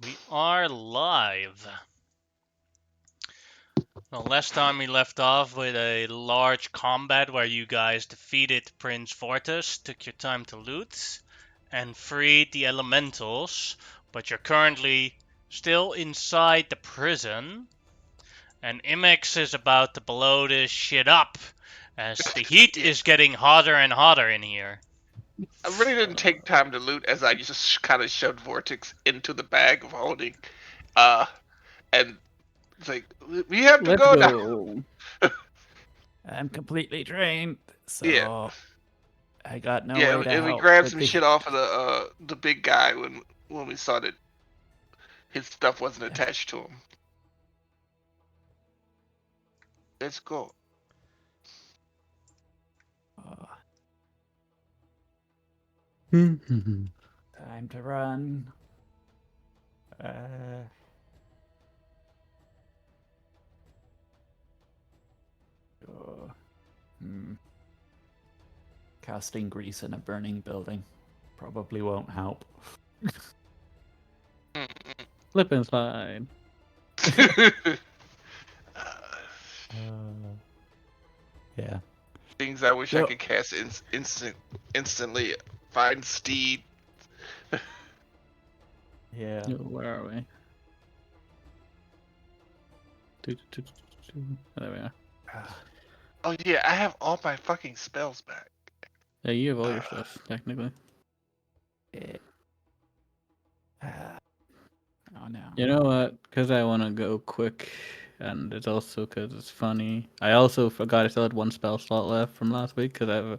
We are live. Well, last time we left off with a large combat where you guys defeated Prince Fortis, took your time to loot, and freed the elementals, but you're currently still inside the prison, and Imex is about to blow this shit up, as the heat Yeah. is getting hotter and hotter in here. I really didn't take time to loot as I just kind of shoved Vortex into the bag of holding. And it's like, we have to Let's go now. go. I'm completely drained, so Yeah. I got no Yeah, way to and we help. grabbed with some the shit heat. off of the big guy when we saw that his stuff wasn't attached to him. Let's go. Oh, Hmm. time to run. Oh, Casting grease in a burning building probably won't help. Slip and slide. Yeah. Things I wish I So- could cast instantly. Find Steed. Yeah. Oh, where are we? There we are. Oh yeah, I have all my fucking spells back. Yeah, you have all your stuff, technically. Oh no. You know what? Because I want to go quick, and it's also because it's funny. I also forgot I still had one spell slot left from last week, because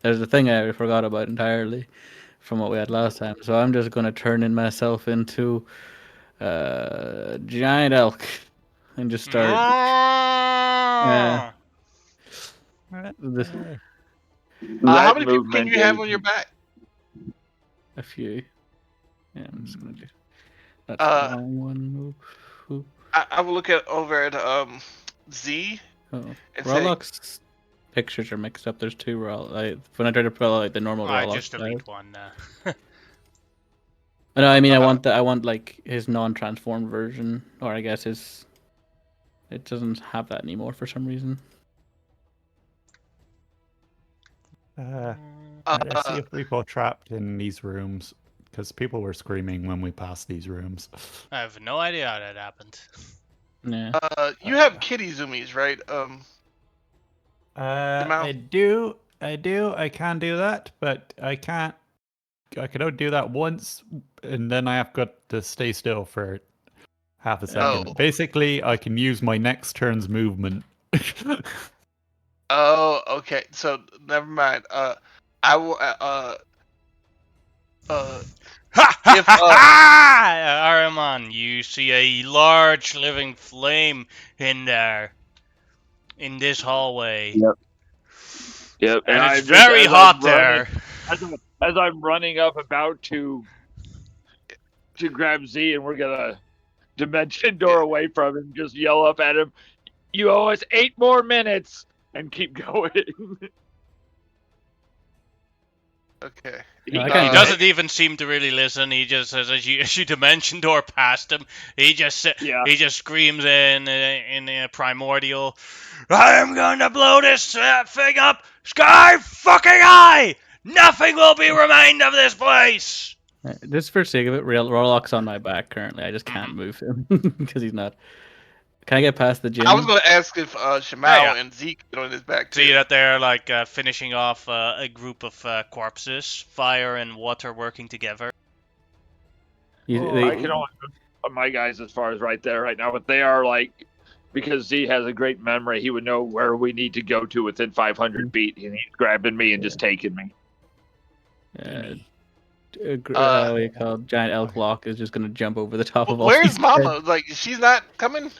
there's a thing I forgot about entirely from what we had last time. So I'm just going to turn in myself into giant elk and just start. This How That many people can movement you have is on your back? a few. Yeah, I'm just gonna do. That's Uh, the wrong one. Oop. I will look at over at Z Oh, and say, Rollock's pictures are mixed up. There's two when I try to pull out like the normal I Rollock. just delete one. No, I mean I want like his non-transformed version, or I guess his. It doesn't have that anymore for some reason. Let's see if people are trapped in these rooms, because people were screaming when we passed these rooms. I have no idea how that happened. Yeah. you have kitty zoomies, right? I do. I can do that, but I can't. I can only do that once, and then I have got to stay still for half a second. Oh. Basically, I can use my next turn's movement. Oh, okay. So never mind. I will. Ha ha If, ha! Araman, you see a large living flame in there, in this hallway. Yep. And it's I'm just, very as hot I'm running, there. as I'm running up about to grab Z, and we're gonna dimension door away from him, just yell up at him, "You owe us 8 more minutes," and keep going. okay. He No, I can't doesn't even seem to really listen. He just says, as you dimension door past him, he just screams in a primordial, "I am going to blow this thing up, sky fucking high! Nothing will be remained of this place!" Just for sake of it, Rollock's on my back currently. I just can't move him because he's not. Can I get past the gym? I was gonna ask if Shimao and Zeke get on his back too. See that they're like finishing off a group of corpses, fire and water working together. I can only put my guys as far as right there right now, but they are like, because Z has a great memory, he would know where we need to go to within 500 feet, and he's grabbing me and just taking me. What do you call it? Giant elk lock is just gonna jump over the top of all. Where's these Mama? heads. Like, she's not coming.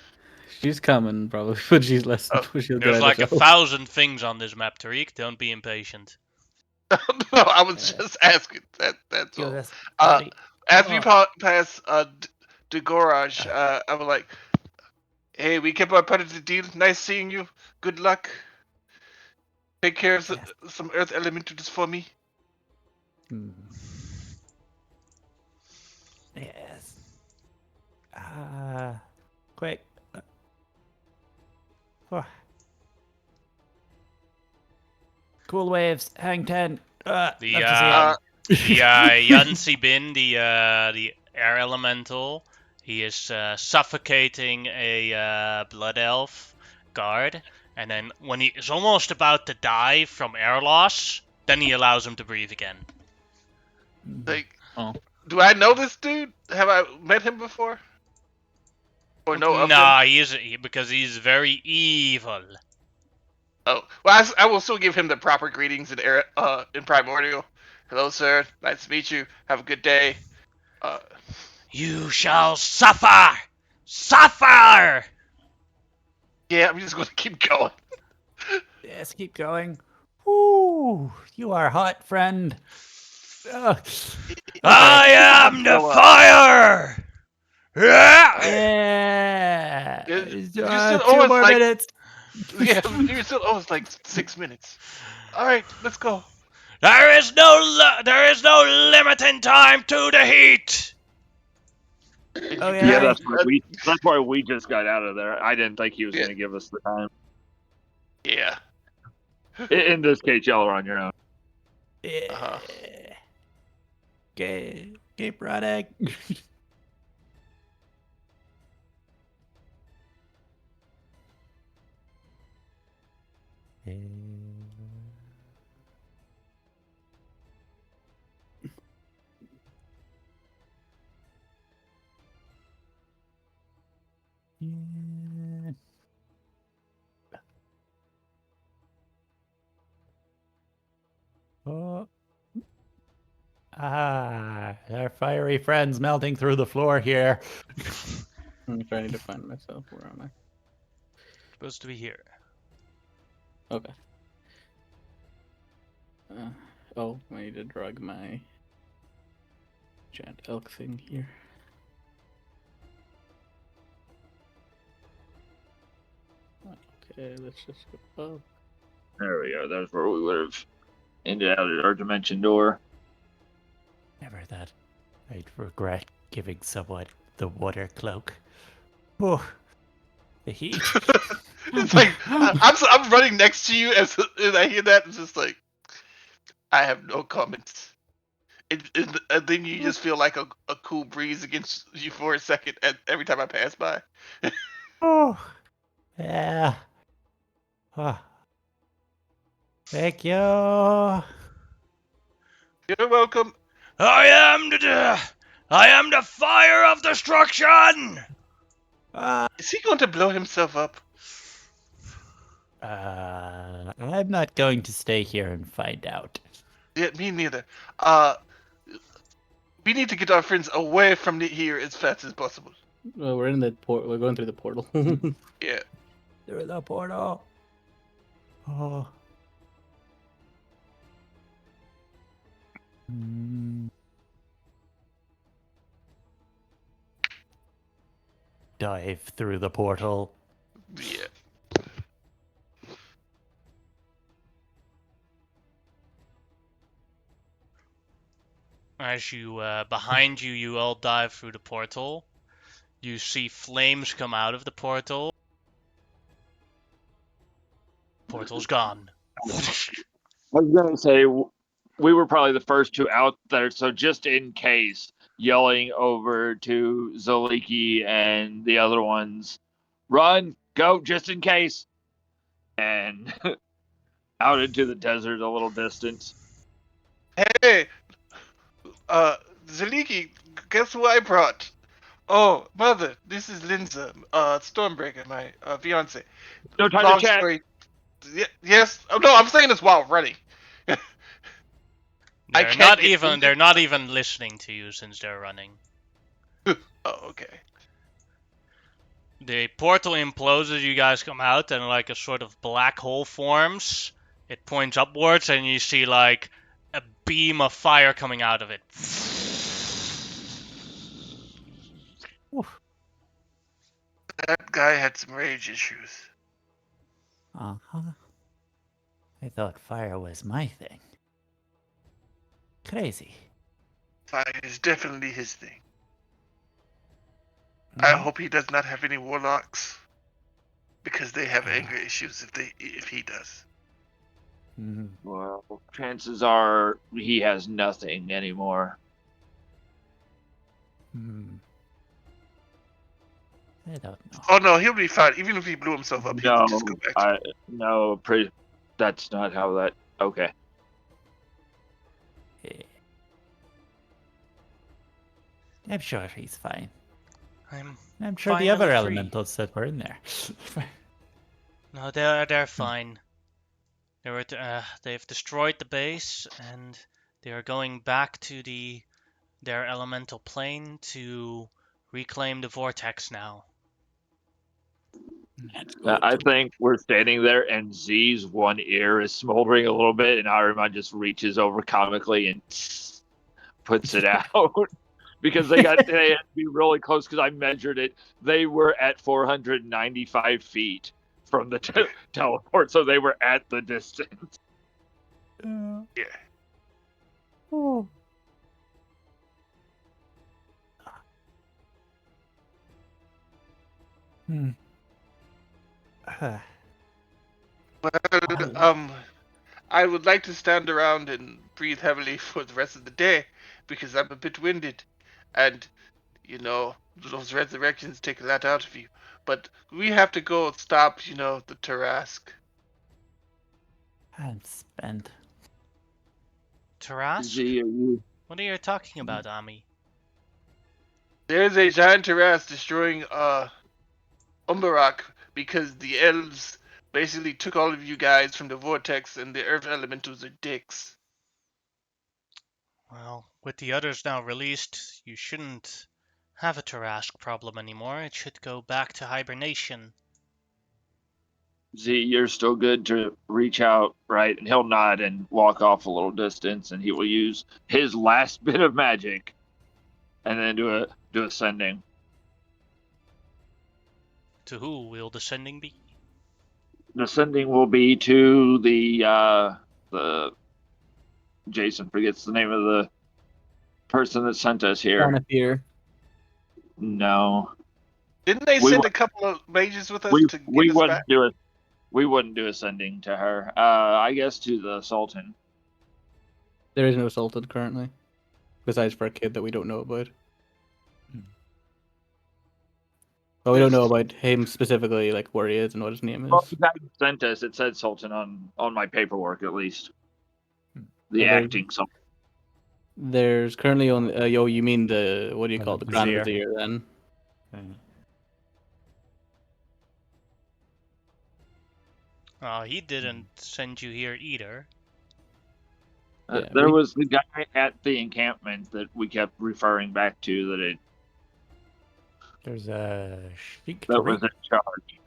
She's coming probably, but she's less. She'll get There's out like herself. 1,000 things on this map, Tariq. Don't be impatient. No, I was just asking. That's all. As we pass the garage, I was like, "Hey, we kept our part of the deal. Nice seeing you. Good luck. Take care of some earth elementals for me." Yes. Quick. Oh. Cool waves. Hang 10. Love to see it. The Yansi Bin, the air elemental, he is suffocating a blood elf guard, and then when he is almost about to die from air loss, then he allows him to breathe again. Like, do I know this dude? Have I met him before? Or know of him? Nah, because he's very evil. Oh, well, I will still give him the proper greetings in Primordial. Hello, sir. Nice to meet you. Have a good day. You shall suffer! Suffer! Yeah, I'm just going to keep going. Yes, keep going. Woo! You are hot, friend. I am the fire! Yeah! You're still 2 more minutes. Yeah, you're still almost like 6 minutes. All right, let's go. There is no limit in time to the heat. Okay. Yeah, that's why we just got out of there. I didn't think he was going to give us the time. Yeah. In this case, y'all are on your own. Yeah. Keep running. Oh. Our fiery friends melting through the floor here. I'm trying to find myself. Where am I? Supposed to be here. Okay. I need to drag my giant elk thing here. Okay, let's just go up. There we go. That's where we would have ended out at our dimension door. Never that. I'd regret giving someone the water cloak. Oh, the heat. It's like I'm running next to you as I hear that. It's just like I have no comments. And then you just feel like a cool breeze against you for a second every time I pass by. Oh, yeah. Oh. Thank you. You're welcome. I am the fire of destruction. Is he going to blow himself up? I'm not going to stay here and find out. Yeah, me neither. We need to get our friends away from here as fast as possible. Well, we're in the port. We're going through the portal. Yeah. Through the portal. Oh. Dive through the portal. Yeah. As you, behind you, you all dive through the portal. You see flames come out of the portal. Portal's gone. I was going to say, we were probably the first two out there, so just in case, yelling over to Zaliki and the other ones, run, go, just in case. And out into the desert a little distance. Hey, Zaliki, guess who I brought? Oh, mother, this is Linza, Stormbreaker, my fiance. No time Long to chat. story. Yes. Oh, no, I'm saying this while running. They're not even listening to you since they're running. Oh, okay. The portal implodes as you guys come out, and like a sort of black hole forms. It points upwards, and you see like a beam of fire coming out of it. That guy had some rage issues. Uh-huh. I thought fire was my thing. Crazy. Fire is definitely his thing. I hope he does not have any warlocks, because they have anger issues if he does. Well, chances are he has nothing anymore. I don't know. Oh no, he'll be fine. Even if he blew himself up, he would just go back. That's not how that. Okay. I'm sure he's fine. I'm sure the other finally free. elementals that were in there. No, they're fine. They've destroyed the base, and they are going back to their elemental plane to reclaim the vortex now. I think we're standing there, and Z's one ear is smoldering a little bit, and Ahriman just reaches over comically and puts it out. Because they had to be really close, because I measured it. They were at 495 feet from the teleport, so they were at the distance. Yeah. Oh. Well, I would like to stand around and breathe heavily for the rest of the day, because I'm a bit winded, and those resurrections take a lot out of you. But we have to go stop, the Tarask. I'm spent. Tarask? Z, What are you talking about, Ami? There's a giant Tarask destroying Ambarrack, because the elves basically took all of you guys from the vortex, and the earth elementals are dicks. Well, with the others now released, you shouldn't have a Tarask problem anymore. It should go back to hibernation. Z, you're still good to reach out, right? And he'll nod and walk off a little distance, and he will use his last bit of magic, and then do a sending. To who will the sending be? The sending will be to the Jason forgets the name of the person that sent us here. No. Didn't they send a couple of mages with us to get us back? We wouldn't do a sending to her. I guess to the Sultan. There is no Sultan currently, besides for a kid that we don't know about. But we don't know about him specifically, like where he is and what his name is. Well, the guy who sent us, it said Sultan on my paperwork at least. The acting Sultan. There's currently only. You mean the what do you call it? The Grand Vizier then? He didn't send you here either. There was the guy at the encampment that we kept referring back to that it. There's a Sheik that was in charge.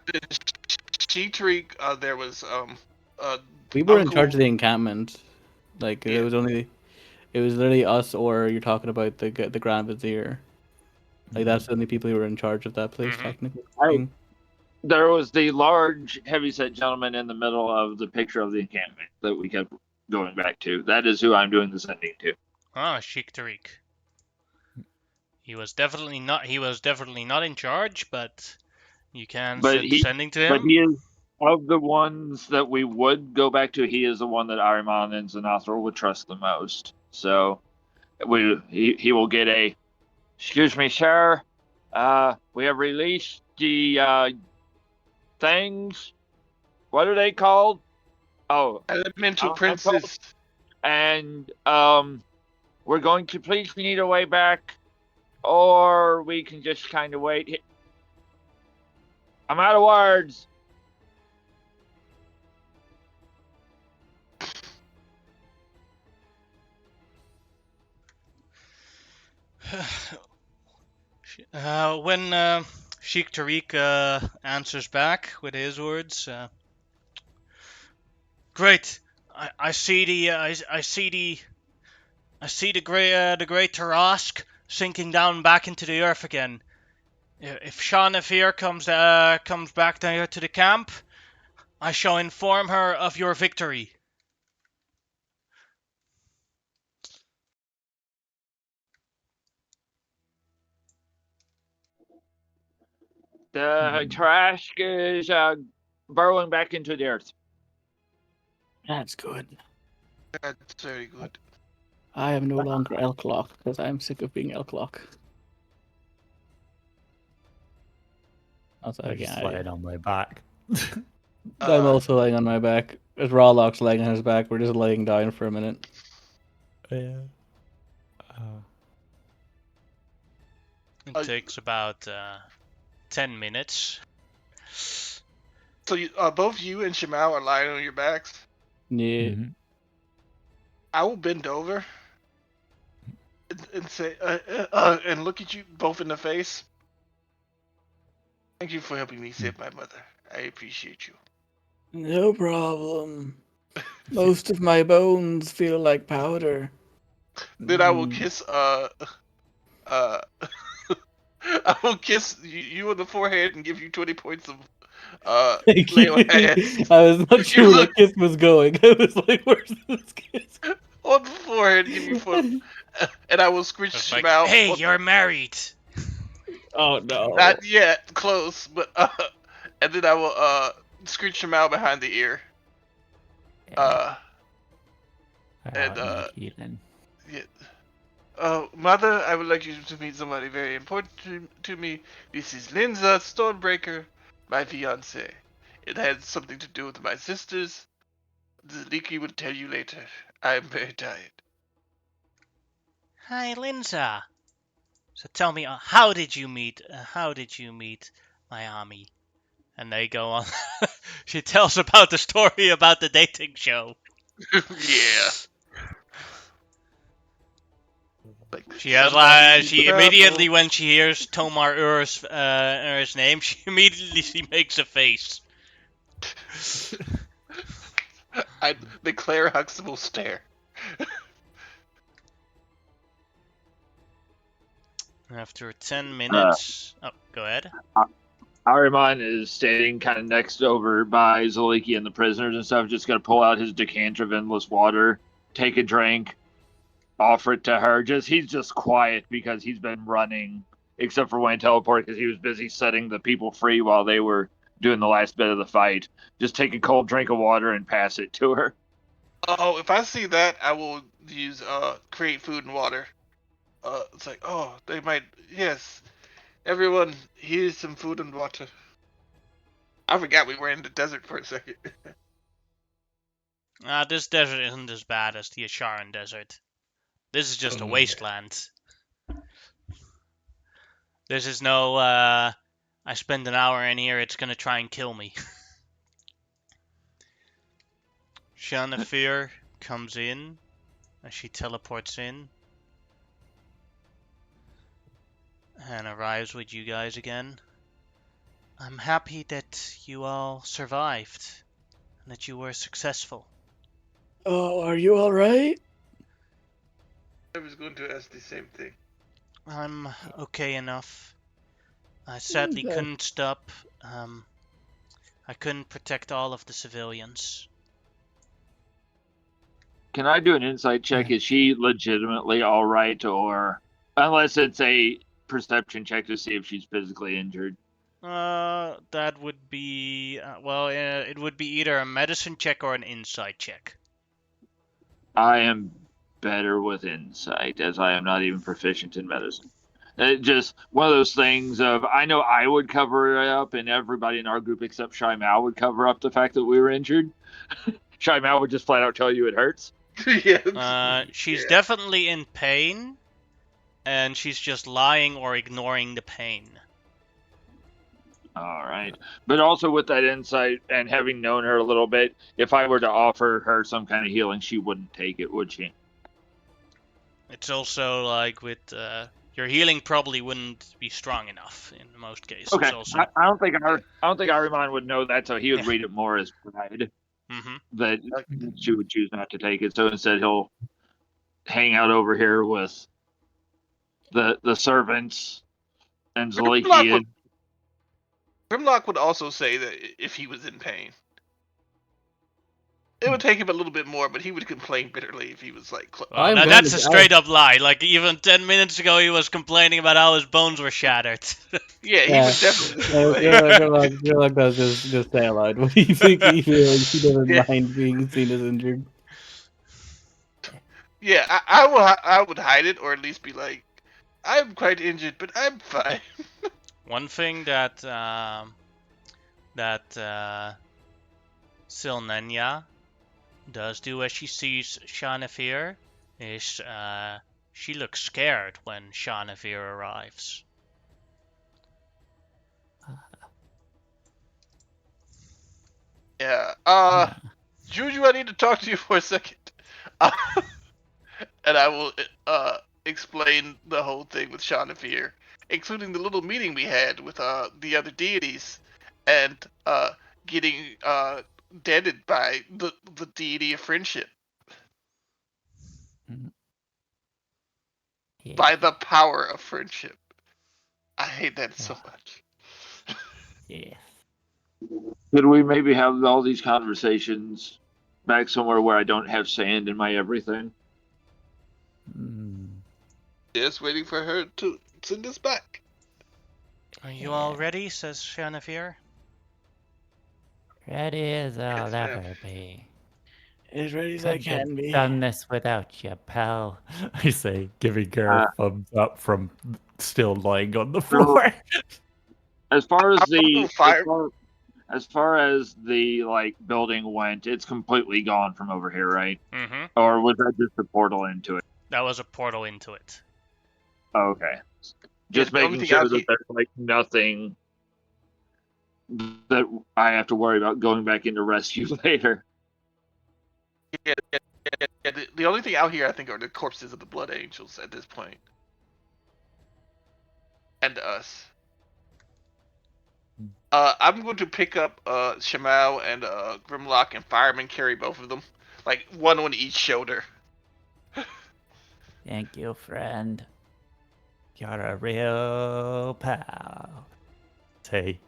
Sheik Tariq, there was we were in charge of the encampment. Like it was literally us, or you're talking about the Grand Vizier. Like that's the only people who were in charge of that place technically. There was the large, heavyset gentleman in the middle of the picture of the encampment that we kept going back to. That is who I'm doing the sending to. Sheik Tariq. He was definitely not in charge, but you can send sending to him. But he is, of the ones that we would go back to, he is the one that Ahriman and Xanathar would trust the most. So he will get a, excuse me, sir. We have released the things. What are they called? Oh, elemental princes. And we're going to please need a way back, or we can just kind of wait. I'm out of words. When Sheik Tariq answers back with his words, great. I see the great Tarask sinking down back into the earth again. If Shanafir comes back down here to the camp, I shall inform her of your victory. The trash is burrowing back into the earth. That's good. That's very good. I am no longer Elklock because I'm sick of being Elklock. I'm just laying on my back. I'm also laying on my back. As Rawlock's laying on his back, we're just laying down for a minute. Yeah. It takes about 10 minutes. So both you and Shimao are lying on your backs? Yeah. Mm-hmm. I will bend over and say, and look at you both in the face. Thank you for helping me save my mother. I appreciate you. No problem. Most of my bones feel like powder. Then I will kiss I will kiss you on the forehead and give you 20 points of Thank lay you. on hands. I was not sure where that kiss was going. I was like, where's this kiss? On the forehead, give you 4, and I will screech It's him like, out. hey, you're married. Oh no. Not yet, close, but and then I will screech him out behind the ear. And yeah. Mother, I would like you to meet somebody very important to me. This is Linza Stormbreaker, my fiance. It had something to do with my sisters. The leaky will tell you later. I am very tired. Hi, Linza. So tell me, how did you meet my army? And they go on. She tells about the story about the dating show. Yeah. Like, She immediately, when she hears Tomar Ur's name, she immediately makes a face. The Claire Huxtable stare. After 10 minutes... go ahead. Ahriman is standing kind of next over by Zaliki and the prisoners and stuff, just going to pull out his decanter of endless water, take a drink, offer it to her. He's just quiet because he's been running, except for when he teleported because he was busy setting the people free while they were doing the last bit of the fight. Just take a cold drink of water and pass it to her. Oh, if I see that, I will use create food and water. It's like, oh, they might. Yes, everyone, here's some food and water. I forgot we were in the desert for a second. This desert isn't as bad as the Asharan desert. This is just a wasteland. This is no, I spend an hour in here, it's gonna try and kill me. Shanafir comes in as she teleports in and arrives with you guys again. I'm happy that you all survived and that you were successful. Oh, are you alright? I was going to ask the same thing. I'm okay enough. I sadly couldn't stop. I couldn't protect all of the civilians. Can I do an insight check? Is she legitimately all right, or unless it's a perception check to see if she's physically injured? That would be it would be either a medicine check or an insight check. I am better with insight, as I am not even proficient in medicine. Just one of those things of, I know I would cover it up, and everybody in our group except Shy Mao would cover up the fact that we were injured. Shy Mao would just flat out tell you it hurts. Yes. She's definitely in pain, and she's just lying or ignoring the pain. All right. But also with that insight and having known her a little bit, if I were to offer her some kind of healing, she wouldn't take it, would she? It's also like with your healing probably wouldn't be strong enough in most cases. Okay. Also. I don't think Ahriman would know that, so he would read it more as pride. Mm-hmm. That she would choose not to take it. So instead he'll hang out over here with the servants and Zaliki. Grimlock would also say that if he was in pain. It would take him a little bit more, but he would complain bitterly if he was like. Well, now that's a straight up lie. Like even 10 minutes ago, he was complaining about how his bones were shattered. Yeah, he would definitely complain. Good luck does just say aloud. What do you think he feels? He doesn't mind being seen as injured. Yeah, I would hide it, or at least be like, I'm quite injured, but I'm fine. One thing that Silnenya does do as she sees Shanafir is she looks scared when Shanafir arrives. Yeah. Juju, I need to talk to you for a second. And I will explain the whole thing with Shanafir, including the little meeting we had with the other deities, and getting deaded by the deity of friendship. Yeah. By the power of friendship. I hate that so much. Yeah. Could we maybe have all these conversations back somewhere where I don't have sand in my everything? Just waiting for her to send us back. Are you all ready? Says Shanafir. Ready as I'll ever be. As ready as I can be. Done this without you, pal. I say, giving her a thumbs up from still lying on the floor. As far as As far as the like building went, it's completely gone from over here, right? Mm-hmm. Or was that just a portal into it? That was a portal into it. Oh, okay. Just making sure that there's like nothing that I have to worry about going back into rescue later. Yeah, the only thing out here, I think, are the corpses of the Blood Angels at this point. And us. I'm going to pick up Shamal and Grimlock and Fireman, carry both of them. Like, one on each shoulder. Thank you, friend. You're a real pal. Say,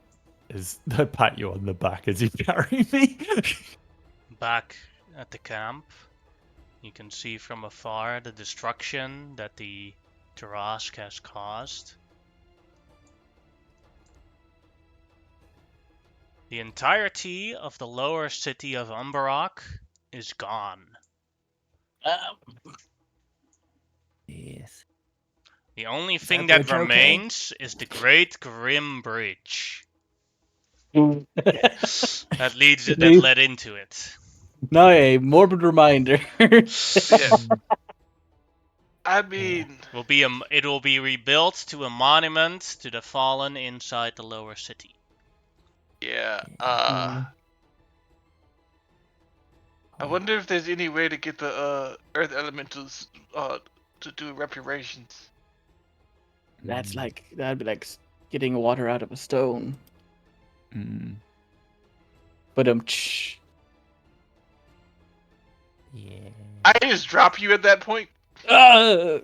I pat you on the back as you carry me. Back at the camp, you can see from afar the destruction that the Tarask has caused. The entirety of the lower city of Ambarrack is gone. Yes. The only thing that remains is the Great Grim Bridge that led into it. Now a morbid reminder. Yeah. I mean, it will be rebuilt to a monument to the fallen inside the lower city. Yeah. I wonder if there's any way to get the Earth Elementals to do reparations. That'd be like getting water out of a stone. But Yeah. I just drop you at that point. I'm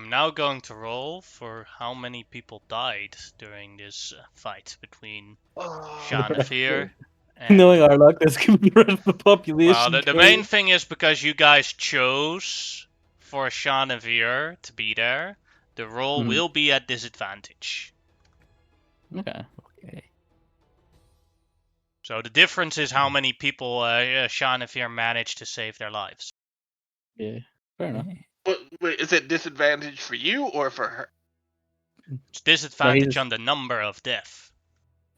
now going to roll for how many people died during this fight between Shanafir and... Knowing our luck, that's going to be the rest of the population. Well, the main thing is because you guys chose for Shanavir to be there, the roll will be at disadvantage. Okay. So the difference is how many people Shanavir managed to save their lives. Yeah, fair enough. Wait, is it disadvantage for you or for her? It's disadvantage on the number of death.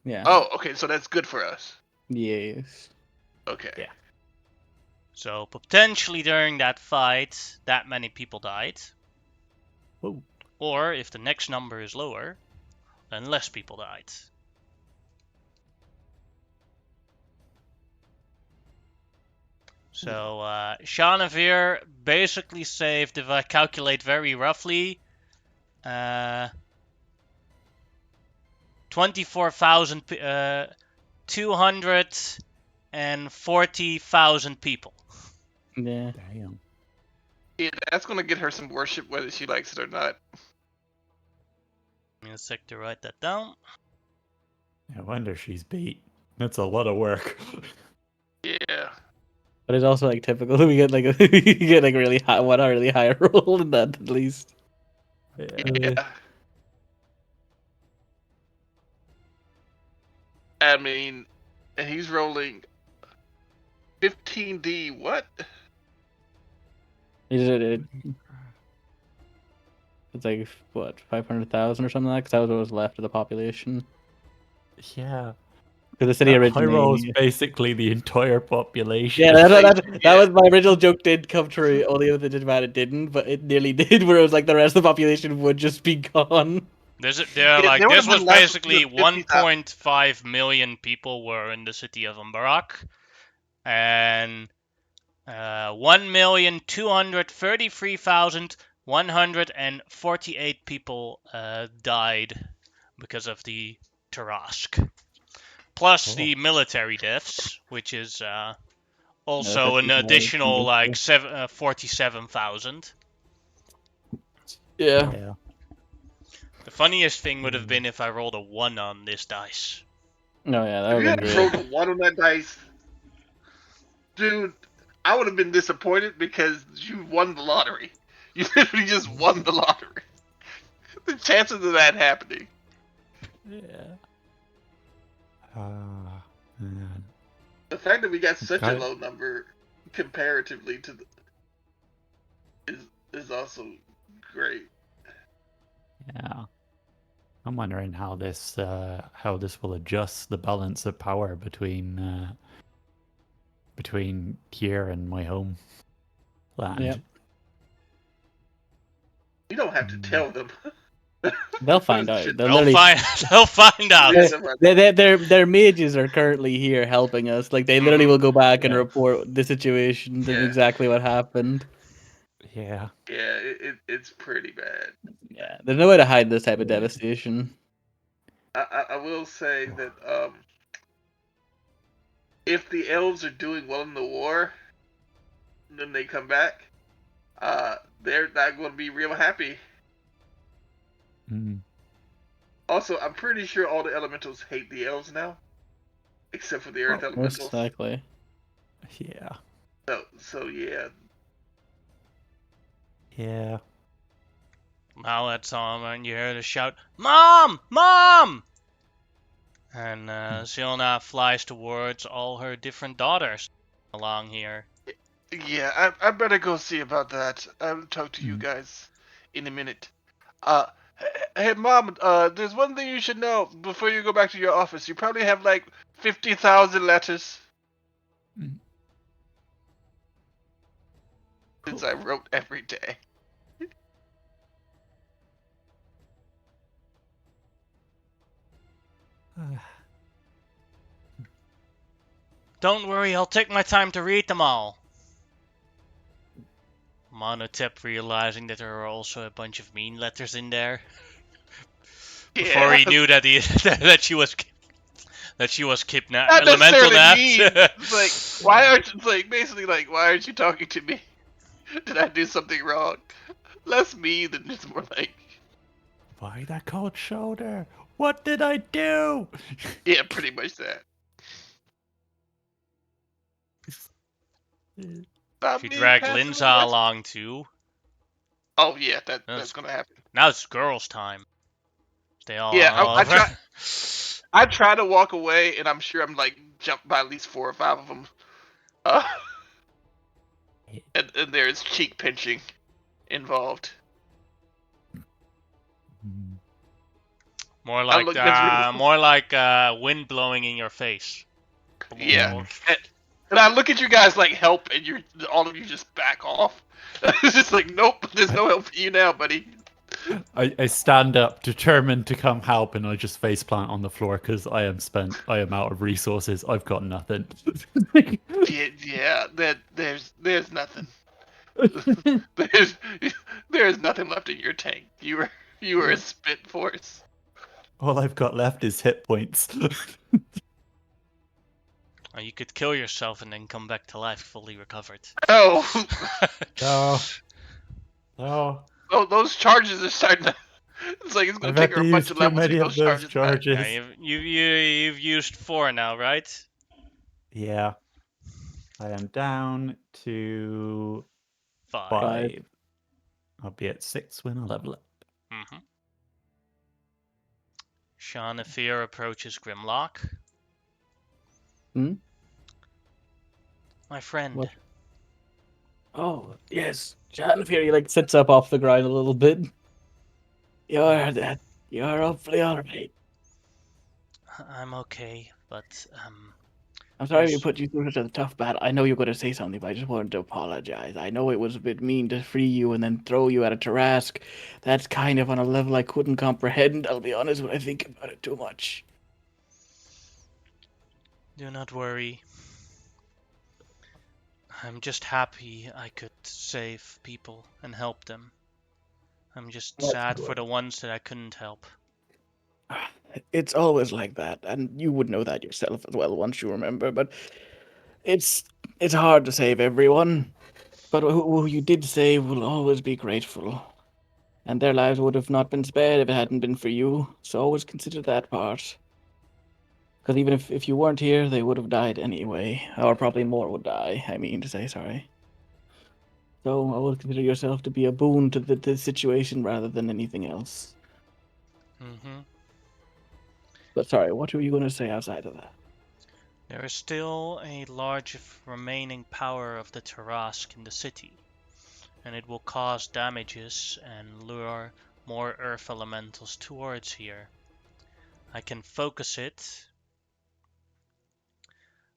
Yeah. Oh, okay, so that's good for us. Yes. Okay. Yeah. So potentially during that fight, that many people died. Whoa. Or if the next number is lower, then less people died. So Shanavir basically saved, if I calculate very roughly, 240,000 people. Yeah. Damn. Yeah, that's gonna get her some worship, whether she likes it or not. I'm gonna take to write that down. I wonder she's beat. That's a lot of work. Yeah. But it's also like typical. We get like we get like really high, a really high roll in that at least. Yeah. I mean, and he's rolling 15D. What? It's like what 500,000 or something like that. Because that was what was left of the population. Yeah. Because the city originally. Hyrule is basically the entire population. Yeah, that was my original joke. Did come true. Only if it didn't matter, it didn't. But it nearly did. Where it was like the rest of the population would just be gone. This was been less basically than 50,000. 1.5 million people were in the city of Ambarrack, and 1,233,148 people died because of the Tarask. Plus the military deaths, which is also an additional like 47,000. Yeah. The funniest thing would have been if I rolled a 1 on this dice. No, yeah, that If would you have had been rolled great. a 1 on that dice, dude, I would have been disappointed because you won the lottery. You literally just won the lottery. The chances of that happening. Yeah. Man. The fact that we got such a Okay. low number comparatively to is also great. Yeah. I'm wondering how this will adjust the balance of power between here and my home land. Yep. You don't have to tell them. They'll find out. Shit. They'll find out. Their mages are currently here helping us. Like they literally will go back and report the situation and exactly what happened. Yeah. Yeah, it's pretty bad. Yeah, there's no way to hide this type of devastation. I will say that if the elves are doing well in the war, then they come back, they're not going to be real happy. Mm. Also, I'm pretty sure all the elementals hate the elves now, except for the earth elementals. Most likely. Yeah. So yeah. Yeah. Now that's all, and you hear the shout, "Mom! Mom!" And Zilna flies towards all her different daughters along here. Yeah, I better go see about that. I'll talk to you guys in a minute. Hey, Mom, there's one thing you should know before you go back to your office. You probably have like 50,000 letters. Since I wrote every day. Don't worry, I'll take my time to read them all. Monotep realizing that there are also a bunch of mean letters in there. Before he knew that that she was kidnapped, Not elemental napped. mean. It's like, why aren't you talking to me? Did I do something wrong? Less me than it's more like, why that cold shoulder? What did I do? yeah, pretty much that. She dragged Linza along too. Oh yeah, that's gonna happen. Now it's girls' time. They all. Yeah, I try to walk away, and I'm sure I'm like jumped by at least 4 or 5 of them. And there's cheek pinching involved. More like wind blowing in your face. Yeah, and I look at you guys like help, and all of you just back off. It's just like, nope, there's no help for you now, buddy. I stand up, determined to come help, and I just faceplant on the floor because I am out of resources. I've got nothing. yeah, there's nothing. there's nothing left in your tank. You are a spit force. All I've got left is hit points. You could kill yourself and then come back to life fully recovered. No. No. Oh, those charges are starting to... It's like it's going to take her a bunch of levels to get those charges. Yeah, you've used 4 now, right? Yeah. I am down to 5. 5. I'll be at 6 when I level up. Mm-hmm. Shanafir approaches Grimlock. Hmm? My friend. What? Oh, yes. John Fury like sits up off the ground a little bit. You're hopefully alright. I'm okay, but I'm sorry we there's put you through such a tough battle. I know you're going to say something, but I just wanted to apologize. I know it was a bit mean to free you and then throw you at a Tarask. That's kind of on a level I couldn't comprehend, I'll be honest, when I think about it too much. Do not worry. I'm just happy I could save people and help them. I'm just That's sad for good. the ones that I couldn't help. It's always like that, and you would know that yourself as well once you remember, but it's hard to save everyone. But who you did save will always be grateful. And their lives would have not been spared if it hadn't been for you. So always consider that part. Because even if you weren't here, they would have died anyway. Or probably more would die, I mean to say, sorry. So always consider yourself to be a boon to the situation rather than anything else. Mm-hmm. But sorry, what were you going to say outside of that? There is still a large remaining power of the Tarask in the city, and it will cause damages and lure more earth elementals towards here. I can focus it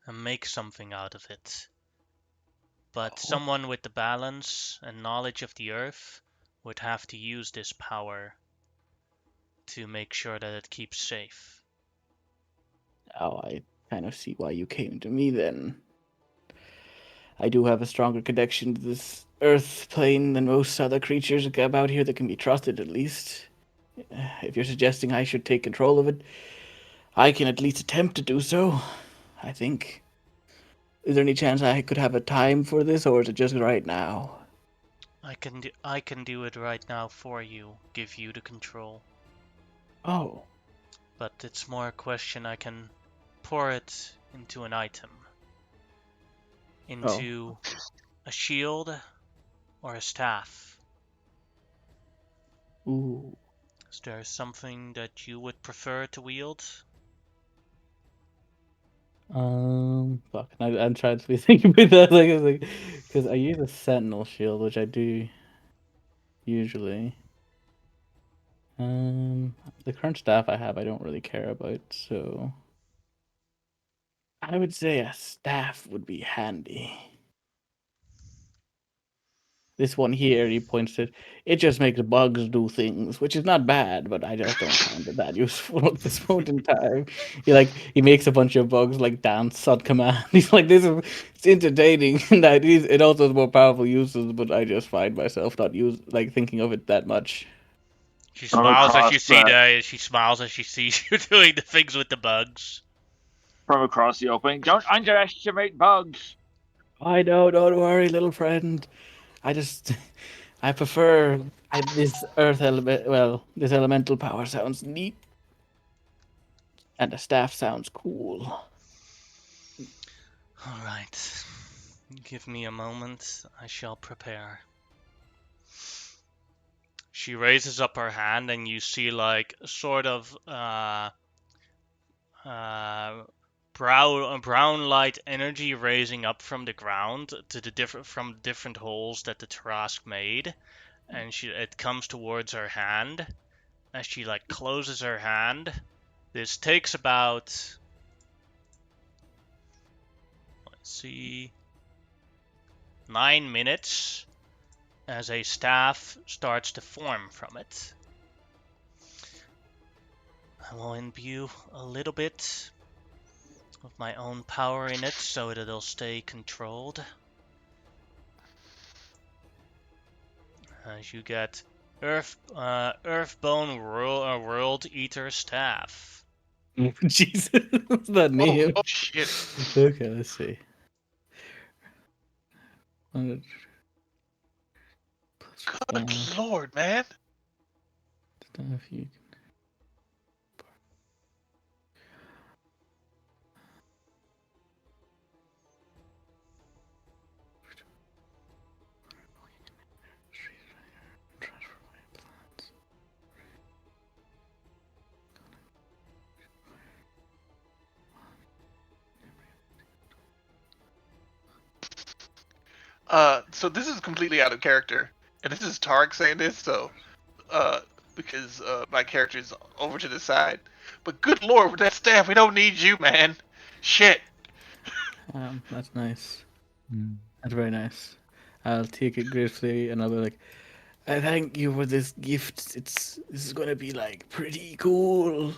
and make something out of it. But someone with the balance and knowledge of the earth would have to use this power to make sure that it keeps safe. Oh, I kind of see why you came to me then. I do have a stronger connection to this earth plane than most other creatures about here that can be trusted, at least. If you're suggesting I should take control of it, I can at least attempt to do so, I think. Is there any chance I could have a time for this, or is it just right now? I can do it right now for you, give you the control. Oh. But it's more a question I can pour it into an item. Into a shield or a staff. Ooh. Is there something that you would prefer to wield? Fuck. I'm trying to be thinking about that, because I use a sentinel shield, which I do usually. The current staff I have, I don't really care about, so I would say a staff would be handy. This one here, he points to it, just makes bugs do things, which is not bad, but I just don't find it that useful at this point in time. He makes a bunch of bugs like dance on command. He's like, it's entertaining, and it also has more powerful uses, but I just find myself not thinking of it that much. She smiles as you see that. She smiles as she sees you doing the things with the bugs. From across the opening, don't underestimate bugs. I know, don't worry, little friend. I prefer this earth element. Well, this elemental power sounds neat, and the staff sounds cool. All right, give me a moment. I shall prepare. She raises up her hand, and you see like sort of brown light energy raising up from the ground to the different holes that the Tarask made, and it comes towards her hand. As she like closes her hand, this takes about, let's see, 9 minutes as a staff starts to form from it. I will imbue a little bit of my own power in it so that it'll stay controlled. As you get Earthbone World Eater Staff. Jesus, what's that name? Oh shit. Okay, let's see. Good lord, man. Stuff you So this is completely out of character, and this is Tarek saying this. So, because my character is over to the side. But good lord, with that staff, we don't need you, man. Shit. That's nice. Mm. That's very nice. I'll take it gratefully, and I'll be like, I thank you for this gift. This is gonna be like pretty cool.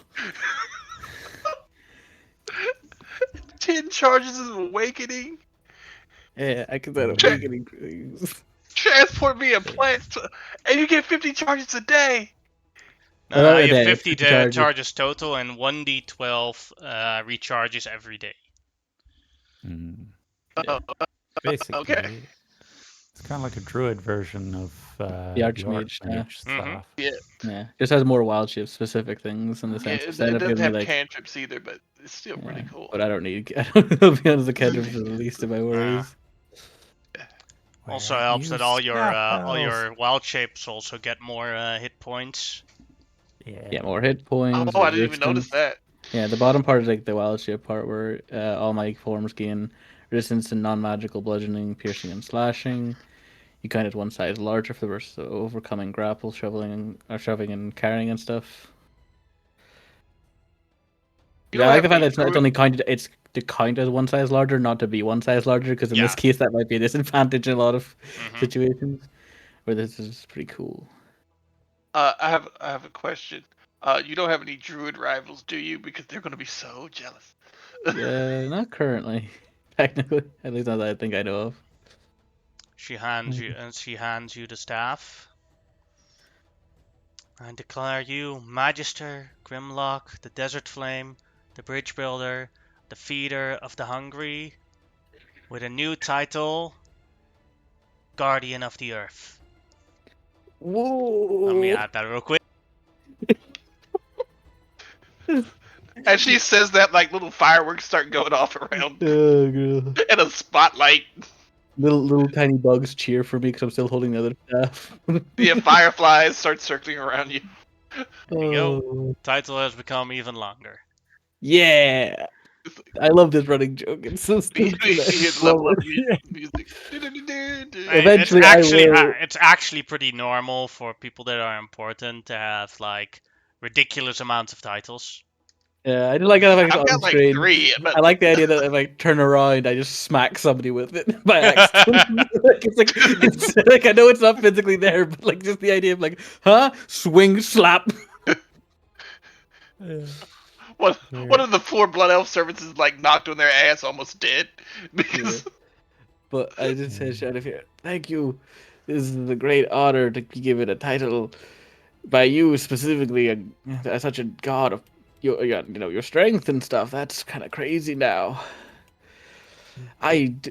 10 charges of awakening. Yeah, I can start Tra- awakening things. transport me a plant, and you get 50 charges a day. No, Not a you have day, 50 50 charges. charges total, and 1d12 recharges every day. Mm. Oh, Basically, okay. it's kind of like a druid version of The Archmage, stuff. Yeah. Yeah, just has more wild shape specific things in the Yeah, sense it instead of doesn't giving me have like, cantrips either, but it's still yeah, pretty cool. but I don't need. I'll be honest, the cantrips are the least of my worries. Also Where helps you that all spells. your wild shapes also get more hit points. Yeah. Yeah, more hit points, Oh, I didn't even notice resistance. that. Yeah, the bottom part is like the wild shape part where all my forms gain resistance to non-magical bludgeoning, piercing, and slashing. You count it one size larger for the rest of overcoming grapple, shoving and carrying and stuff. You Yeah, don't I like have the fact any that it's druid. only counted. It's to count as one size larger, not to be one size larger. Because in this Yeah. case, that might be a disadvantage in a lot of Mhm. situations. Where this is pretty cool. I have a question. You don't have any druid rivals, do you? Because they're gonna be so jealous. Yeah, not currently, technically. At least not that I think I know of. She hands you the staff. I declare you Magister, Grimlock, the Desert Flame, the Bridge Builder, the Feeder of the Hungry, with a new title, Guardian of the Earth. Whoa! Let me add that real quick. And she says that like little fireworks start going off around Oh, girl. and a spotlight. Little tiny bugs cheer for me because I'm still holding the other staff. The fireflies start circling around you. There you go. Oh, Title has become even longer. yeah! I love this running joke. It's so You stupid. hear the I love level up it. music. Eventually, I will. It's actually pretty normal for people that are important to have like ridiculous amounts of titles. Yeah, I just like how it's I've on got like screen. 3, but I like the idea that if I turn around, I just smack somebody with it by accident. It's like I know it's not physically there, but like just the idea of like, huh? Swing, slap. one of the 4 blood elf servants is like knocked on their ass, almost dead. Because But I just said, shout here, thank you. This is a great honor to be given a title by you specifically, as such a god of your strength and stuff. That's kind of crazy now.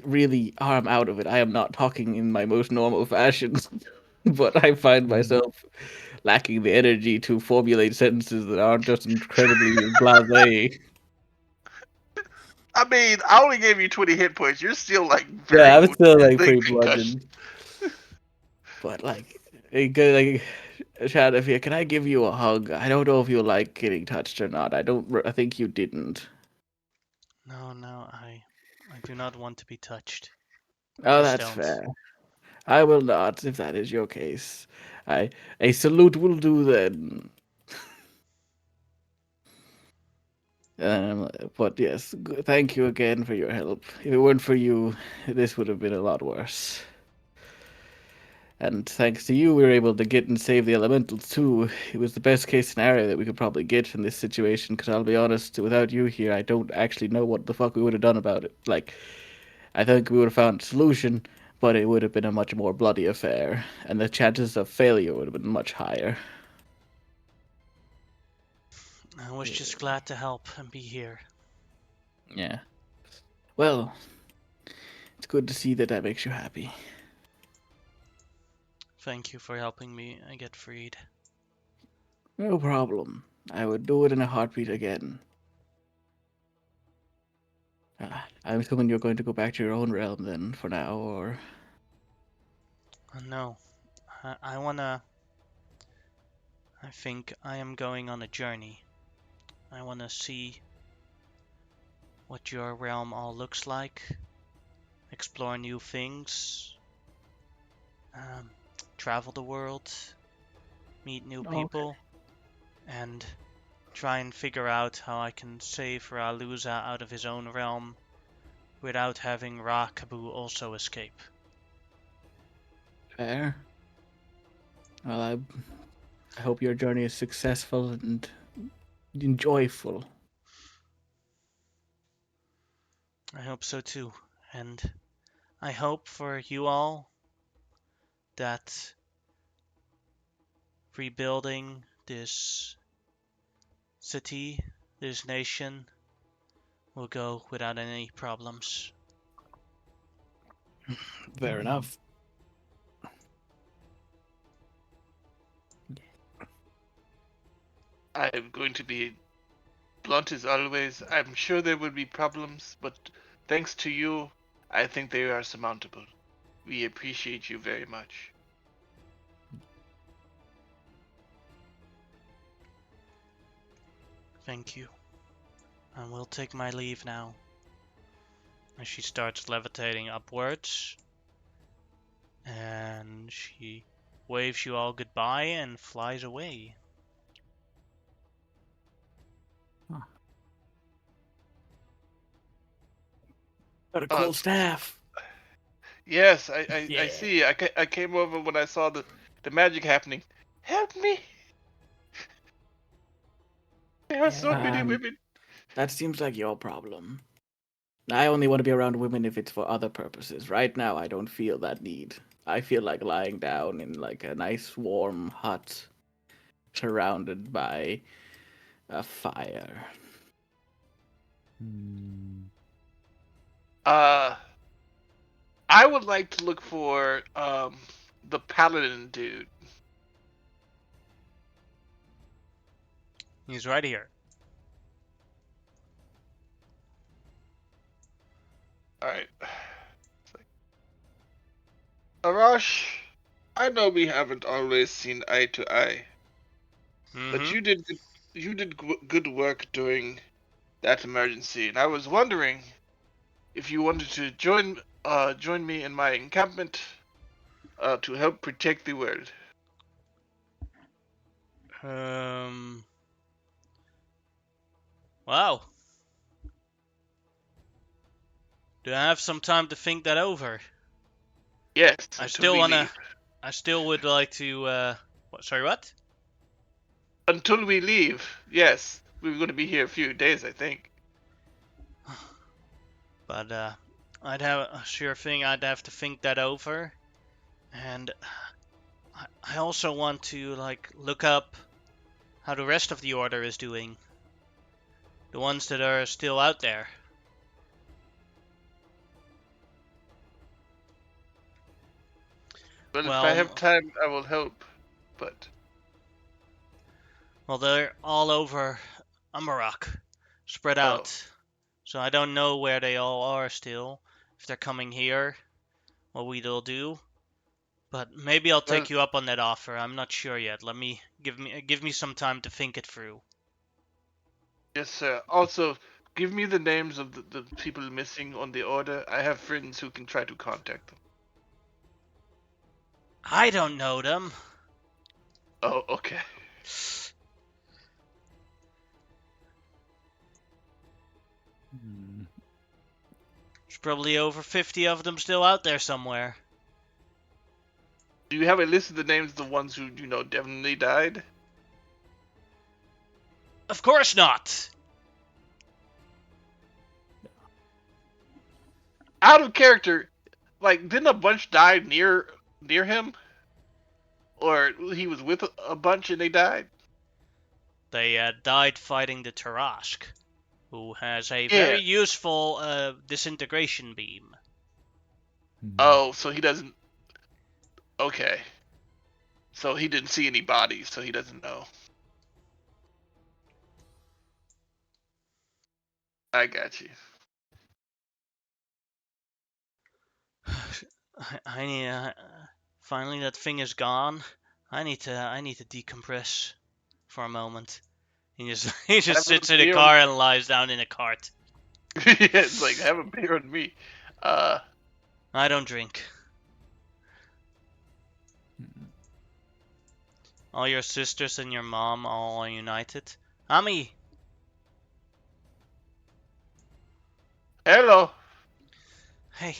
Really am out of it. I am not talking in my most normal fashions, but I find myself lacking the energy to formulate sentences that aren't just incredibly blasé. I mean, I only gave you 20 hit points. You're still like Yeah, very I was still like pretty concussion. bludgeoned. But like, Chad, if you can I give you a hug? I don't know if you like getting touched or not. I think you didn't. No, I do not want to be touched. Oh, Please that's don't. fair. I will not, if that is your case. A salute will do then. But yes, thank you again for your help. If it weren't for you, this would have been a lot worse. And thanks to you, we were able to get and save the elementals too. It was the best case scenario that we could probably get in this situation. Because I'll be honest, without you here, I don't actually know what the fuck we would have done about it. Like, I think we would have found a solution, but it would have been a much more bloody affair, and the chances of failure would have been much higher. I was just glad to help and be here. Yeah. Well, it's good to see that that makes you happy. Thank you for helping me get freed. No problem. I would do it in a heartbeat again. I'm assuming you're going to go back to your own realm then, for now, or... No, I think I am going on a journey. I wanna see what your realm all looks like, explore new things, travel the world, meet new Okay. people, and try and figure out how I can save Raluza out of his own realm without having Ra-Kabu also escape. Fair. Well, I hope your journey is successful and joyful. I hope so too, and I hope for you all that rebuilding this city, this nation, will go without any problems. Fair enough. I'm going to be blunt as always. I'm sure there will be problems, but thanks to you, I think they are surmountable. We appreciate you very much. Thank you. I will take my leave now. And she starts levitating upwards. And she waves you all goodbye and flies away. Got a cool staff. Yes, I Yeah. see. I came over when I saw the magic happening. Help me! There are so many women. That seems like your problem. I only want to be around women if it's for other purposes. Right now, I don't feel that need. I feel like lying down in like a nice warm hut, surrounded by a fire. I would like to look for the paladin dude. He's right here. Alright. Arash, I know we haven't always seen eye to eye, but you did good work during that emergency, and I was wondering if you wanted to join me in my encampment to help protect the world. Wow. Do I have some time to think that over? Yes, I until still we wanna. leave. I still would like to. What? Sorry, what? Until we leave, yes. We're going to be here a few days, I think. But I'd have a sure thing. I'd have to think that over, and I also want to like look up how the rest of the order is doing. The ones that are still out there. Well, if I Well, have time, I will help. But well, they're all over Ambarrack, spread out. So I don't know where they all are still. If they're coming here, what we'll do. But maybe I'll take you up on that offer. I'm not sure yet. Give me some time to think it through. yes, sir. Also, give me the names of the people missing on the order. I have friends who can try to contact them. I don't know them. Oh, okay. There's probably over 50 of them still out there somewhere. Do you have a list of the names of the ones who, definitely died? Of course not. Out of character, like, didn't a bunch die near him? Or he was with a bunch and they died? They died fighting the Tarask, who has a very useful disintegration beam. Oh, so he doesn't... Okay. So he didn't see any bodies, so he doesn't know. I got you. I need. Finally, that thing is gone. I need to decompress for a moment. He just sits in a car and lies down in a cart. Yeah, it's like, have a beer on me. I don't drink. All your sisters and your mom all are united. Ami! Hello. Hey.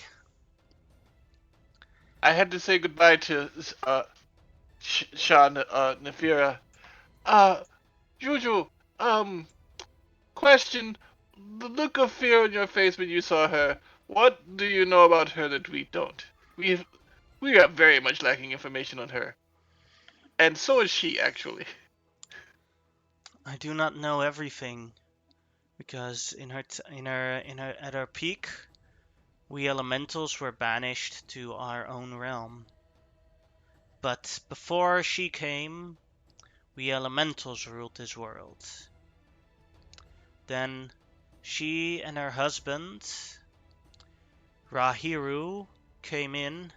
I had to say goodbye to Sean Nefira. Juju, question. The look of fear on your face when you saw her. What do you know about her that we don't? We are very much lacking information on her. And so is she, actually. I do not know everything, because at her peak, we elementals were banished to our own realm. But before she came, we elementals ruled this world. Then she and her husband, Rahiru, came in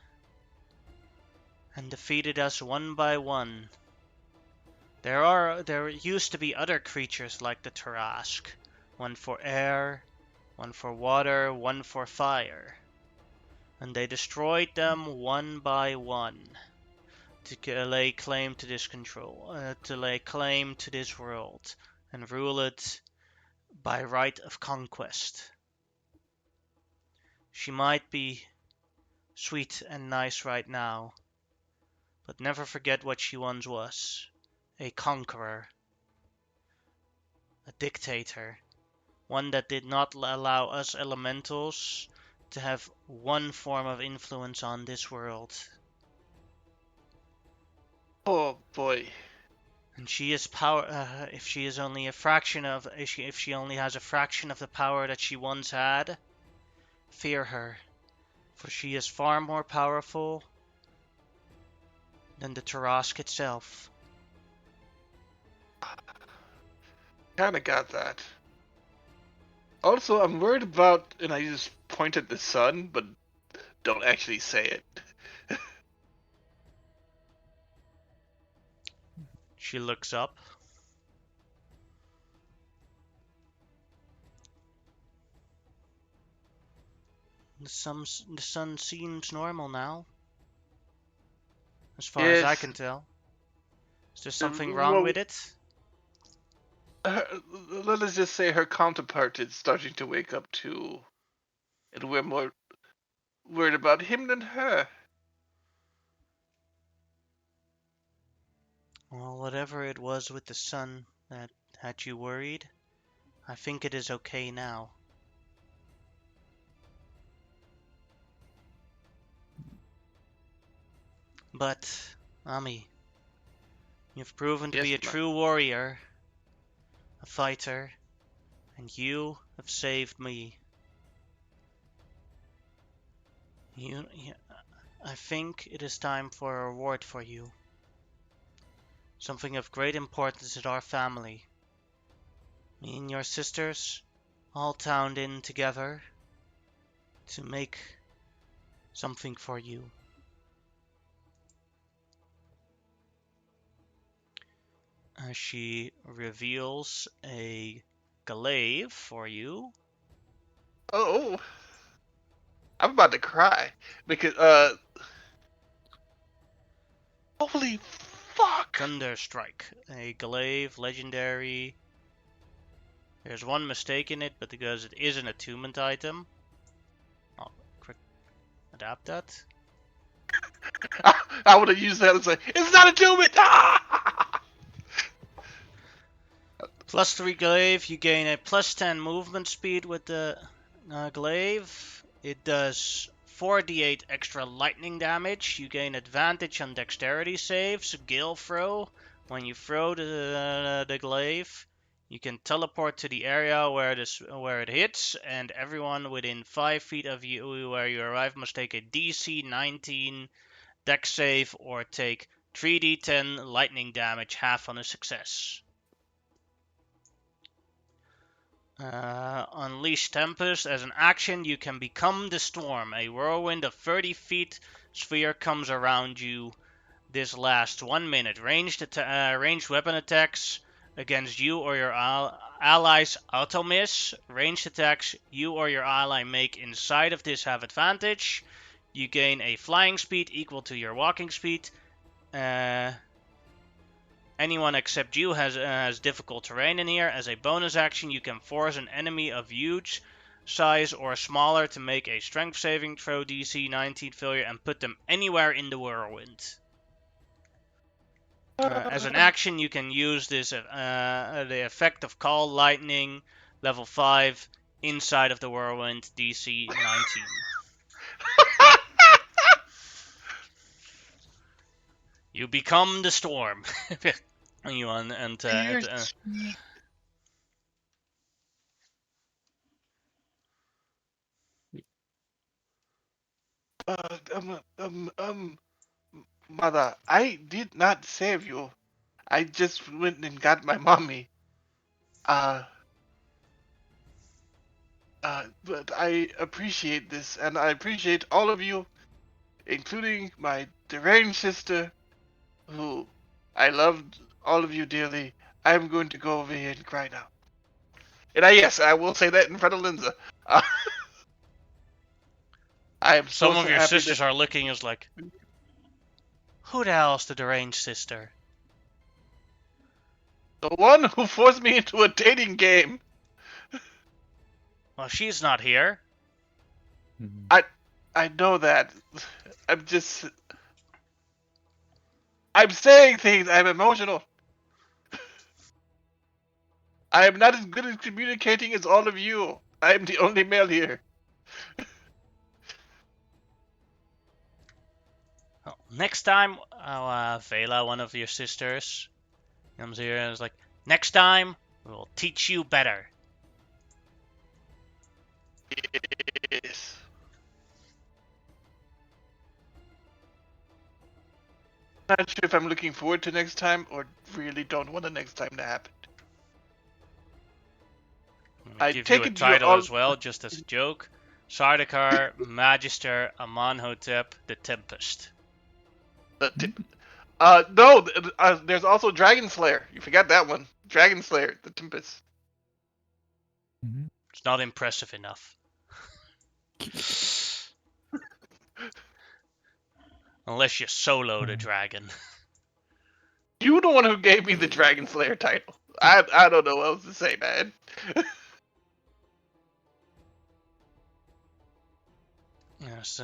and defeated us one by one. There used to be other creatures like the Tarask, one for air, one for water, one for fire. And they destroyed them one by one to lay claim to this to lay claim to this world and rule it by right of conquest. She might be sweet and nice right now, but never forget what she once was. A conqueror. A dictator. One that did not allow us elementals to have one form of influence on this world. Oh boy. And she is power. If she is only a fraction of, if she only has a fraction of the power that she once had, fear her, for she is far more powerful than the Tarask itself. Kinda got that. Also, I'm worried about, and I just point at the sun, but don't actually say it. She looks up. The sun seems normal now, as far as I can tell. Is there something wrong with it? Let us just say her counterpart is starting to wake up too. And we're more worried about him than her. Well, whatever it was with the sun that had you worried, I think it is okay now. But, Ami, you've proven to be a true warrior, a fighter, and you have saved me. I think it is time for a reward for you. Something of great importance in our family. Me and your sisters all towned in together to make something for you. She reveals a glaive for you. Oh, I'm about to cry because holy fuck! Thunderstrike, a glaive, legendary. There's one mistake in it, but because it is an attunement item, I'll quick adapt that. I would have used that and say, it's not attunement! Plus 3 glaive, you gain a plus 10 movement speed with the glaive. It does 4d8 extra lightning damage. You gain advantage on dexterity saves. Gale throw. When you throw the glaive, you can teleport to the area where it hits, and everyone within 5 feet of you where you arrive must take a DC 19 dex save or take 3d10 lightning damage, half on a success. Unleash Tempest. As an action, you can become the storm. A whirlwind of 30 feet sphere comes around you. This lasts 1 minute. Ranged weapon attacks against you or your allies auto-miss. Ranged attacks you or your ally make inside of this have advantage. You gain a flying speed equal to your walking speed. Anyone except you has difficult terrain in here. As a bonus action, you can force an enemy of huge size or smaller to make a strength saving throw DC 19 failure and put them anywhere in the whirlwind. As an action, you can use this the effect of Call Lightning, level 5, inside of the whirlwind, DC 19. You become the storm. You and Mother, I did not save you. I just went and got my mommy. But I appreciate this, and I appreciate all of you, including my deranged sister, who I loved all of you dearly. I'm going to go over here and cry now. And yes, I will say that in front of Linza. I am some so of your happy sisters are looking as like, who the hell's the deranged sister? the one who forced me into a dating game. Well, she's not here. I know that. I'm saying things. I'm emotional. I am not as good at communicating as all of you. I am the only male here. Well, next time, Vela, one of your sisters, comes here and is like, next time, we'll teach you better. Yes. Not sure if I'm looking forward to next time or really don't want the next time to happen. I give you a title as well, just as a joke. Sardaukar, Magister, Amonhotep, the Tempest. No, there's also Dragon Slayer. You forgot that one. Dragon Slayer, the Tempest. It's not impressive enough. Unless you solo the dragon. You the one who gave me the Dragon Slayer title. I don't know what else to say, man. Yes,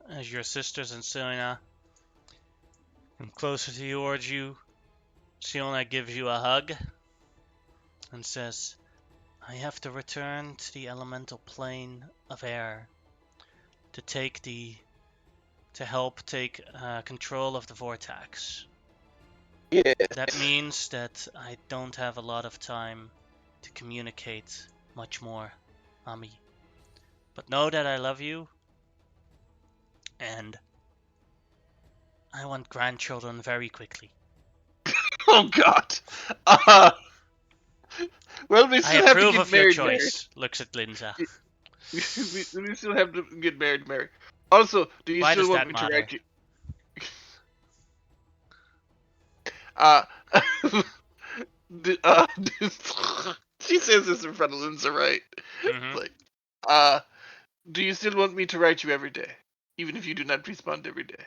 as your sisters and Selena come closer towards you, Selena gives you a hug and says, I have to return to the elemental plane of air to help take control of the vortex. Yeah. That means that I don't have a lot of time to communicate much more, Ami. But know that I love you, and I want grandchildren very quickly. Oh God. Well, we still have to get married. Looks at Linza. We still have to get married. Also, do you still want me to write you? She says this in front of Linza, right? Mm-hmm. Like, do you still want me to write you every day, even if you do not respond every day?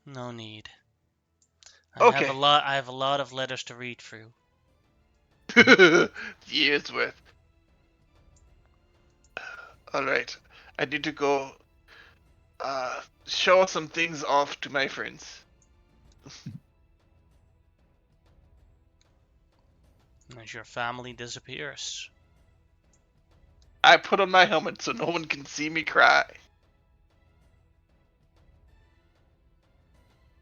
No need. Okay. I have a lot of letters to read through. Years worth. All right, I need to go. Show some things off to my friends. As your family disappears. I put on my helmet so no one can see me cry.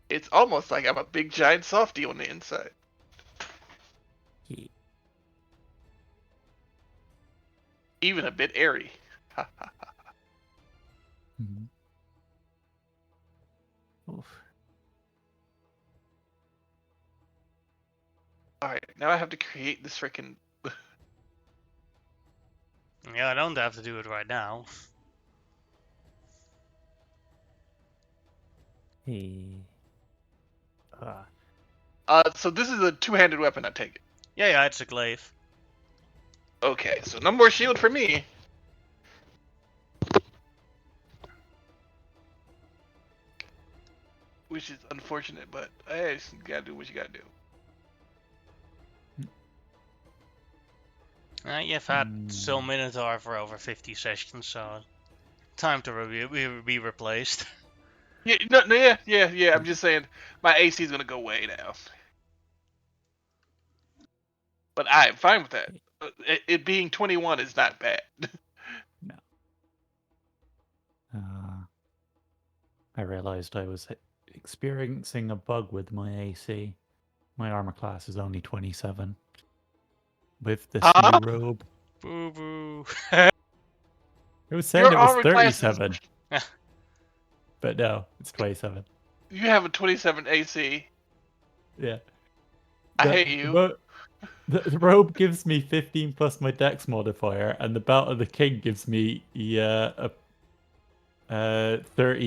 It's almost like I'm a big giant softie on the inside. Even a bit airy. Alright, now I have to create this freaking... Yeah, I don't have to do it right now. So this is a two-handed weapon, I take it. Yeah, it's a glaive. Okay, so no more shield for me. which is unfortunate, but hey, you gotta do what you gotta do. You've had so Minotaur for over 50 sessions, so time to be replaced. Yeah, yeah. I'm just saying, my AC is gonna go way down. But I'm fine with that. It being 21 is not bad. No. I realized I was experiencing a bug with my AC. My armor class is only 27. With this new robe. Boo boo. It was saying Your it was armor class 37. But no, it's 27. You have a 27 AC. Yeah. I hate you. The robe gives me 15 plus my dex modifier, and the Belt of the King gives me 30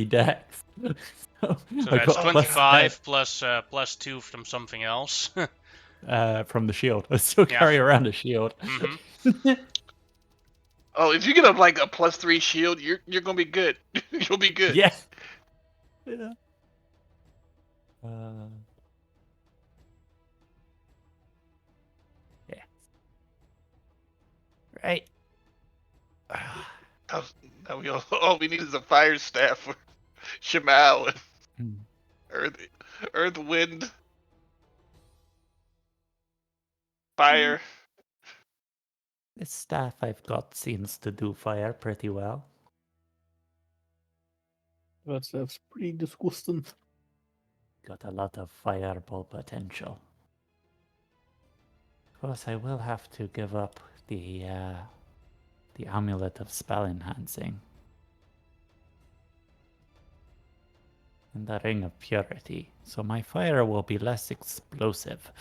dex. So I that's got 25 plus 2 from something else. from the shield. I still carry around a shield. Mm-hmm. Oh, if you get a +3 shield, you're gonna be good. You'll be good. Yeah. Yeah. Right. Now all we need is a fire staff for Shamal and Earth, Wind, Fire. This staff I've got seems to do fire pretty well. That stuff's pretty disgusting. Got a lot of fireball potential. Of course, I will have to give up the amulet of spell enhancing. And the ring of purity, so my fire will be less explosive.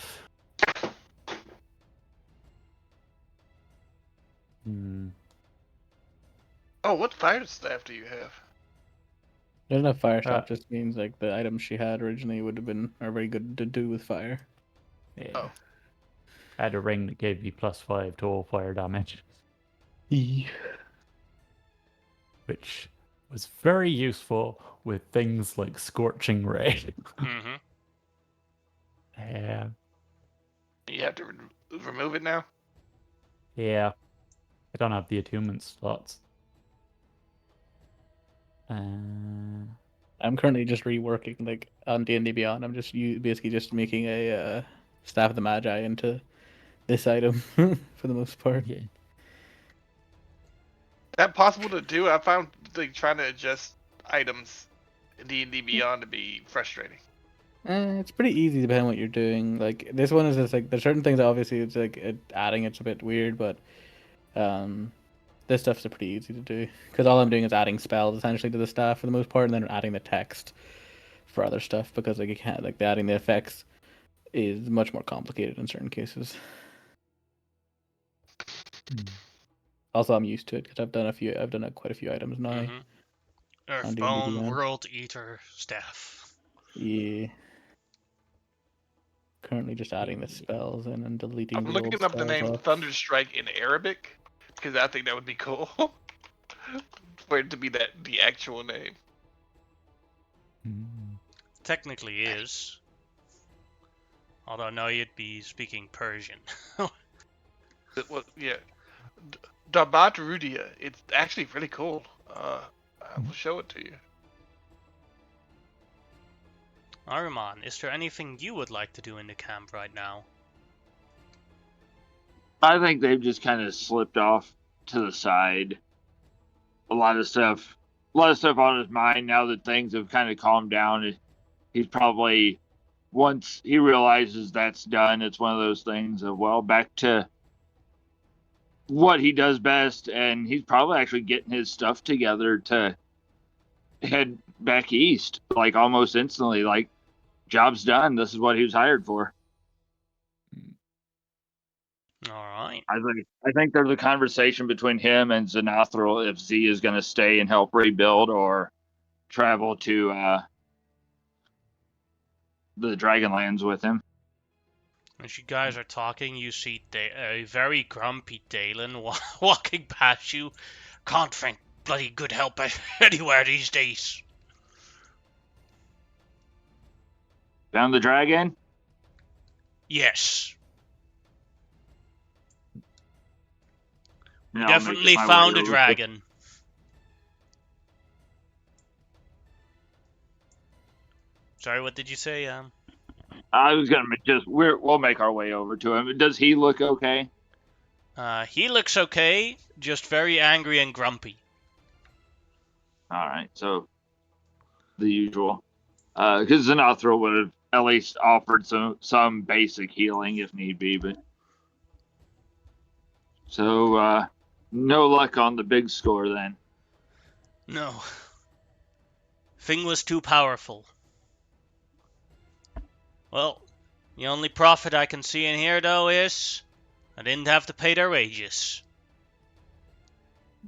Oh, what fire staff do you have? There's no fire staff, just means like the items she had originally would have been are very good to do with fire. Yeah. Oh. I had a ring that gave me +5 to all fire damage. Which was very useful with things like Scorching Ray. Mm-hmm. Yeah. You have to remove it now? Yeah. I don't have the attunement slots. I'm currently just reworking like on D&D Beyond. I'm just basically just making a Staff of the Magi into this item for the most part. Yeah. Is that possible to do? I found trying to adjust items in D&D Beyond to be frustrating. It's pretty easy depending on what you're doing. Like this one is just like there's certain things obviously it's like adding it's a bit weird, but this stuff's pretty easy to do because all I'm doing is adding spells essentially to the staff for the most part, and then adding the text for other stuff because like you can't like adding the effects is much more complicated in certain cases. Also, I'm used to it because I've done quite a few items now. Mm-hmm. Earthbone World Eater staff. Yeah. Currently just adding the spells in and deleting I'm looking up the name Thunderstrike in Arabic because I think that would be cool for it to be the actual name. Technically is. Although now you'd be speaking Persian. Well, yeah. Dabat Rudia. It's actually really cool. I will show it to you. Aruman, is there anything you would like to do in the camp right now? I think they've just kind of slipped off to the side. A lot of stuff on his mind now that things have kind of calmed down. He's probably, once he realizes that's done, it's one of those things of, well, back to what he does best, and he's probably actually getting his stuff together to head back east, like almost instantly. Like, job's done. This is what he was hired for. All right. I think there's a conversation between him and Xenothril if Z is going to stay and help rebuild or travel to the Dragonlands with him. As you guys are talking, you see a very grumpy Dalen walking past you. Can't find bloody good help anywhere these days. Found the dragon? Yes. We Yeah, I'll make it definitely my way found a over to- dragon. Sorry, what did you say? I was gonna we'll make our way over to him. Does he look okay? He looks okay, just very angry and grumpy. All right, so the usual. Because Zanathra would have at least offered some basic healing if need be, but so no luck on the big score then. No. Thing was too powerful. Well, the only profit I can see in here, though, is I didn't have to pay their wages.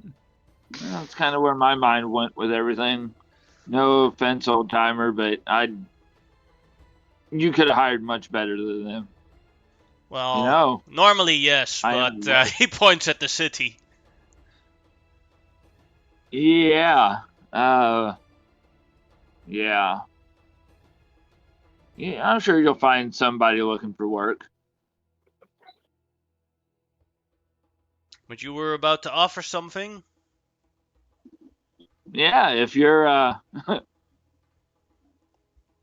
Well, that's kind of where my mind went with everything. No offense, old timer, but you could have hired much better than them. Well, You know, normally yes, but he points at the city. Yeah. Yeah. Yeah, I'm sure you'll find somebody looking for work. But you were about to offer something? Yeah, if you're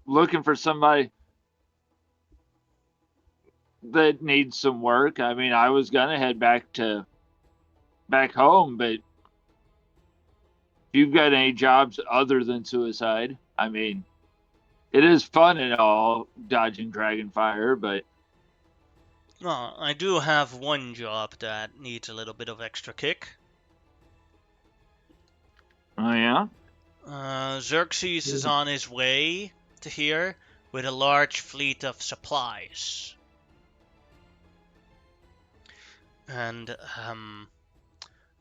looking for somebody that needs some work, I mean, I was gonna head back home, but if you've got any jobs other than suicide, I mean, it is fun and all dodging dragonfire, but Well, I do have one job that needs a little bit of extra kick. oh yeah. Xerxes is on his way to here with a large fleet of supplies. And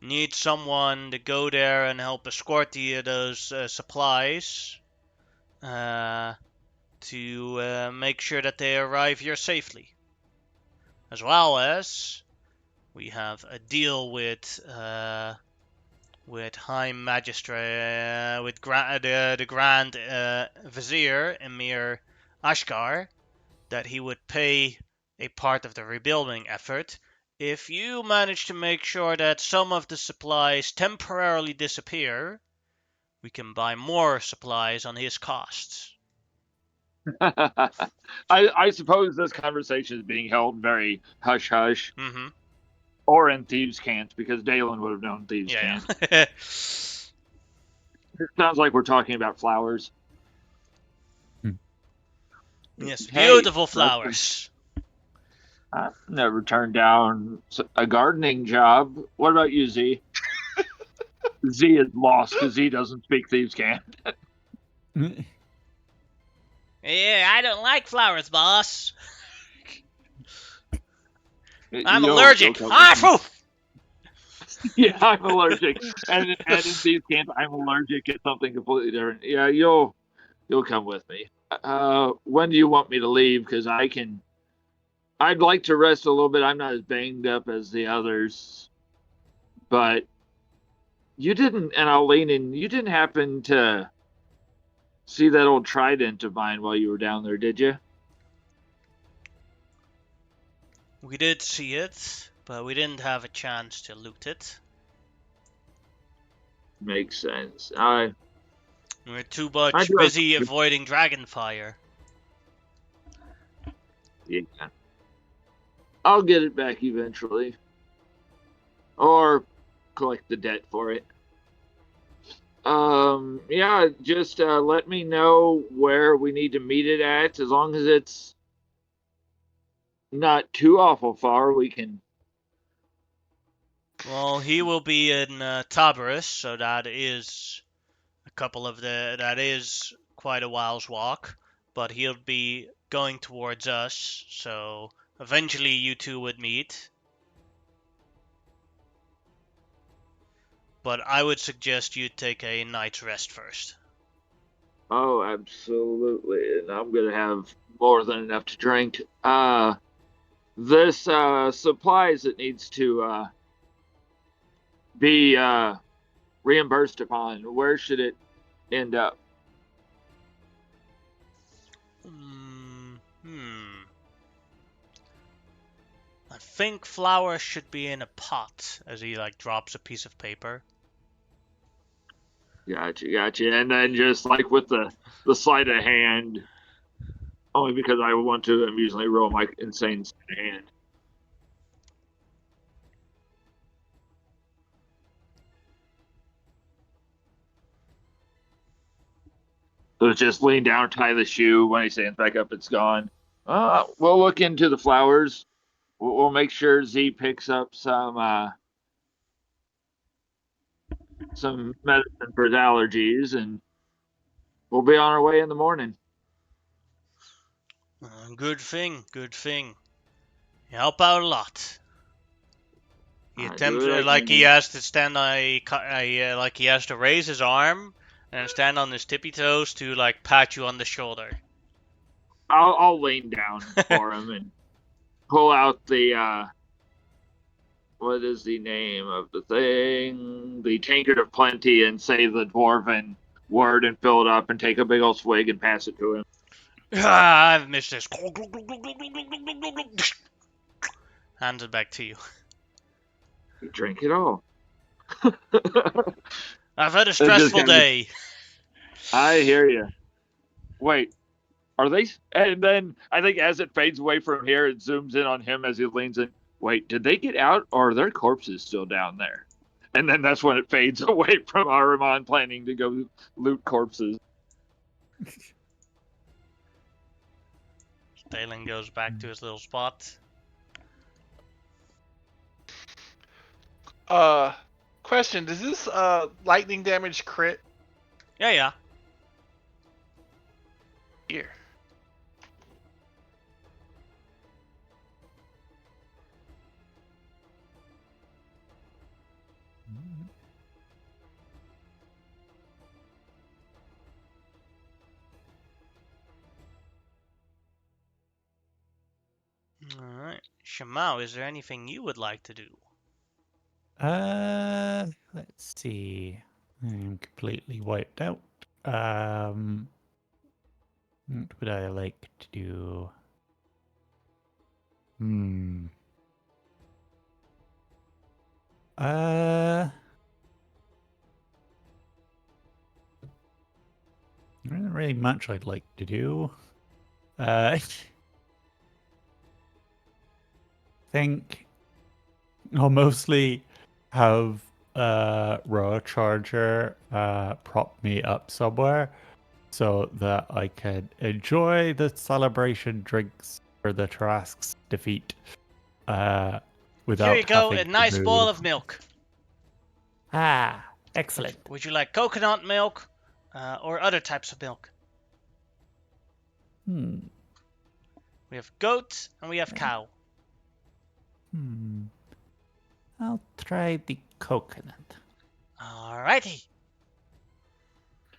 need someone to go there and help escort those supplies to make sure that they arrive here safely. As well as we have a deal with High Magistrate, with the Grand Vizier Emir Ashgar, that he would pay a part of the rebuilding effort if you manage to make sure that some of the supplies temporarily disappear. We can buy more supplies on his costs. I suppose this conversation is being held very hush hush. Mm-hmm. Or in Thieves' Cant, because Dalen would have known Thieves' Cant. Yeah. It sounds like we're talking about flowers. Yes, Hey, beautiful flowers. I've never turned down a gardening job. What about you, Z? Z is lost because Z doesn't speak Thieves' Cant. Yeah, I don't like flowers, boss. I'm allergic. Yeah, I'm allergic. And in Thieves' Cant, I'm allergic to something completely different. Yeah, you'll come with me. When do you want me to leave? Because I'd like to rest a little bit. I'm not as banged up as the others. But you didn't, and I'll lean in, you didn't happen to see that old trident of mine while you were down there, did you? We did see it, but we didn't have a chance to loot it. Makes sense. We're too much busy avoiding dragonfire. Yeah. I'll get it back eventually. Or collect the debt for it. Yeah, just let me know where we need to meet it at. As long as it's not too awful far, we can. Well, he will be in Tabarus, so that is that is quite a while's walk. But he'll be going towards us, so eventually you two would meet. But I would suggest you take a night's rest first. Oh, absolutely. And I'm going to have more than enough to drink. This supplies that needs to be reimbursed upon, where should it end up? I think flour should be in a pot, as he like drops a piece of paper. Gotcha. And then just like with the sleight of hand, only because I want to amusingly roll my insane sleight of hand. So it's just lean down, tie the shoe. When he stands back up, it's gone. We'll look into the flowers. We'll make sure Z picks up some medicine for his allergies, and we'll be on our way in the morning. Good thing. You help out a lot. He attempts like he has to stand like he has to raise his arm and stand on his tippy toes to like pat you on the shoulder. I'll lean down for him and pull out the what is the name of the thing? The tankard of plenty, and say the dwarven word and fill it up and take a big old swig and pass it to him. I've missed this. Hands it back to you. You drink it all. I've had a stressful day. I hear you. Wait, are they? And then I think as it fades away from here, it zooms in on him as he leans in. Wait, did they get out, or are their corpses still down there? And then that's when it fades away from Ahriman planning to go loot corpses. Dalen goes back to his little spot. Question: does this lightning damage crit? Yeah. Here. Alright. Shamao, is there anything you would like to do? Let's see. I'm completely wiped out. What would I like to do? There isn't really much I'd like to do. Think I'll mostly have Raw Charger prop me up somewhere so that I can enjoy the celebration drinks for the Tarask's defeat without Here you go, having a to nice move. bowl of milk. Ah, excellent. Would you like coconut milk or other types of milk? We have goat and we have cow. I'll try the coconut. Alrighty.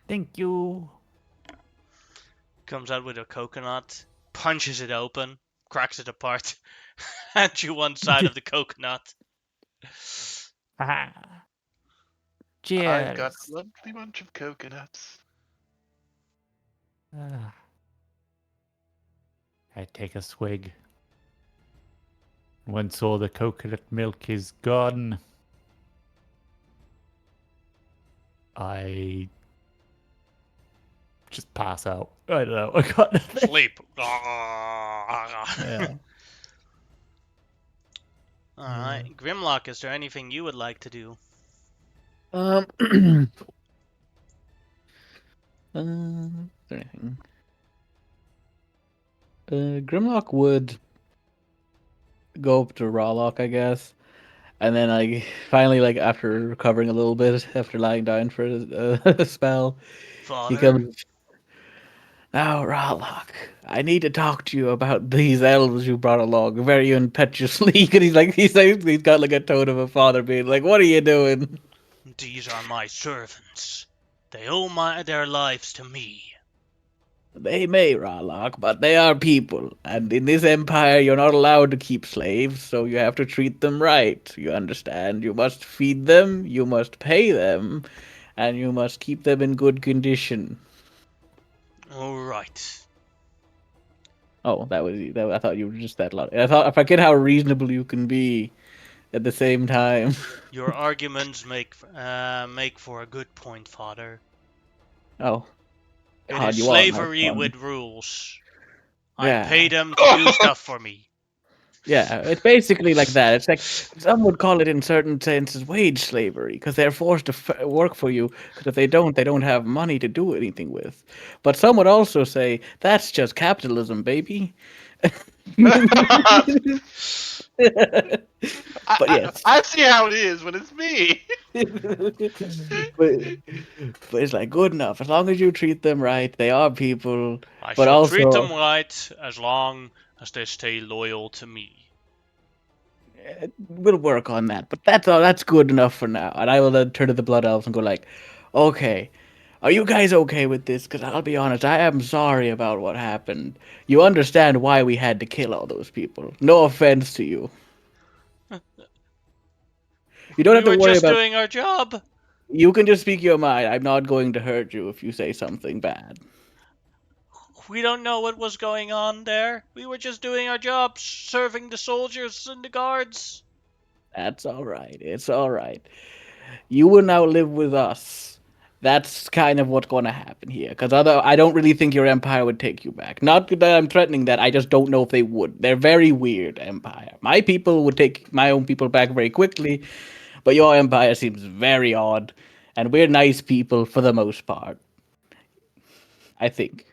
Thank you. Comes out with a coconut, punches it open, cracks it apart, hands you one side of the coconut. Cheers. I've got a lovely bunch of coconuts. I take a swig. Once all the coconut milk is gone, I just pass out. I don't know. I got nothing. Sleep. Yeah. Alright. Grimlock, is there anything you would like to do? Is there anything? Grimlock would go up to Rawlock, I guess, and then like finally, like after recovering a little bit after lying down for a spell, Father? he comes. Now, Rawlock, I need to talk to you about these elves you brought along very impetuously. And he's got like a tone of a father being like, "What are you doing?" These are my servants. They owe their lives to me. They may, Rawlock, but they are people, and in this empire you're not allowed to keep slaves, so you have to treat them right. You understand? You must feed them, you must pay them, and you must keep them in good condition. Alright. Oh, that. I thought you were just that loud. I thought I forget how reasonable you can be at the same time. Your arguments make for a good point, Father. Oh, It God, is you are not slavery fun. with rules. I pay Yeah. them to do stuff for me. Yeah, it's basically like that. It's like some would call it in certain senses wage slavery because they're forced to work for you because if they don't have money to do anything with. But some would also say that's just capitalism, baby. But yes. I see how it is when it's me. but, but it's like good enough as long as you treat them right. They are people, I but shall treat also them right as long as they stay loyal to me. we'll work on that. But that's all. That's good enough for now. And I will then turn to the Blood Elves and go like, okay. Are you guys okay with this? Because I'll be honest, I am sorry about what happened. You understand why we had to kill all those people. No offense to you. You don't We have to were worry just about. doing our job. You can just speak your mind. I'm not going to hurt you if you say something bad. We don't know what was going on there. We were just doing our job, serving the soldiers and the guards. That's all right. It's all right. You will now live with us. That's kind of what's going to happen here. Because I don't really think your empire would take you back. Not that I'm threatening that. I just don't know if they would. They're very weird empire. My people would take my own people back very quickly, but your empire seems very odd, and we're nice people for the most part. I think.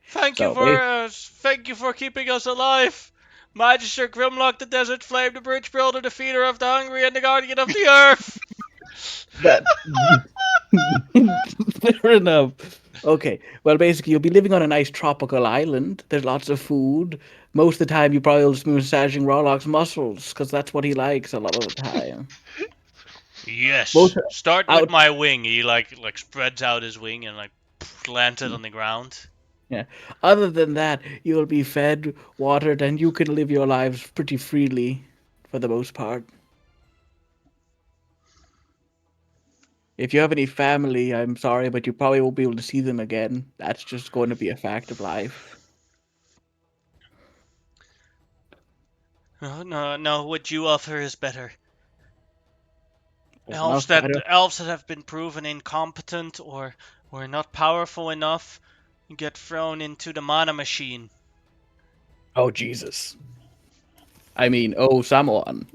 So, Thank you for keeping us alive. Magister Grimlock, the Desert Flame, the Bridge Builder, the Feeder of the Hungry, and the Guardian of the Earth. that fair enough. Okay. Well, basically, you'll be living on a nice tropical island. There's lots of food. Most of the time, you probably will just be massaging Rawlock's muscles because that's what he likes a lot of the time. Yes. Most Start with out. my wing. He like spreads out his wing and like lands it on the ground. Yeah. Other than that, you'll be fed, watered, and you can live your lives pretty freely, for the most part. If you have any family, I'm sorry, but you probably won't be able to see them again. That's just going to be a fact of life. No. What you offer is better. Enough. I don't. Elves that have been proven incompetent or not powerful enough get thrown into the mana machine. Oh, Jesus. I mean, oh, someone.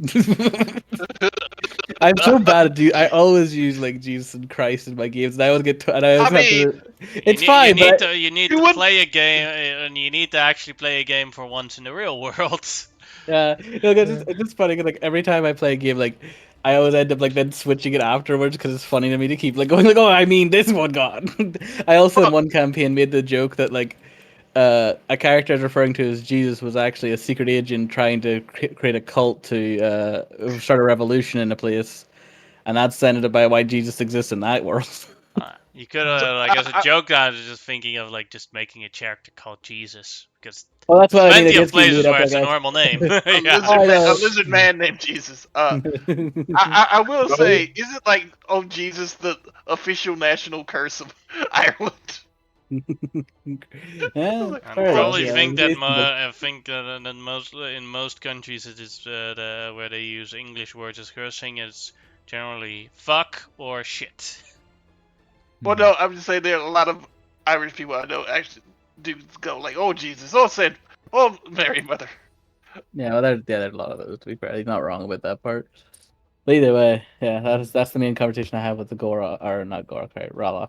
I'm so bad at I always use like Jesus and Christ in my games, and I always get and I always have to. It's fine, but You need to play a game, and you need to actually play a game for once in the real world. yeah, it's just funny 'cause, like every time I play a game, like I always end up like then switching it afterwards because it's funny to me to keep like going like, oh, I mean this one god. I also in one campaign made the joke that like a character I was referring to as Jesus was actually a secret agent trying to create a cult to start a revolution in a place, and that's ended up by why Jesus exists in that world. You could like as a joke, I was just thinking of like just making a character called Jesus because Well, that's there's what I mean. I plenty of just keep places made up, where I it's a guess. normal name. A Yeah. lizard man named Jesus. I will say, isn't like Jesus the official national curse of Ireland? Yeah, I fair enough. probably Yeah, think that reasonable. I think that in most countries it is where they use English words as cursing is generally fuck or shit. Well, no, I'm just saying there are a lot of Irish people I know actually do go like, "Oh Jesus, oh Saint, oh Mary Mother." Yeah, well, there's a lot of those. To be fair, he's not wrong about that part. But either way, yeah, that's the main conversation I have with the Gora, or not Gora, sorry, Rallock.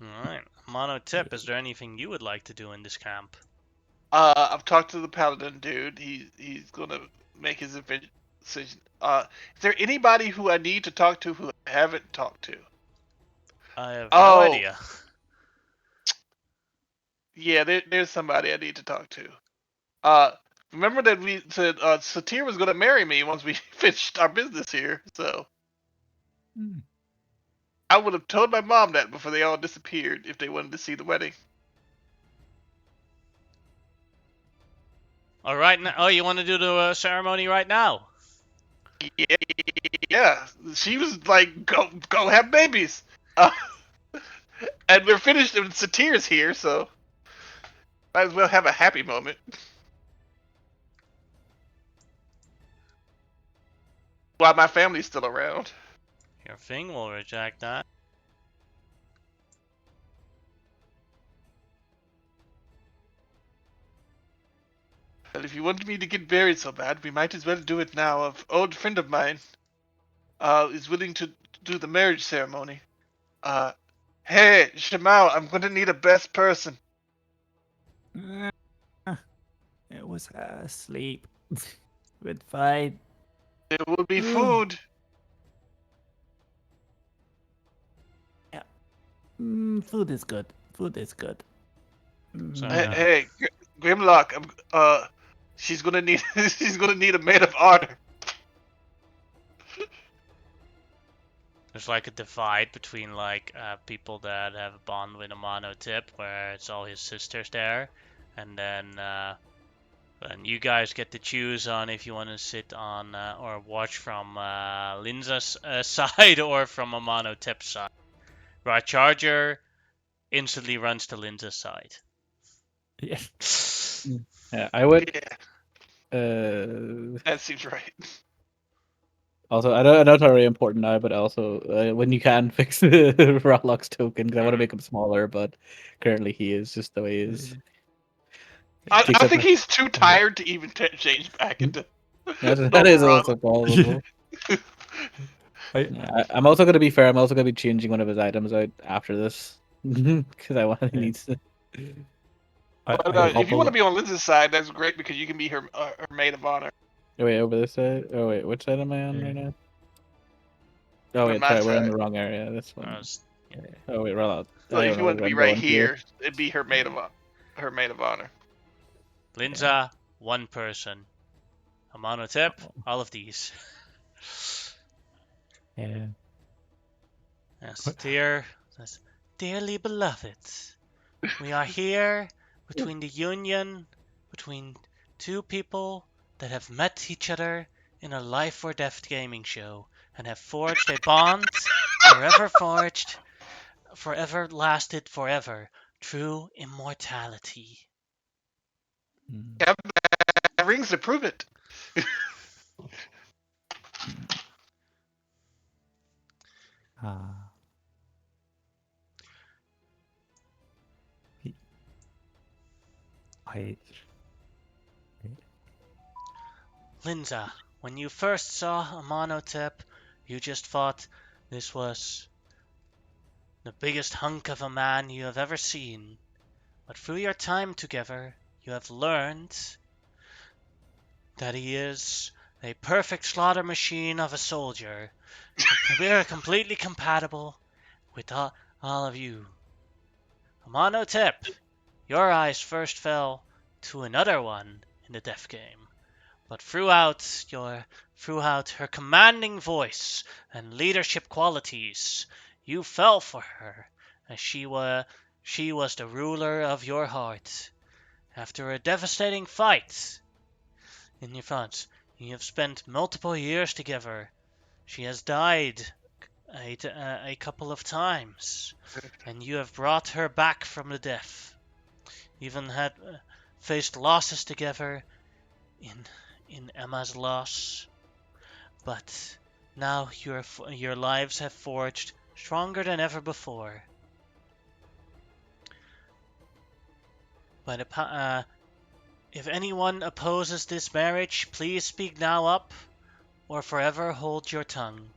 Alright. Mono tip, is there anything you would like to do in this camp? I've talked to the paladin dude. He's gonna make his decision. Is there anybody who I need to talk to who I haven't talked to? I have no idea. Yeah, there's somebody I need to talk to. Remember that we said Satir was gonna marry me once we finished our business here, so I would have told my mom that before they all disappeared if they wanted to see the wedding. Alright, oh, you want to do the ceremony right now? Yeah, she was like, "Go have babies." And we're finished, and Satir's here, so might as well have a happy moment. While my family's still around. Your thing will reject that. But if you want me to get married so bad, we might as well do it now. An old friend of mine is willing to do the marriage ceremony. Hey, Shamal, I'm going to need a best person. It was asleep. But fine. There will be food. Yeah. Food is good. Food is good. So, Hey, Grimlock, she's gonna need she's gonna need a maid of honor. there's like a divide between like people that have a bond with Amano Tip, where it's all his sisters there, and then you guys get to choose on if you want to sit on or watch from Linza's side or from Amano Tip's side. Right, Charger instantly runs to Linza's side. Yeah. Yeah, I would. Yeah, Uh, that seems right. Also, I know it's very important now, but also when you can fix the Rotlock's token, because I want to make him smaller, but currently he is just the way he is. I Takes up think a- he's too tired to even change back into that normal is Ron. also possible. Yeah, I'm also going to be fair. I'm also going to be changing one of his items out after this because I want he needs to. If you want to be on Liz's side, that's great because you can be her maid of honor. Oh wait, over this side. Oh wait, which side am I on right now? Oh On wait, my sorry, we're in side. the wrong area. This one. Yeah. Oh wait, Rollout. So if you want to be right here, it'd be her maid of honor. Linza, one person. Amano Tip, all of these. Yeah. Yes, dearly beloved, we are here between the union, between two people that have met each other in a life or death gaming show and have forged a bond forever lasted forever, true immortality. Yeah, rings to prove it. Linza, when you first saw Amano Tip, you just thought this was the biggest hunk of a man you have ever seen. But through your time together, you have learned that he is a perfect slaughter machine of a soldier. We are completely compatible with all of you. Amano Tip, your eyes first fell to another one in the death game. But throughout her commanding voice and leadership qualities, you fell for her, as she was the ruler of your heart. After a devastating fight in your front, you have spent multiple years together. She has died a couple of times, and you have brought her back from the death. Even had faced losses together in Emma's loss, but now your lives have forged stronger than ever before. But if anyone opposes this marriage, please speak now up, or forever hold your tongue.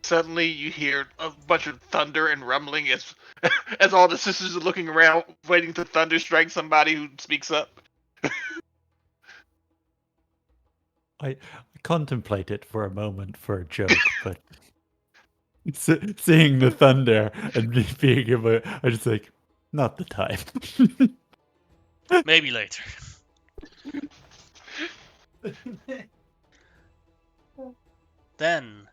Suddenly, you hear a bunch of thunder and rumbling as all the sisters are looking around, waiting to thunder strike somebody who speaks up. I contemplated for a moment for a joke, but seeing the thunder and me being about, I just like, not the time. Maybe later. Then,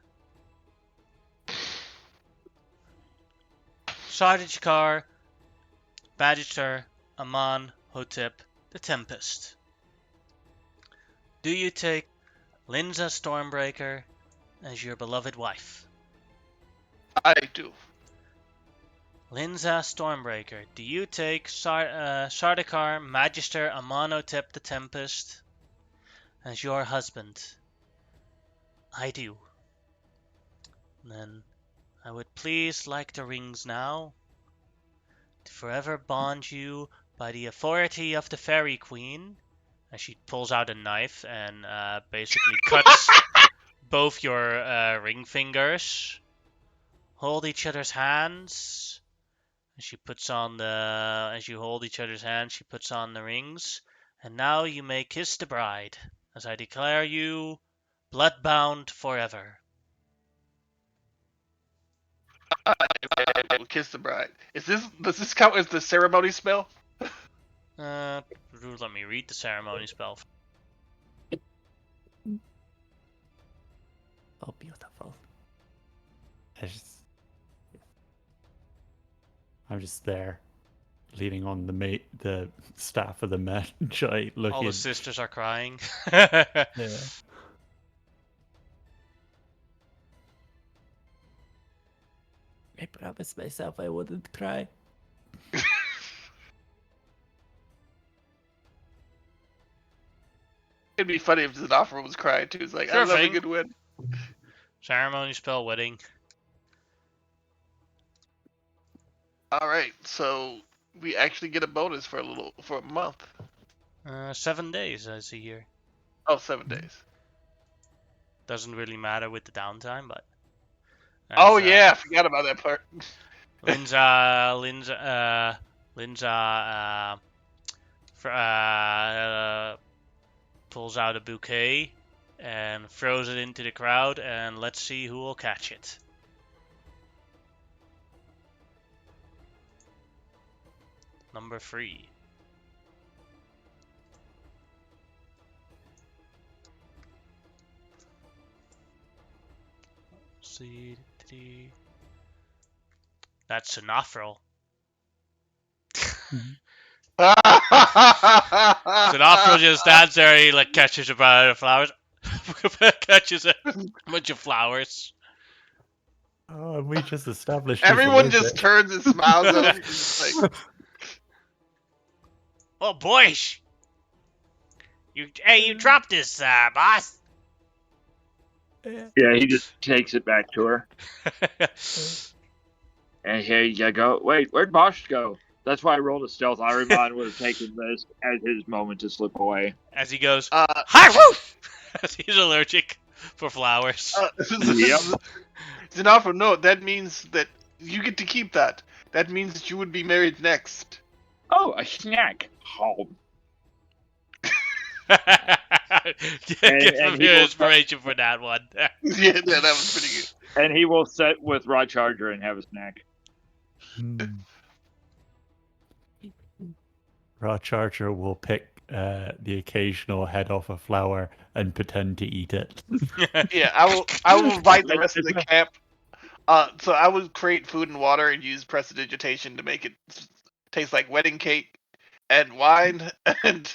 Sardichkar, Badger, Aman, Hotep, the Tempest. Do you take Linza Stormbreaker as your beloved wife? I do. Linza Stormbreaker, do you take Sardaukar, Magister Amonotep the Tempest as your husband? I do. Then I would please like the rings now to forever bond you by the authority of the Fairy Queen. And she pulls out a knife and basically cuts both your ring fingers. Hold each other's hands. And she puts on the. As you hold each other's hands, she puts on the rings. And now you may kiss the bride, as I declare you bloodbound forever. I will kiss the bride. Does this count as the ceremony spell? Let me read the ceremony spell. Oh, beautiful. I'm just there, leaning on the staff of the Magi, looking. All the sisters are crying. Yeah. I promised myself I wouldn't cry. It'd be funny if Zanafra was crying too. It's like, Sure I love thing. a good win. Ceremony spell wedding. Alright, so we actually get a bonus for a month. 7 days, I see here. Oh, 7 days. Doesn't really matter with the downtime, but. Oh yeah, I forgot about that part. Linza pulls out a bouquet and throws it into the crowd, and let's see who will catch it. Number 3. See, 3. That's Sinafril. Sinafril just stands there, he like catches a bunch of flowers. Catches a bunch of flowers. Oh, we just established. Everyone just turns and smiles at him. Like, oh boys! You dropped this, boss. Yeah, he just takes it back to her. And here you go. Wait, where'd Bosch go? That's why I rolled a stealth. Ahriman would have taken this as his moment to slip away. As he goes, hi woof! As he's allergic for flowers. Yep. Zanafra, no, that means that you get to keep that. That means that you would be married next. Oh, a snack. Oh. Give him your inspiration for that one. Yeah, that was pretty good. And he will sit with Rod Charger and have a snack. Raw Charger will pick the occasional head off a flower and pretend to eat it. Yeah, I will invite the rest of the camp. So I would create food and water and use prestidigitation to make it taste like wedding cake and wine and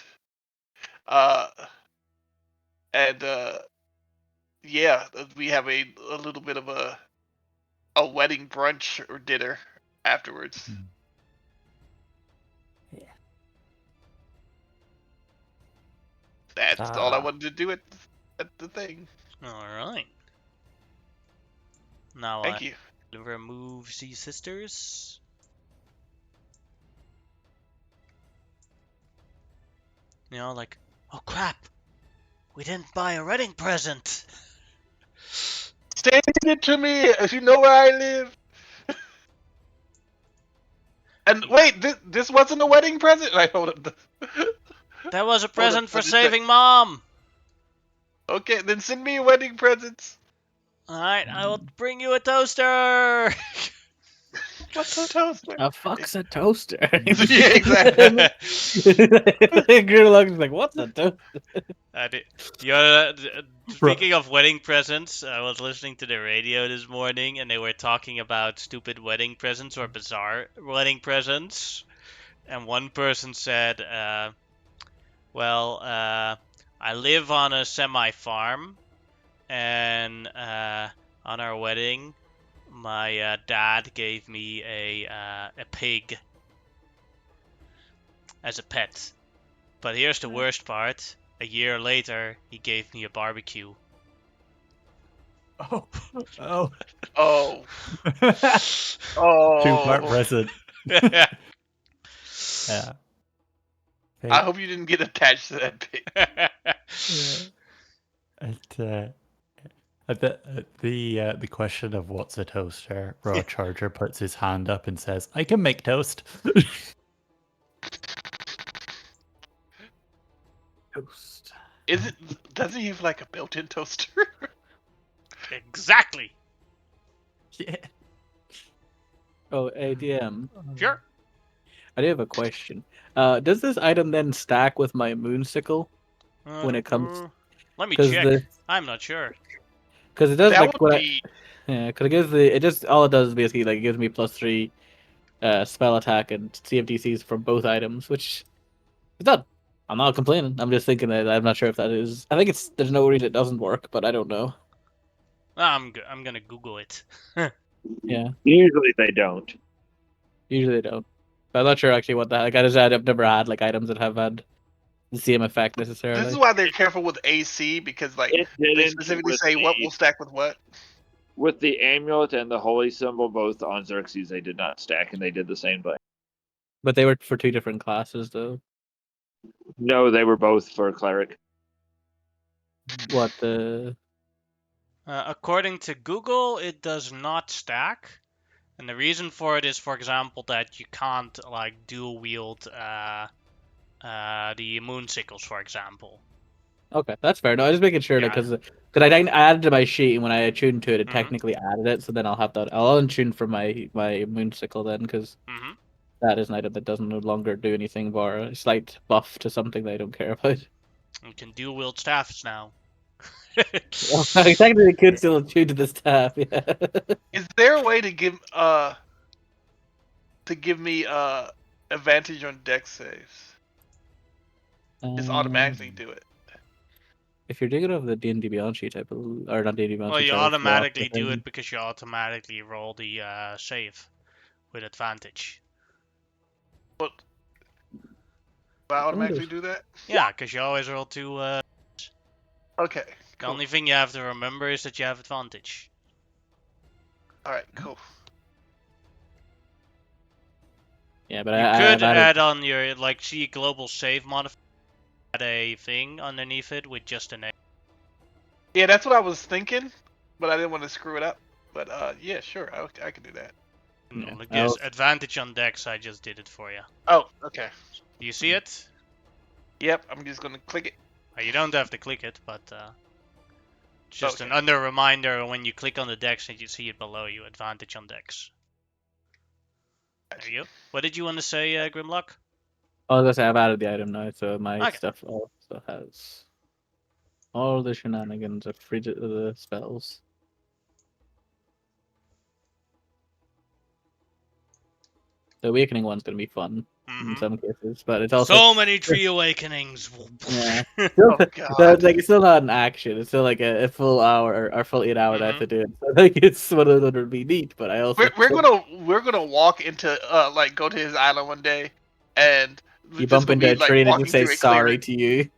yeah, we have a little bit of a wedding brunch or dinner afterwards. Yeah. That's all I wanted to do at the thing. Alright. Now Thank you. Remove these sisters. You know, like, oh crap! We didn't buy a wedding present! Send it to me if you know where I live. And wait, this wasn't a wedding present? I hold up. That was a present for saving Mom! Okay, then send me wedding presents. Alright, I will bring you a toaster! What's a toaster? A fuck's a toaster? Yeah, exactly. Gurlug's like, what's a toaster? Speaking of wedding presents, I was listening to the radio this morning, and they were talking about stupid wedding presents or bizarre wedding presents. And one person said, I live on a semi-farm, and on our wedding, my dad gave me a pig as a pet. But here's the worst part. A year later, he gave me a barbecue. Oh. Oh. Two-part Oh. present. Yeah. I hope you didn't get attached to that pig. The question of what's a toaster, Raw Charger puts his hand up and says, "I can make toast." Toast. Doesn't he have like a built-in toaster? Exactly. Yeah. Oh, ADM. Sure. I do have a question. Does this item then stack with my moonsicle when it comes? Let me check. I'm not sure. Because it does that like would what be... yeah, because it gives it just all it does is basically like it gives me +3 spell attack and CFDCs from both items, which is not. I'm not complaining. I'm just thinking that I'm not sure if that is. I think it's there's no reason it doesn't work, but I don't know. I'm gonna Google it. Yeah. Usually they don't. Usually they don't. But I'm not sure actually what that. Like I've never had like items that have had the same effect necessarily. This is why they're careful with AC, because like they specifically say what will stack with what. With the amulet and the holy symbol, both on Xerxes, they did not stack, and they did the same thing. But they were for 2 different classes, though. No, they were both for cleric. What the? According to Google, it does not stack. And the reason for it is, for example, that you can't like dual wield the moonsickles, for example. Okay, that's fair. No, I was just making sure, like, because I added to my sheet, and when I attuned to it, it technically added it. So then I'll have that. I'll untune from my moonsicle then, because that is an item that doesn't no longer do anything bar a slight buff to something that I don't care about. You can dual wield staffs now. Well, technically, it could still attune to the staff. Yeah. Is there a way to give me advantage on dex saves? Just automatically do it. If you're digging over the D&D Beyond sheet, I believe, or not D&D Beyond Well, sheet, you sorry, automatically do it because you automatically roll the save with advantage. But I automatically do that? Yeah, because you always roll 2. Okay. The only thing you have to remember is that you have advantage. All right, cool. Yeah, but you could add on your see global save modifier, add a thing underneath it with just an A. Yeah, that's what I was thinking, but I didn't want to screw it up. But yeah, sure, I can do that. Yes, advantage on dex. I just did it for you. Oh, okay. Do you see it? Yep, I'm just gonna click it. You don't have to click it, but just an under reminder when you click on the dex and you see it below you. Advantage on dex. There you go. What did you want to say, Grimlock? I was gonna say I've added the item now, so my stuff also has all the shenanigans of the spells. The awakening one's gonna be fun in some cases, but it's also so many tree awakenings. Yeah, oh, God. like it's still not an action. It's still like a full hour or full 8 hour I have to do it. So I think it's one of those that would be neat. But I also we're gonna walk into like go to his island one day, and you bump into a tree and it just says sorry to you.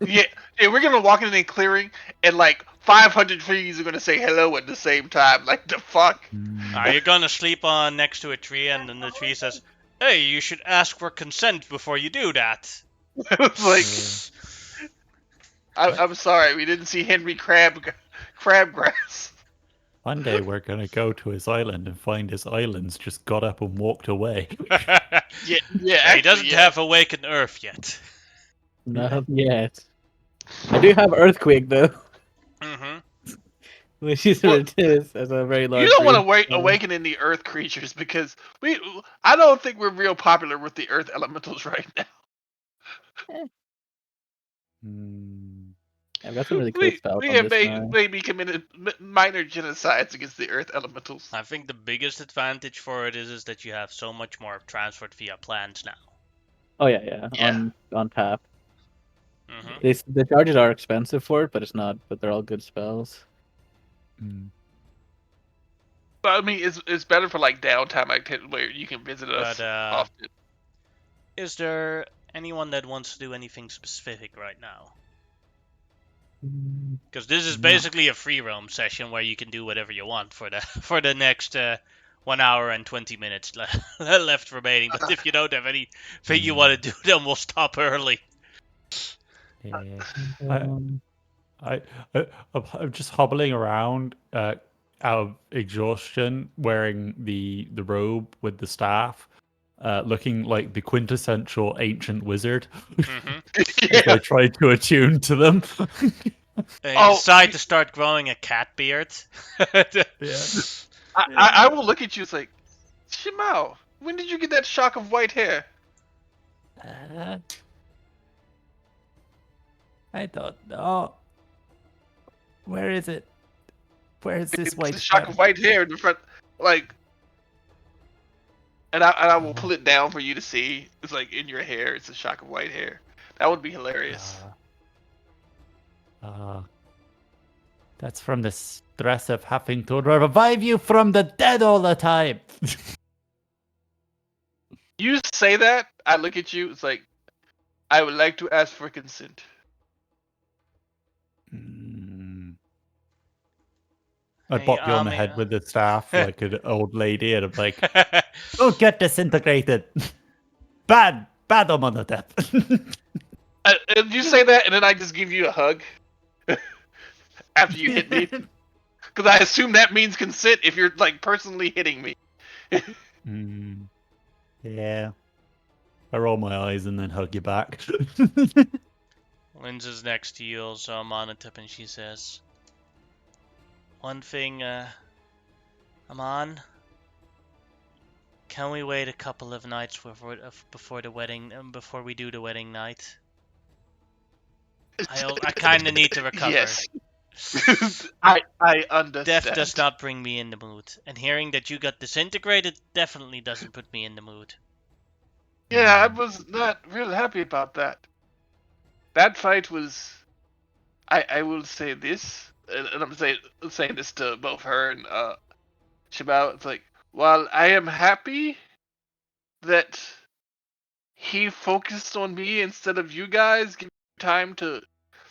yeah, we're gonna walk into a clearing and like 500 trees are gonna say hello at the same time. Like the fuck. Are you gonna sleep on next to a tree and then the tree says, "Hey, you should ask for consent before you do that." It's like, I'm sorry, we didn't see Henry Crabgrass. One day we're gonna go to his island and find his islands just got up and walked away. yeah. He doesn't have Awakened Earth yet. Not yet. I do have Earthquake though. Which is what it is as a very large. You don't want to awaken any Earth creatures because I don't think we're real popular with the Earth elementals right now. I've got some really cool spells. We have maybe committed minor genocides against the Earth elementals. I think the biggest advantage for it is that you have so much more transferred via plants now. Oh yeah. On tap. The charges are expensive for it, but it's not. But they're all good spells. But I mean, it's better for like downtime activity where you can visit us But often. is there anyone that wants to do anything specific right now? Because this is basically a free roam session where you can do whatever you want for the next 1 hour and 20 minutes left remaining. But if you don't have anything you want to do, then we'll stop early. Yeah. I'm just hobbling around out of exhaustion, wearing the robe with the staff, looking like the quintessential ancient wizard. As I try to attune to them. And you decide to start growing a cat beard. Yeah. I will look at you. It's like, Shimao, when did you get that shock of white hair? I don't know. Where is it? Where is this white The shock of white hair in the front, like, and I will pull it down for you to see. It's like in your hair. It's a shock of white hair. That would be hilarious. That's from the stress of having to revive you from the dead all the time. You say that, I look at you. It's like, I would like to ask for consent. I bop you on the head with the staff like an old lady, and I'm like, "Don't get disintegrated. Bad amount of death." And you say that, and then I just give you a hug after you hit me, because I assume that means consent if you're like personally hitting me. Yeah. I roll my eyes and then hug you back. Linza's next to you, also Amanatep, and she says, "One thing, Aman, can we wait a couple of nights before the wedding, before we do the wedding night? I kind of need to recover." Yes. I understand. Death does not bring me in the mood, and hearing that you got disintegrated definitely doesn't put me in the mood. Yeah, I was not real happy about that. That fight was. I will say this, and I'm saying this to both her and Shibao. It's like, while I am happy that he focused on me instead of you guys, give me time to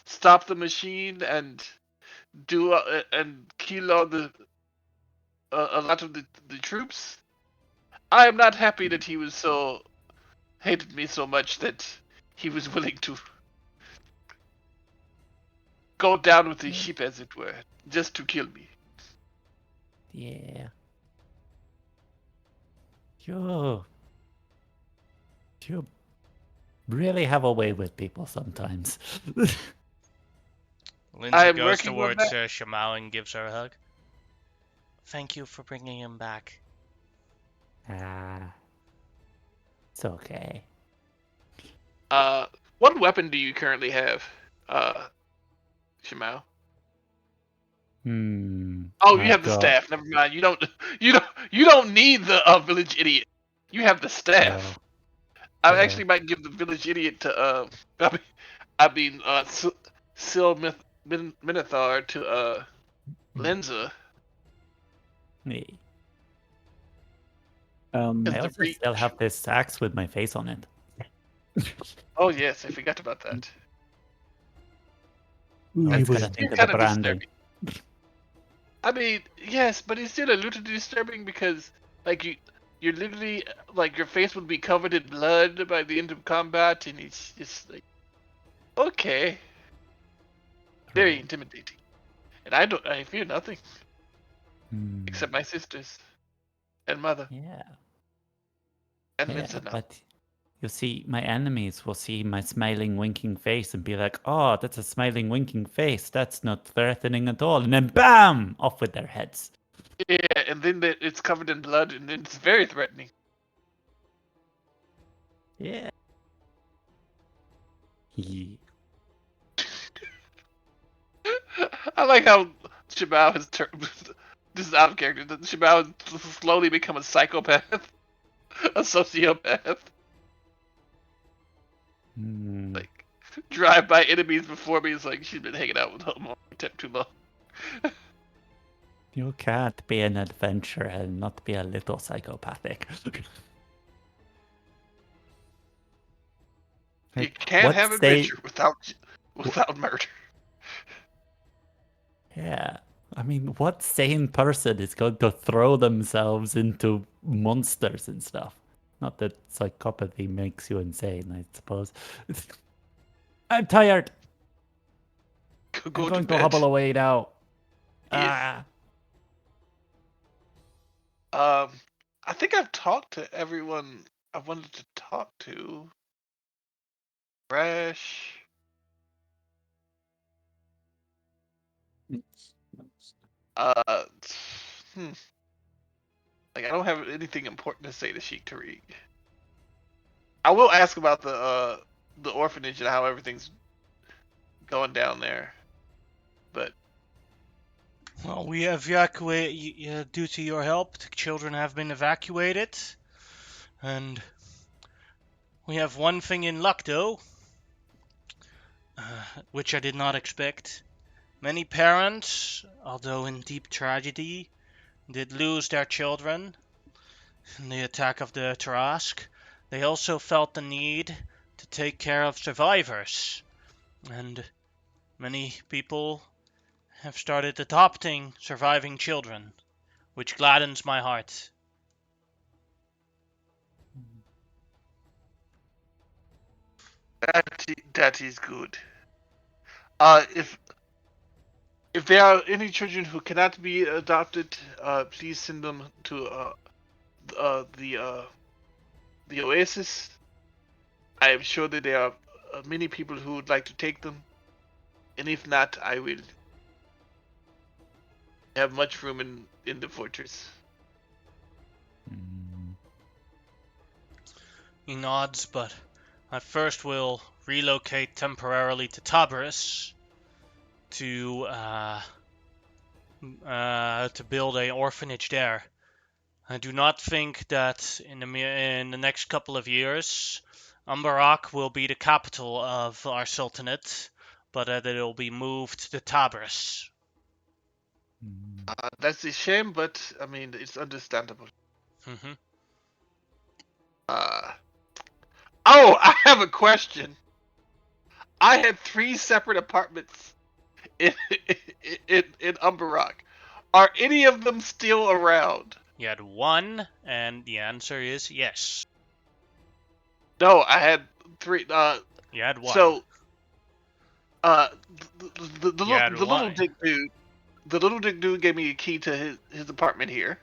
stop the machine and do and kill all the a lot of the troops. I am not happy that he was so hated me so much that he was willing to go down with the ship, as it were, just to kill me. Yeah. You really have a way with people sometimes. Lindsay goes towards Shimao and gives her a hug. Thank you for bringing him back. It's okay. What weapon do you currently have, Shimao? Oh, you have the staff. Never mind. You don't need the village idiot. You have the staff. I actually might give the village idiot to Sil Minithar to Lenza. Me. I also still have this axe with my face on it. Oh yes, I forgot about that. That's gonna think of the branding. I mean, yes, but it's still a little disturbing because, like, you're literally, like, your face would be covered in blood by the end of combat, and it's just like, okay, very intimidating. And I fear nothing except my sisters and mother. Yeah. And Lindsay now. But you see, my enemies will see my smiling, winking face and be like, "Oh, that's a smiling, winking face. That's not threatening at all." And then, bam, off with their heads. Yeah, and then it's covered in blood, and then it's very threatening. Yeah. I like how Shibao has turned. This is out of character. Shibao has slowly become a psychopath, a sociopath. Like, drive by enemies before me is like she's been hanging out with him too long. You can't be an adventurer and not be a little psychopathic. You can't have adventure without murder. Yeah. I mean, what sane person is going to throw themselves into monsters and stuff? Not that psychopathy makes you insane, I suppose. I'm tired. I'm going to hobble away now. I think I've talked to everyone I wanted to talk to. Rash. Like, I don't have anything important to say to Sheik Tariq. I will ask about the orphanage and how everything's going down there, but Well, we have evacuated due to your help. The children have been evacuated, and we have one thing in luck, though, which I did not expect. Many parents, although in deep tragedy, did lose their children in the attack of the Tarask. They also felt the need to take care of survivors, and many people have started adopting surviving children, which gladdens my heart. that is good. If there are any children who cannot be adopted, please send them to the Oasis. I am sure that there are many people who would like to take them, and if not, I will have much room in the fortress. He nods, but I first will relocate temporarily to Tiberias to build an orphanage there. I do not think that in the next couple of years, Ambarrack will be the capital of our sultanate, but that it will be moved to Tiberias. That's a shame, but I mean it's understandable. Mm-hmm. Oh, I have a question. I had 3 separate apartments in Ambarrack. Are any of them still around? You had 1, and the answer is yes. No, I had 3. You had 1. So, the had little one. dick dude, the little dick dude gave me a key to his apartment here.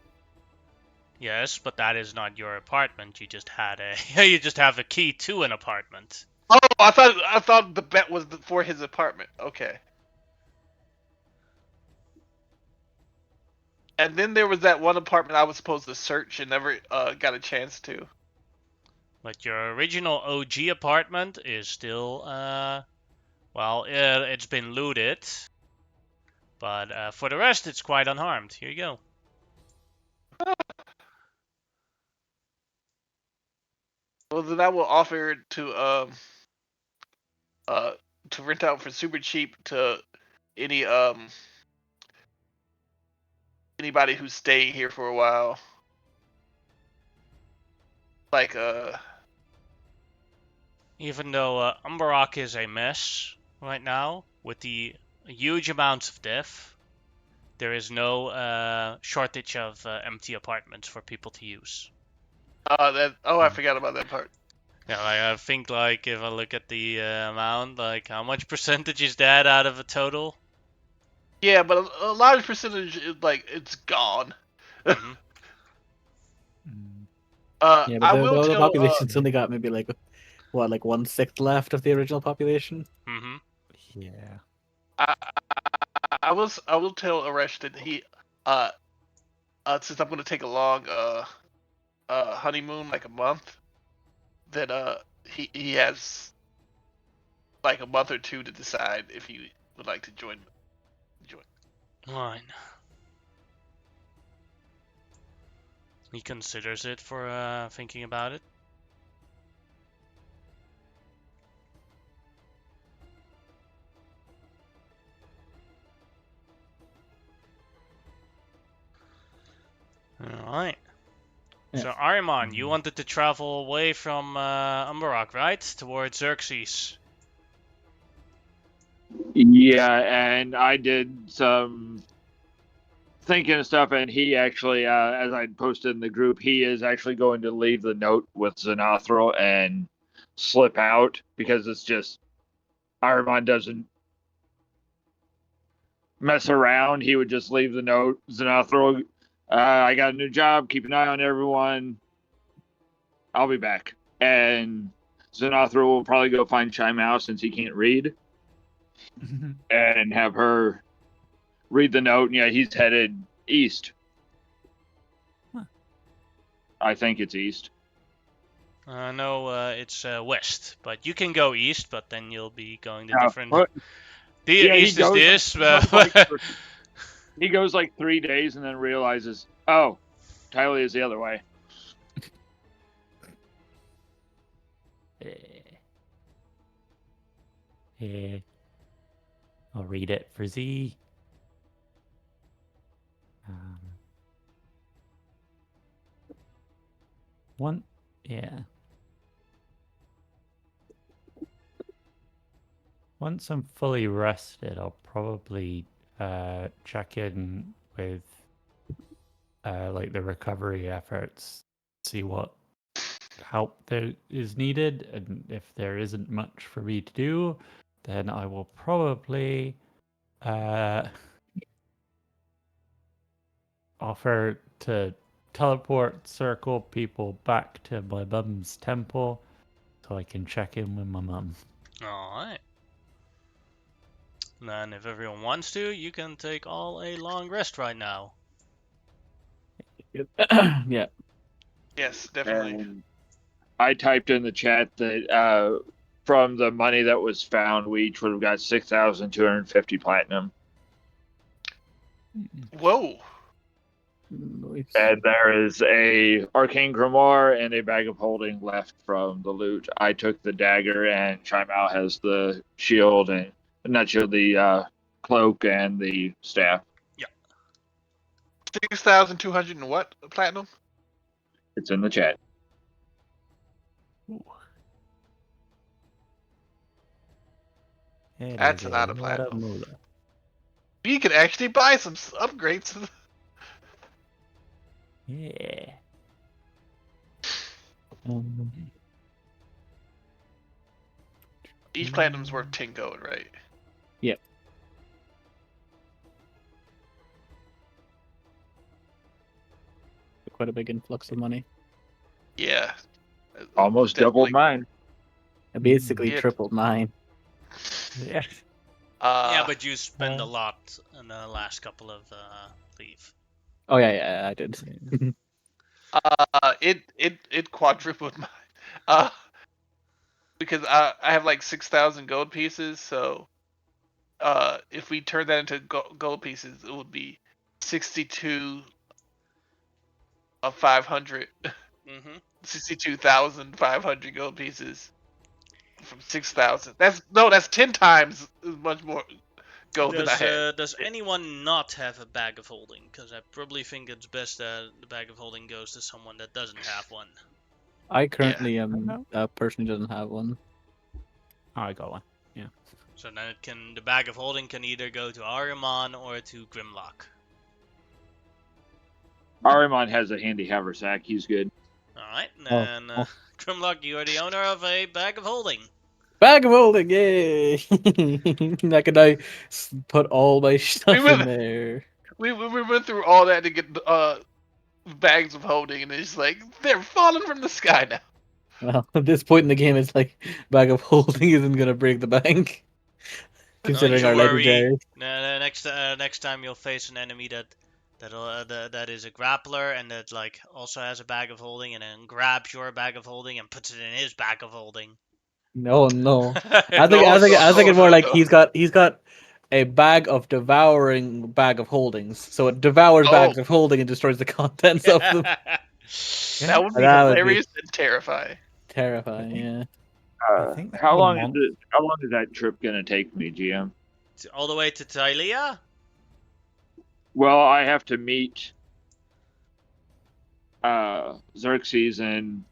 Yes, but that is not your apartment. You just had you just have a key to an apartment. Oh, I thought the bet was for his apartment. Okay. And then there was that one apartment I was supposed to search and never got a chance to. But your original OG apartment is still, it's been looted. But for the rest, it's quite unharmed. Here you go. Well, then I will offer it to rent out for super cheap to any anybody who's staying here for a while. Like Even though Ambarrack is a mess right now, with the huge amounts of death, there is no shortage of empty apartments for people to use. I forgot about that part. Yeah, I think if I look at the amount, how much percentage is that out of a total? Yeah, but a large percentage is it's gone. Yeah, but the population's only got maybe 1/6 left of the original population. Mm-hmm. Yeah. I will tell Aresh that he since I'm gonna take a long honeymoon, like a month, that he has like a month or 2 to decide if he would like to join. Fine. He considers it for thinking about it. Alright. Yeah. So, Ahriman, you wanted to travel away from Ambarrack, right? Towards Xerxes. Yeah, and I did some thinking and stuff, and he actually, as I posted in the group, he is actually going to leave the note with Xenothril and slip out because it's just Ahriman doesn't mess around. He would just leave the note, Xenothril, I got a new job, keep an eye on everyone. I'll be back. And Xenothril will probably go find Chimao since he can't read and have her read the note. And yeah, he's headed east. Huh. I think it's east. No, it's west. But you can go east, but then you'll be going to Yeah, different... but- The yeah, east is this, but... He goes like 3 days and then realizes, oh, Tyler is the other way. I'll read it for Z. One, yeah. Once I'm fully rested, I'll probably check in with like the recovery efforts, see what help there is needed, and if there isn't much for me to do, then I will probably offer to teleport circle people back to my mum's temple so I can check in with my mum. Alright. Then if everyone wants to, you can take all a long rest right now. Yeah. Yes, definitely. And I typed in the chat that from the money that was found, we each would have got 6,250 platinum. Whoa. Nice. And there is a arcane grimoire and a bag of holding left from the loot. I took the dagger, and Chimao has the shield and not shield, the cloak and the staff. 6,200 and what platinum? It's in the chat. That's a lot of Lot of platinum. moolah. You can actually buy some upgrades. Yeah. Each platinum's worth 10 gold, right? Yep. Quite a big influx of money. Yeah. Almost doubled mine. I basically Yeah. tripled mine. Yeah. Yeah, but you spend a lot in the last couple of leave. Oh yeah, I did. It quadrupled mine. Because I have like 6,000 gold pieces, so if we turn that into gold pieces, it would be 62 of 500. 62,500 gold pieces from 6,000. That's 10 times as much more gold than I had. Does anyone not have a bag of holding? Because I probably think it's best that the bag of holding goes to someone that doesn't have one. I currently am a person who doesn't have one. Oh, I got one. Yeah. So then the bag of holding can either go to Ahriman or to Grimlock. Ahriman has a handy haversack. He's good. Alright, then Grimlock, you are the owner of a bag of holding. Bag of holding, yay! I can now put all my stuff in there. We went through all that to get bags of holding, and it's like they're falling from the sky now. Well, at this point in the game, it's like bag of holding isn't gonna break the bank, considering our legendary. Next time you'll face an enemy that is a grappler and that like also has a bag of holding and then grabs your bag of holding and puts it in his bag of holding. No. I think it's more like he's got a bag of devouring bag of holdings, so it devours bags of holding and destroys the contents of them. That would be hilarious and terrifying. Terrifying, yeah. How long is that trip gonna take me, GM? All the way to Tylea? Well, I have to meet Xerxes and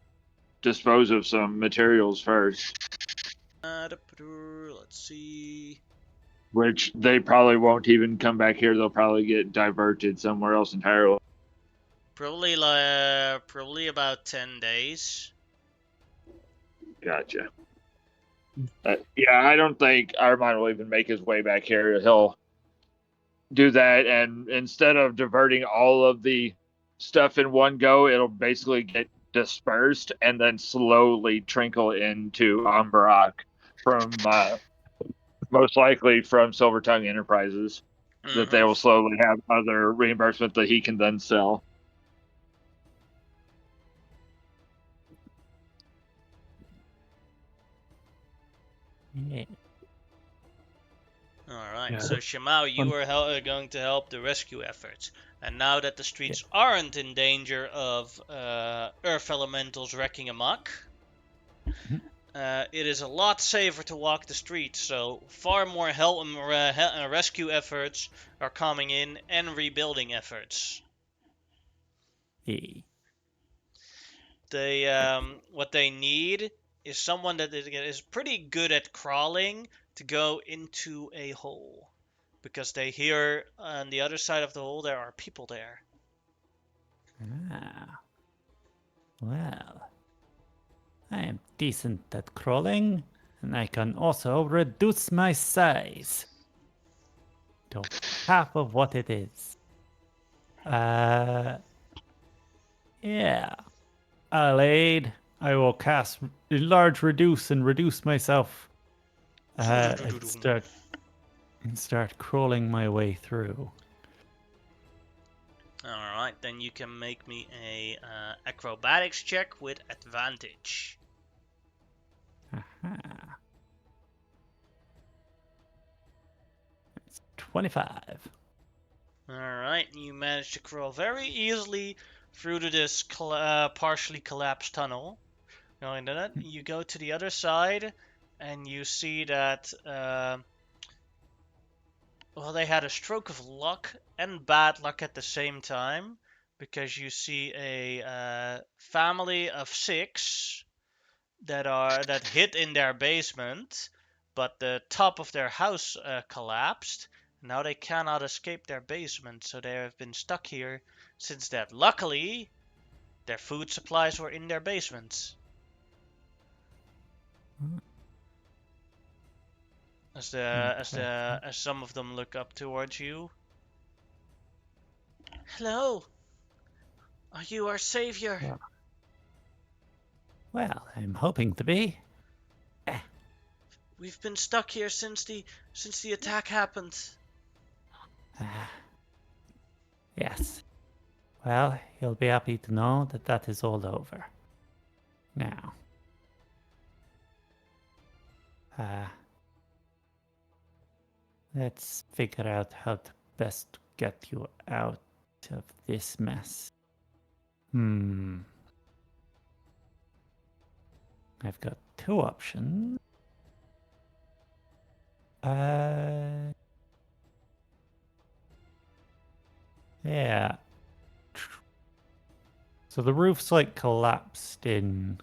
dispose of some materials first. Let's see. Which they probably won't even come back here. They'll probably get diverted somewhere else entirely. Probably about 10 days. Gotcha. Yeah, I don't think Armand will even make his way back here. He'll do that, and instead of diverting all of the stuff in one go, it'll basically get dispersed and then slowly trickle into Ambarrack from most likely from Silver Tongue Enterprises. That they will slowly have other reimbursement that he can then sell. Yeah. Alright, so Shimao, you are going to help the rescue efforts. And now that the streets aren't in danger of earth elementals wrecking amok, it is a lot safer to walk the streets, so far more help and rescue efforts are coming in and rebuilding efforts. Yeah. What they need is someone that is pretty good at crawling to go into a hole. Because they hear on the other side of the hole there are people there. Ah. Well, I am decent at crawling, and I can also reduce my size to half of what it is. Yeah. I'll aid. I will cast enlarge reduce and reduce myself. And start crawling my way through. Alright, then you can make me a acrobatics check with advantage. Aha. It's 25. Alright, you manage to crawl very easily through to this partially collapsed tunnel. Going to that, you go to the other side, and you see that well, they had a stroke of luck and bad luck at the same time, because you see a family of 6 that hid in their basement, but the top of their house collapsed. Now they cannot escape their basement, so they have been stuck here since that. Luckily, their food supplies were in their basements. As some of them look up towards you. Hello, are you our savior? Well, I'm hoping to be. We've been stuck here since the attack happened. Yes. Well, you'll be happy to know that that is all over. Now. Let's figure out how to best get you out of this mess. I've got 2 options. Yeah. So the roof's like collapsed in.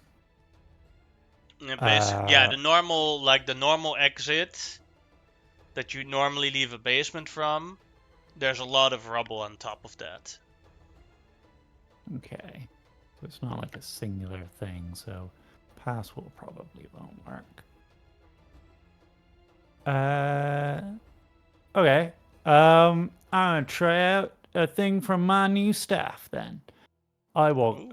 Yeah, the normal exit that you normally leave a basement from, there's a lot of rubble on top of that. Okay. So it's not like a singular thing, so password probably won't work. Okay. I'm gonna try out a thing from my new staff then. I will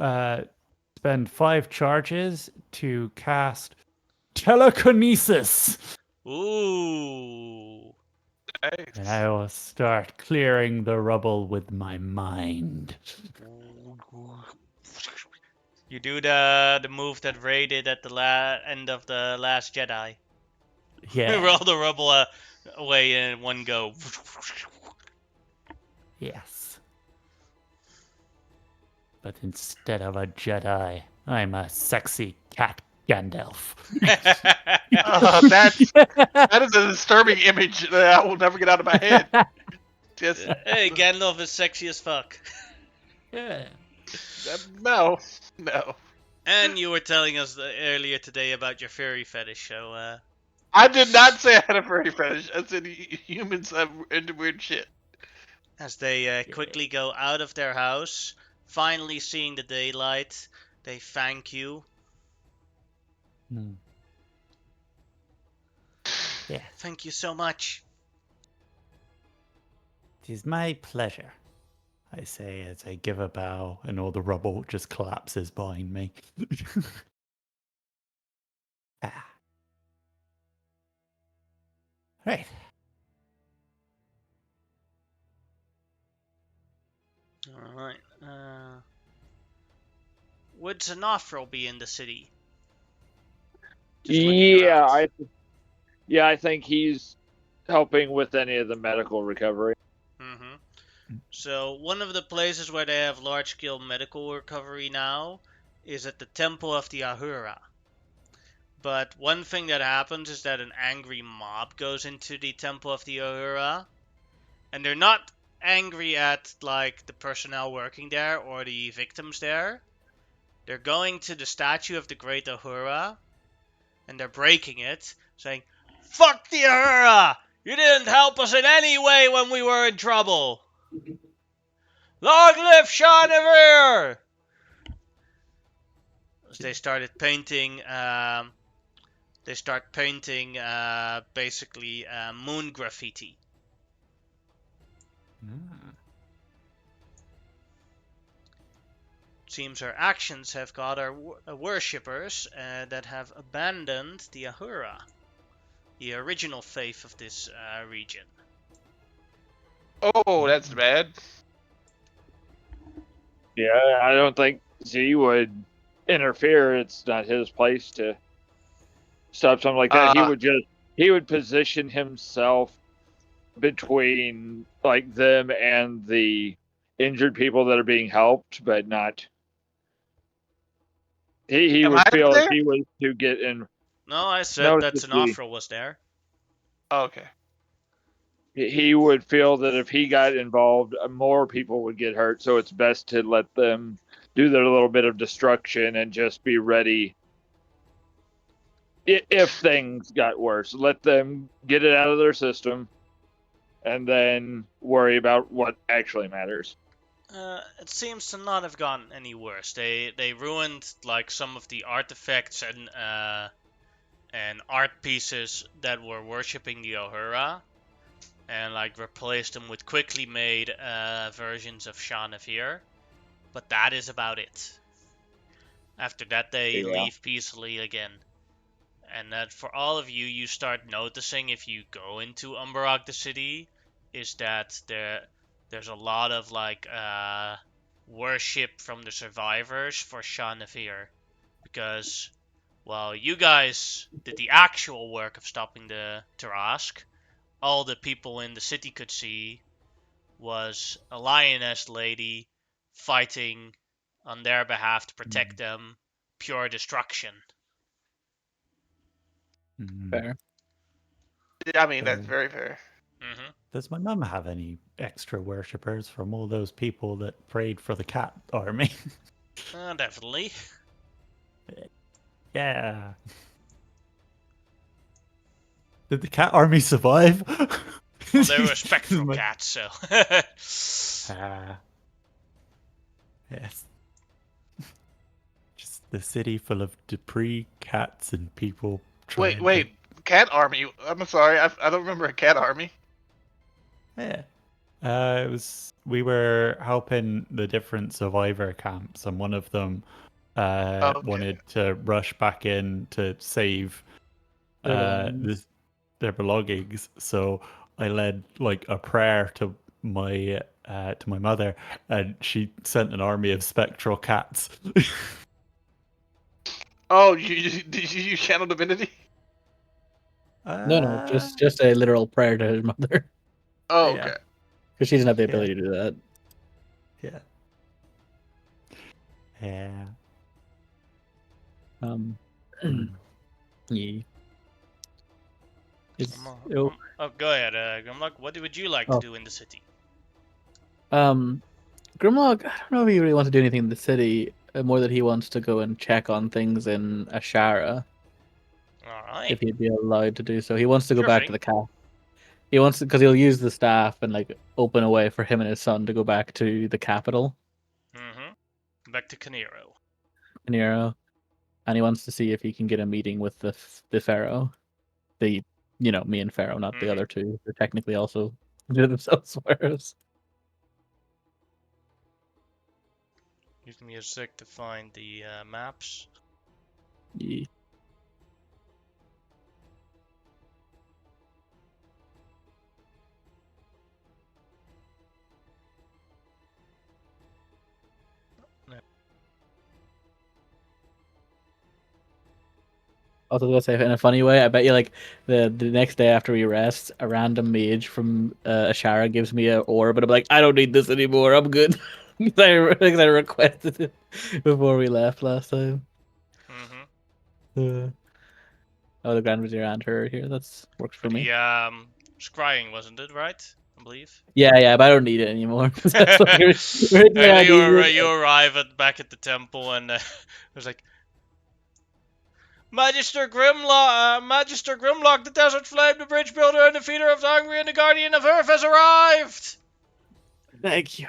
spend 5 charges to cast telekinesis. Ooh. Nice. And I will start clearing the rubble with my mind. You do the move that Rey did at the end of the Last Jedi. Yeah. Roll the rubble away in one go. Yes. But instead of a Jedi, I'm a sexy cat Gandalf. That is a disturbing image that I will never get out of my head. Just, hey, Gandalf is sexy as fuck. Yeah. No, no. And you were telling us earlier today about your furry fetish, so I did not say I had a furry fetish. I said humans have into weird shit. as they quickly go out of their house, finally seeing the daylight, they thank you. Yeah. Thank you so much. It is my pleasure, I say as I give a bow, and all the rubble just collapses behind me. Ah. Right. Alright. Would Zanafro be in the city? Just looking around. I think he's helping with any of the medical recovery. Mm-hmm. So one of the places where they have large-scale medical recovery now is at the Temple of the Ahura. But one thing that happens is that an angry mob goes into the Temple of the Ahura, and they're not angry at like the personnel working there or the victims there. They're going to the statue of the Great Ahura, and they're breaking it, saying, "Fuck the Ahura! You didn't help us in any way when we were in trouble! Long live Sean of Rear!" They started painting. Basically moon graffiti. Seems our actions have got our worshippers that have abandoned the Ahura, the original faith of this region. Oh, that's bad. Yeah, I don't think Z would interfere. It's not his place to stop something like that. He would position himself between like them and the injured people that are being helped, but not. He would feel if he was to get in. No, I said that Zanafra was there. Oh, okay. He would feel that if he got involved, more people would get hurt. So it's best to let them do their little bit of destruction and just be ready if things got worse. Let them get it out of their system and then worry about what actually matters. It seems to not have gotten any worse. They ruined like some of the artifacts and art pieces that were worshipping the Ahura, and like replaced them with quickly made versions of Shanavir. But that is about it. After that, they leave peacefully again. And that for all of you, you start noticing if you go into Ambarrack the city, is that there's a lot of like worship from the survivors for Shanavir, because while you guys did the actual work of stopping the Tarask, all the people in the city could see was a lioness lady fighting on their behalf to protect them. Pure destruction. Fair. I mean, that's very fair. Mm-hmm. Does my mum have any extra worshippers from all those people that prayed for the cat army? Definitely. Yeah. Did the cat army survive? Well, they were spectral cats, so. Yes. Just the city full of debris, cats, and people. Wait, cat army? I'm sorry, I don't remember a cat army. Yeah. It was. We were helping the different survivor camps, and one of them wanted to rush back in to save their belongings. So I led like a prayer to my mother, and she sent an army of spectral cats. Oh, did you use channel divinity? No, just a literal prayer to his mother. Oh, okay. Because she doesn't have the ability to do that. Yeah. Yeah. Yeah. Go ahead, Grimlock. What would you like to do in the city? Grimlock, I don't know if he really wants to do anything in the city, more that he wants to go and check on things in Asherah. All right. If he'd be allowed to do so. He wants to go Sure back thing. to the cap. He wants to, because he'll use the staff and like open a way for him and his son to go back to the capital, Back to Canero. Nero, and he wants to see if he can get a meeting with the pharaoh, me and Pharaoh, not the other two. They're technically also do themselves swears. Give me a sec to find the maps. Yeah. Also, gonna say in a funny way, I bet you like the next day after we rest, a random mage from Ashara gives me an orb, and I'm like, I don't need this anymore. I'm good. Because I requested it before we left last time. Oh, the Grand Vizier and her here. That's works for me. The scrying, wasn't it, right? I believe. Yeah, but I don't need it anymore. That's what originally I needed. You arrive back at the temple, and there's like, Magister Grimlock, the Desert Flame, the Bridge Builder, and the Feeder of the Hungry, and the Guardian of Earth has arrived! Thank you.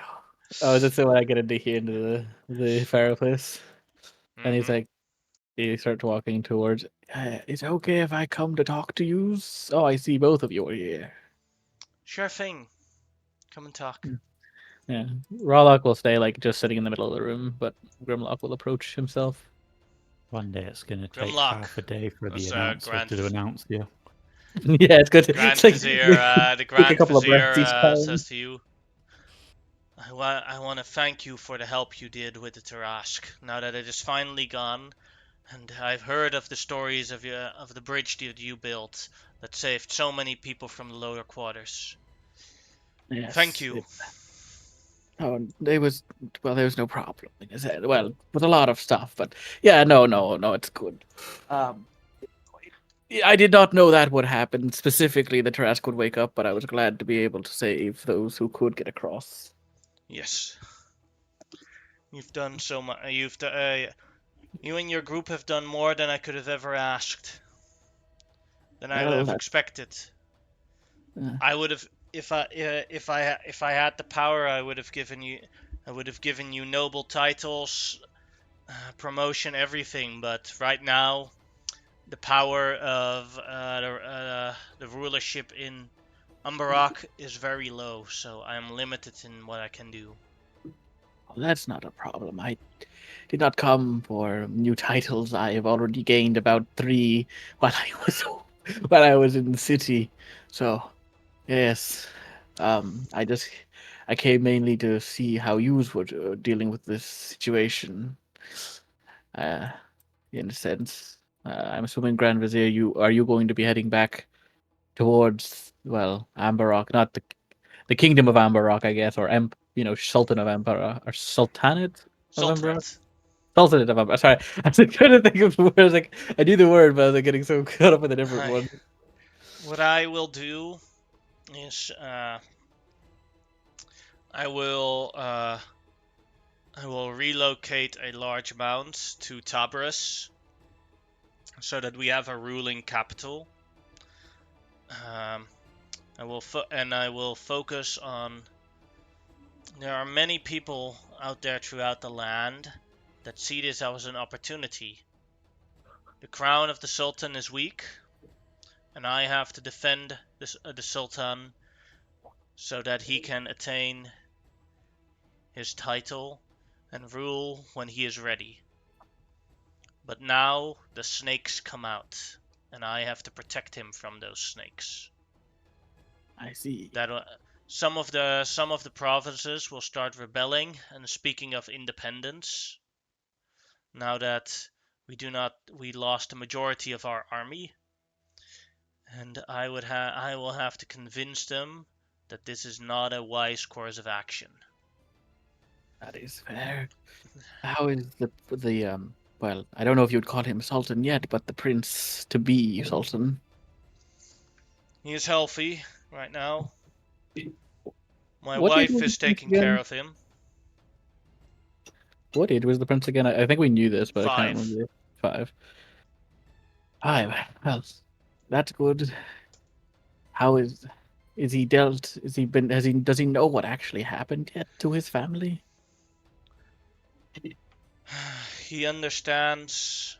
Oh, is it so when I get into the Pharaoh place? And he's like, he starts walking towards. Is it okay if I come to talk to you? Oh, I see both of you are here. Sure thing. Come and talk. Yeah, Rawlock will stay like just sitting in the middle of the room, but Grimlock will approach himself. One day it's going to take Grimlock. half a day for the That's, announcer to announce you. Yeah, it's good. Grand It's like, Vizier, the Grand take a couple of breaths Vizier each time. says to you, I want to thank you for the help you did with the Tarask. Now that it is finally gone, and I've heard of the stories of the bridge that you built that saved so many people from the lower quarters. Yes, Thank you. There was no problem. Well, with a lot of stuff, but yeah, no, it's good. I did not know that would happen. Specifically, the Tarask would wake up, but I was glad to be able to save those who could get across. Yes. You've done so much. You and your group have done more than I could have ever asked. Than I would have expected. I would have, if I had the power, I would have given you noble titles, promotion, everything. But right now, the power of the rulership in Ambarrack is very low, so I am limited in what I can do. Well, that's not a problem. I did not come for new titles. I have already gained about 3 while I was in the city. So, yes, I came mainly to see how you were dealing with this situation. In a sense, I'm assuming Grand Vizier, are you going to be heading back towards Ambarrack, not the kingdom of Ambarrack, I guess, or Sultan of Ambarrack or Sultanate of Ambarrack? Sultanate of Ambarrack. Sorry, I was trying to think of the word. I knew the word, but I was getting so caught up with a different one. What I will do is I will relocate a large amount to Tabris so that we have a ruling capital. I will focus on. There are many people out there throughout the land that see this as an opportunity. The crown of the Sultan is weak, and I have to defend the Sultan so that he can attain his title and rule when he is ready. But now the snakes come out, and I have to protect him from those snakes. I see. That some of the provinces will start rebelling. And speaking of independence, now that we lost the majority of our army, and I will have to convince them that this is not a wise course of action. That is fair. How is the well, I don't know if you'd call him Sultan yet, but the prince to be Sultan. He is healthy right now. My wife is taking care of him. What age was the prince again? I think we knew this, but I can't 5. remember. 5. 5. Well, that's good. How is he dealt? Is he been? Does he know what actually happened yet to his family? He understands.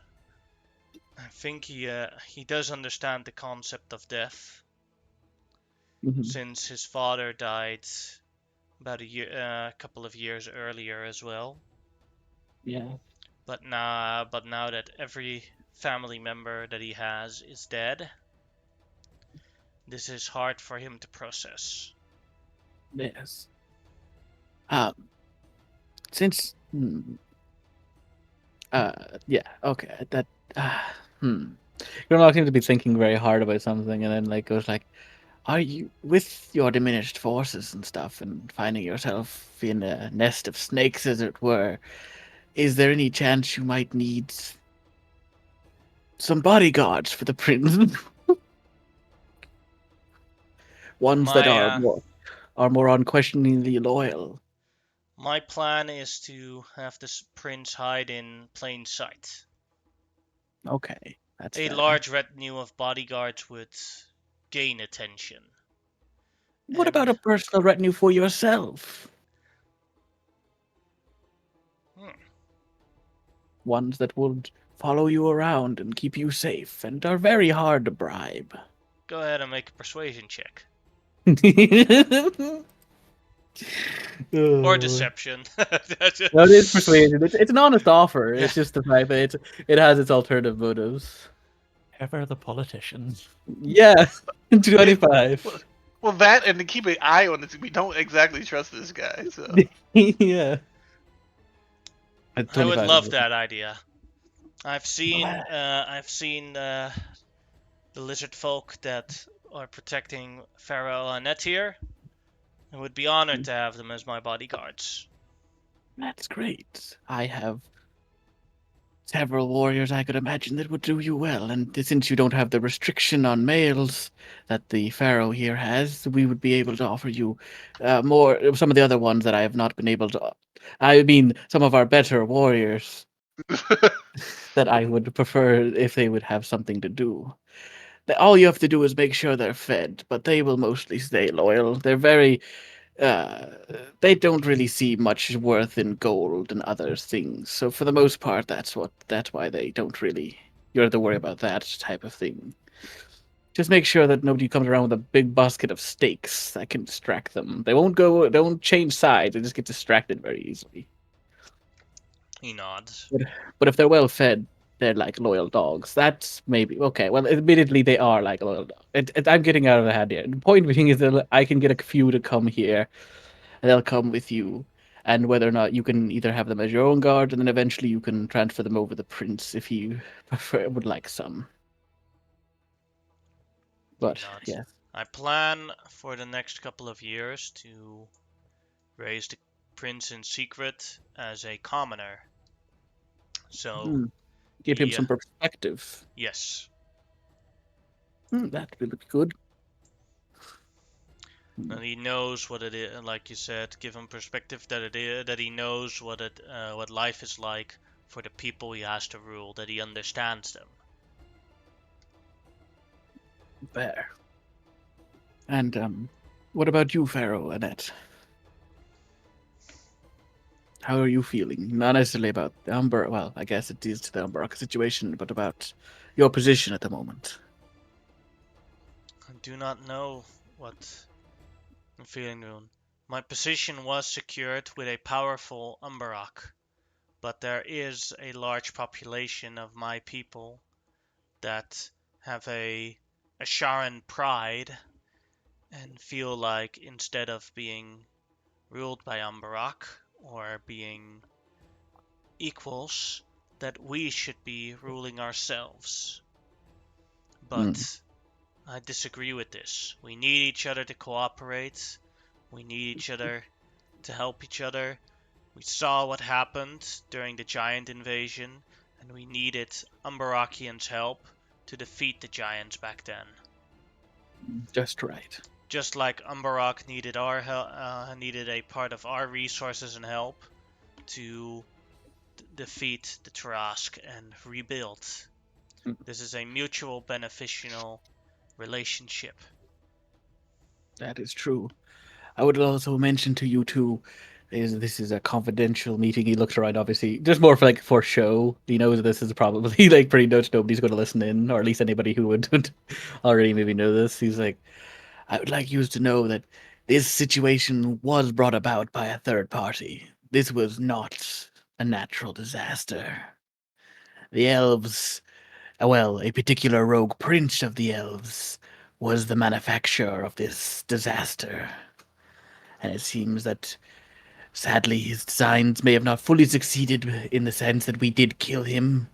I think he does understand the concept of death, since his father died about a couple of years earlier as well. Yeah. But now that every family member that he has is dead, this is hard for him to process. Yes. Since. Yeah. Okay. That. Grimlock seems to be thinking very hard about something, and then goes like, "Are you with your diminished forces and stuff, and finding yourself in a nest of snakes, as it were? Is there any chance you might need some bodyguards for the prince? Ones that are more unquestioningly loyal." My plan is to have this prince hide in plain sight. Okay, that's A fair. large retinue of bodyguards would gain attention. What about a personal retinue for yourself? Ones that would follow you around and keep you safe and are very hard to bribe. Go ahead and make a persuasion check. Or deception. No, it is persuasion. It's an honest offer. It's just the fact that it has its alternative motives. Ever the politicians. Yeah, 25. Well, that and to keep an eye on this, we don't exactly trust this guy. So Yeah. I would love that idea. I've seen the lizard folk that are protecting Pharaoh and Netir. I would be honored to have them as my bodyguards. That's great. I have several warriors I could imagine that would do you well, and since you don't have the restriction on males that the Pharaoh here has, we would be able to offer you more. Some of the other ones that I have not been able to. I mean, some of our better warriors that I would prefer if they would have something to do. All you have to do is make sure they're fed, but they will mostly stay loyal. They're very they don't really see much worth in gold and other things. So for the most part, that's why they don't really. You don't have to worry about that type of thing. Just make sure that nobody comes around with a big basket of steaks that can distract them. They won't change sides. They just get distracted very easily. He nods. But if they're well fed, they're like loyal dogs. That's maybe okay. Well, admittedly, they are like loyal dogs. I'm getting out of the hand here. The point being is that I can get a few to come here, and they'll come with you. And whether or not you can either have them as your own guard, and then eventually you can transfer them over the prince if you would like some. But yes, I plan for the next couple of years to raise the prince in secret as a commoner. So give him some perspective. Yes. That would be good. And he knows what it is, like you said. Give him perspective that he knows what life is like for the people he has to rule. That he understands them. Fair. And what about you, Pharaoh, Annette? How are you feeling? Not necessarily about the Ambarrack. Well, I guess it is to the Ambarrack situation, but about your position at the moment. I do not know what I'm feeling, Rune. My position was secured with a powerful Ambarrack, but there is a large population of my people that have a Asharan pride and feel like instead of being ruled by Ambarrack or being equals, that we should be ruling ourselves. But I disagree with this. We need each other to cooperate. We need each other to help each other. We saw what happened during the giant invasion, and we needed Ambarrackians' help to defeat the giants back then. Just right. Just like Ambarrack needed our help, needed a part of our resources and help to defeat the Trask and rebuild. This is a mutual beneficial relationship. That is true. I would also mention to you too, this is a confidential meeting. He looks around, obviously, just more for show. He knows this is probably like pretty much nobody's going to listen in, or at least anybody who would already maybe know this. He's like, I would like you to know that this situation was brought about by a third party. This was not a natural disaster. The elves, well, a particular rogue prince of the elves, was the manufacturer of this disaster. And it seems that, sadly, his designs may have not fully succeeded in the sense that we did kill him.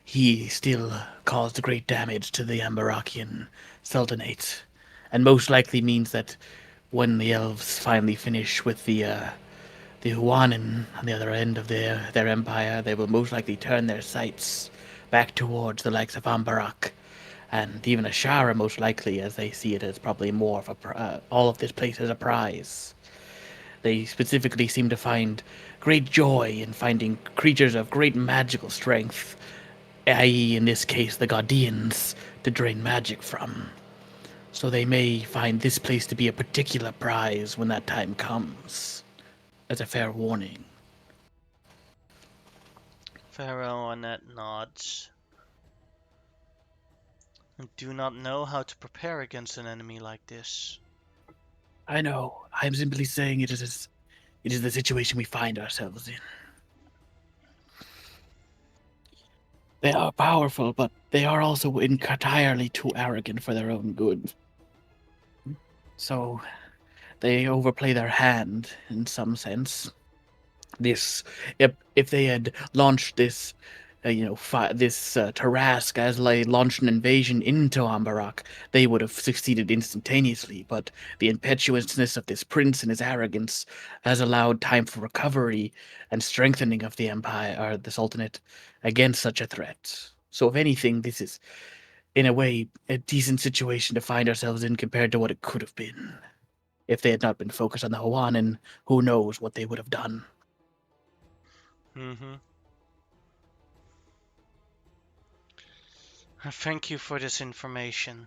He still caused great damage to the Ambarrackian Sultanate, and most likely means that when the elves finally finish with the Huanin on the other end of their empire, they will most likely turn their sights back towards the likes of Ambarrack, and even Ashara most likely, as they see it as probably more of all of this place as a prize. They specifically seem to find great joy in finding creatures of great magical strength, i.e., in this case, the Guardians, to drain magic from. So they may find this place to be a particular prize when that time comes. As a fair warning. Pharaoh Annette nods. I do not know how to prepare against an enemy like this. I know. I am simply saying it is the situation we find ourselves in. They are powerful, but they are also entirely too arrogant for their own good. So they overplay their hand in some sense. If they had launched this, Tarask as launched an invasion into Ambarrack, they would have succeeded instantaneously. But the impetuousness of this prince and his arrogance has allowed time for recovery and strengthening of the empire or the Sultanate against such a threat. So, if anything, this is, in a way, a decent situation to find ourselves in compared to what it could have been. If they had not been focused on the Huanin, who knows what they would have done. Mm-hmm. Thank you for this information.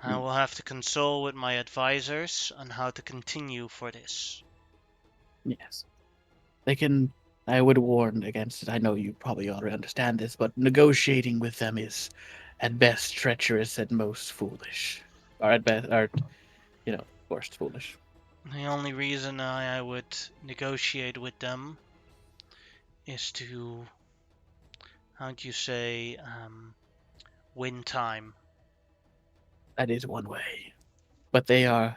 I will have to consult with my advisors on how to continue for this. Yes. I would warn against it. I know you probably already understand this, but negotiating with them is at best treacherous, at most foolish. Or at best, worst foolish. The only reason I would negotiate with them is to, how do you say, win time. That is one way. But they are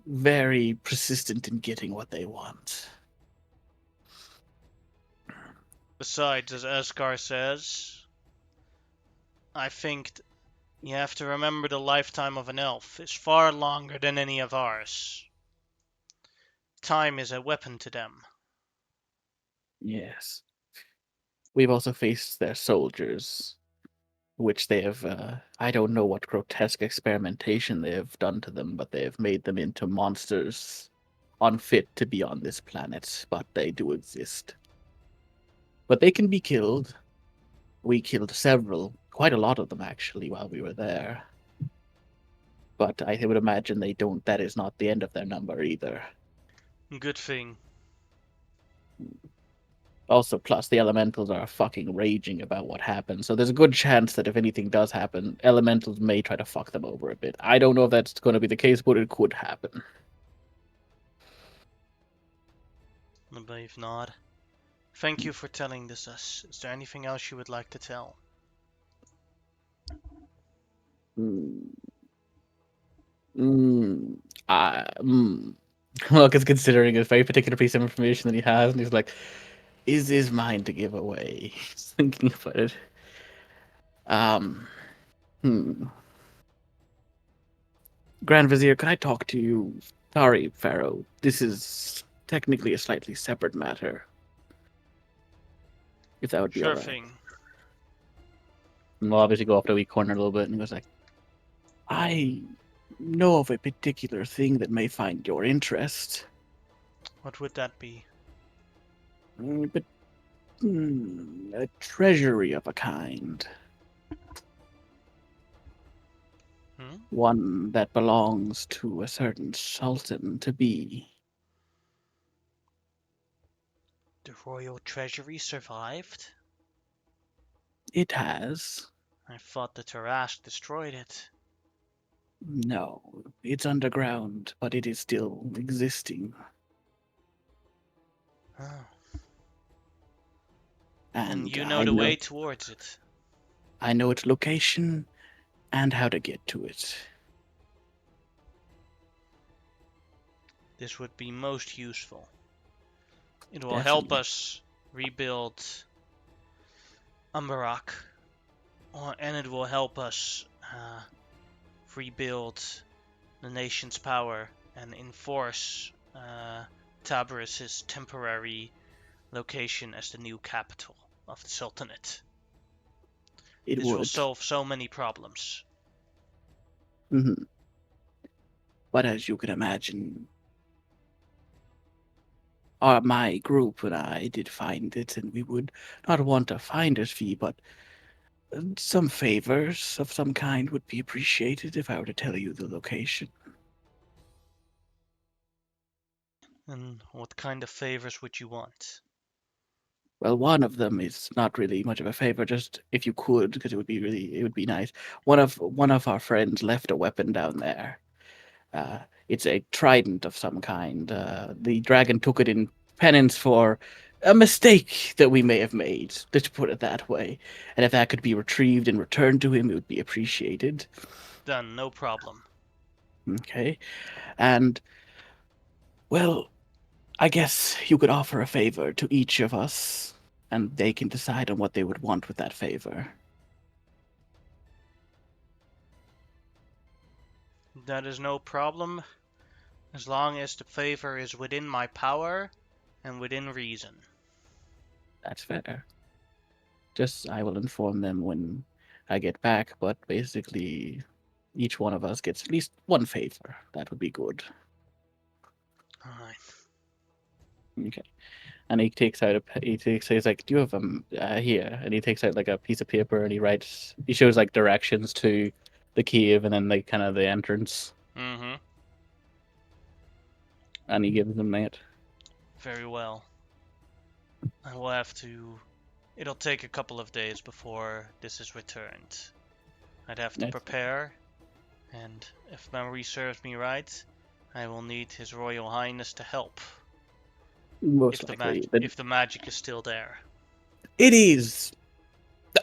very persistent in getting what they want. Besides, as Eskar says, I think you have to remember the lifetime of an elf is far longer than any of ours. Time is a weapon to them. Yes. We've also faced their soldiers, which they have, I don't know what grotesque experimentation they have done to them, but they have made them into monsters unfit to be on this planet, but they do exist. But they can be killed. We killed several, quite a lot of them actually, while we were there. But I would imagine that is not the end of their number either. Good thing. Also, plus the elementals are fucking raging about what happened, so there's a good chance that if anything does happen, elementals may try to fuck them over a bit. I don't know if that's going to be the case, but it could happen. I believe not. Thank you for telling this us. Is there anything else you would like to tell? Well, because considering a very particular piece of information that he has, and he's like, is his mine to give away? He's thinking about it. Grand Vizier, can I talk to you? Sorry, Pharaoh. This is technically a slightly separate matter. If that would be sure alright. Thing. And we'll obviously go off to a wee corner a little bit, and he goes like, I know of a particular thing that may find your interest. What would that be? But A treasury of a kind. One that belongs to a certain sultan to be. The royal treasury survived? It has. I thought the Tarask destroyed it. No, it's underground, but it is still existing. Oh. And you know the way towards it? I know its location and how to get to it. This would be most useful. It will help us rebuild Ambarrack, and it will help us rebuild the nation's power and enforce Tabarys's temporary location as the new capital of the Sultanate. This will solve so many problems. Mm-hmm. But as you can imagine, my group and I did find it, and we would not want a finder's fee, but some favors of some kind would be appreciated if I were to tell you the location. And what kind of favors would you want? Well, one of them is not really much of a favor, just if you could, because it would be nice. One of our friends left a weapon down there. It's a trident of some kind. The dragon took it in penance for a mistake that we may have made, to put it that way. And if that could be retrieved and returned to him, it would be appreciated. Done, no problem. Okay. And, well, I guess you could offer a favor to each of us, and they can decide on what they would want with that favor. That is no problem, as long as the favor is within my power and within reason. That's fair. Just, I will inform them when I get back, but basically, each one of us gets at least one favor. That would be good. Alright. Okay. And he takes out he's like, do you have here? And he takes out like a piece of paper and he shows like directions to the cave and then like kind of the entrance. Mm-hmm. And he gives them that. Very well. I will have to... It'll take a couple of days before this is returned. I'd have to prepare, and if memory serves me right, I will need His Royal Highness to help. Most likely. If the magic is still there. It is!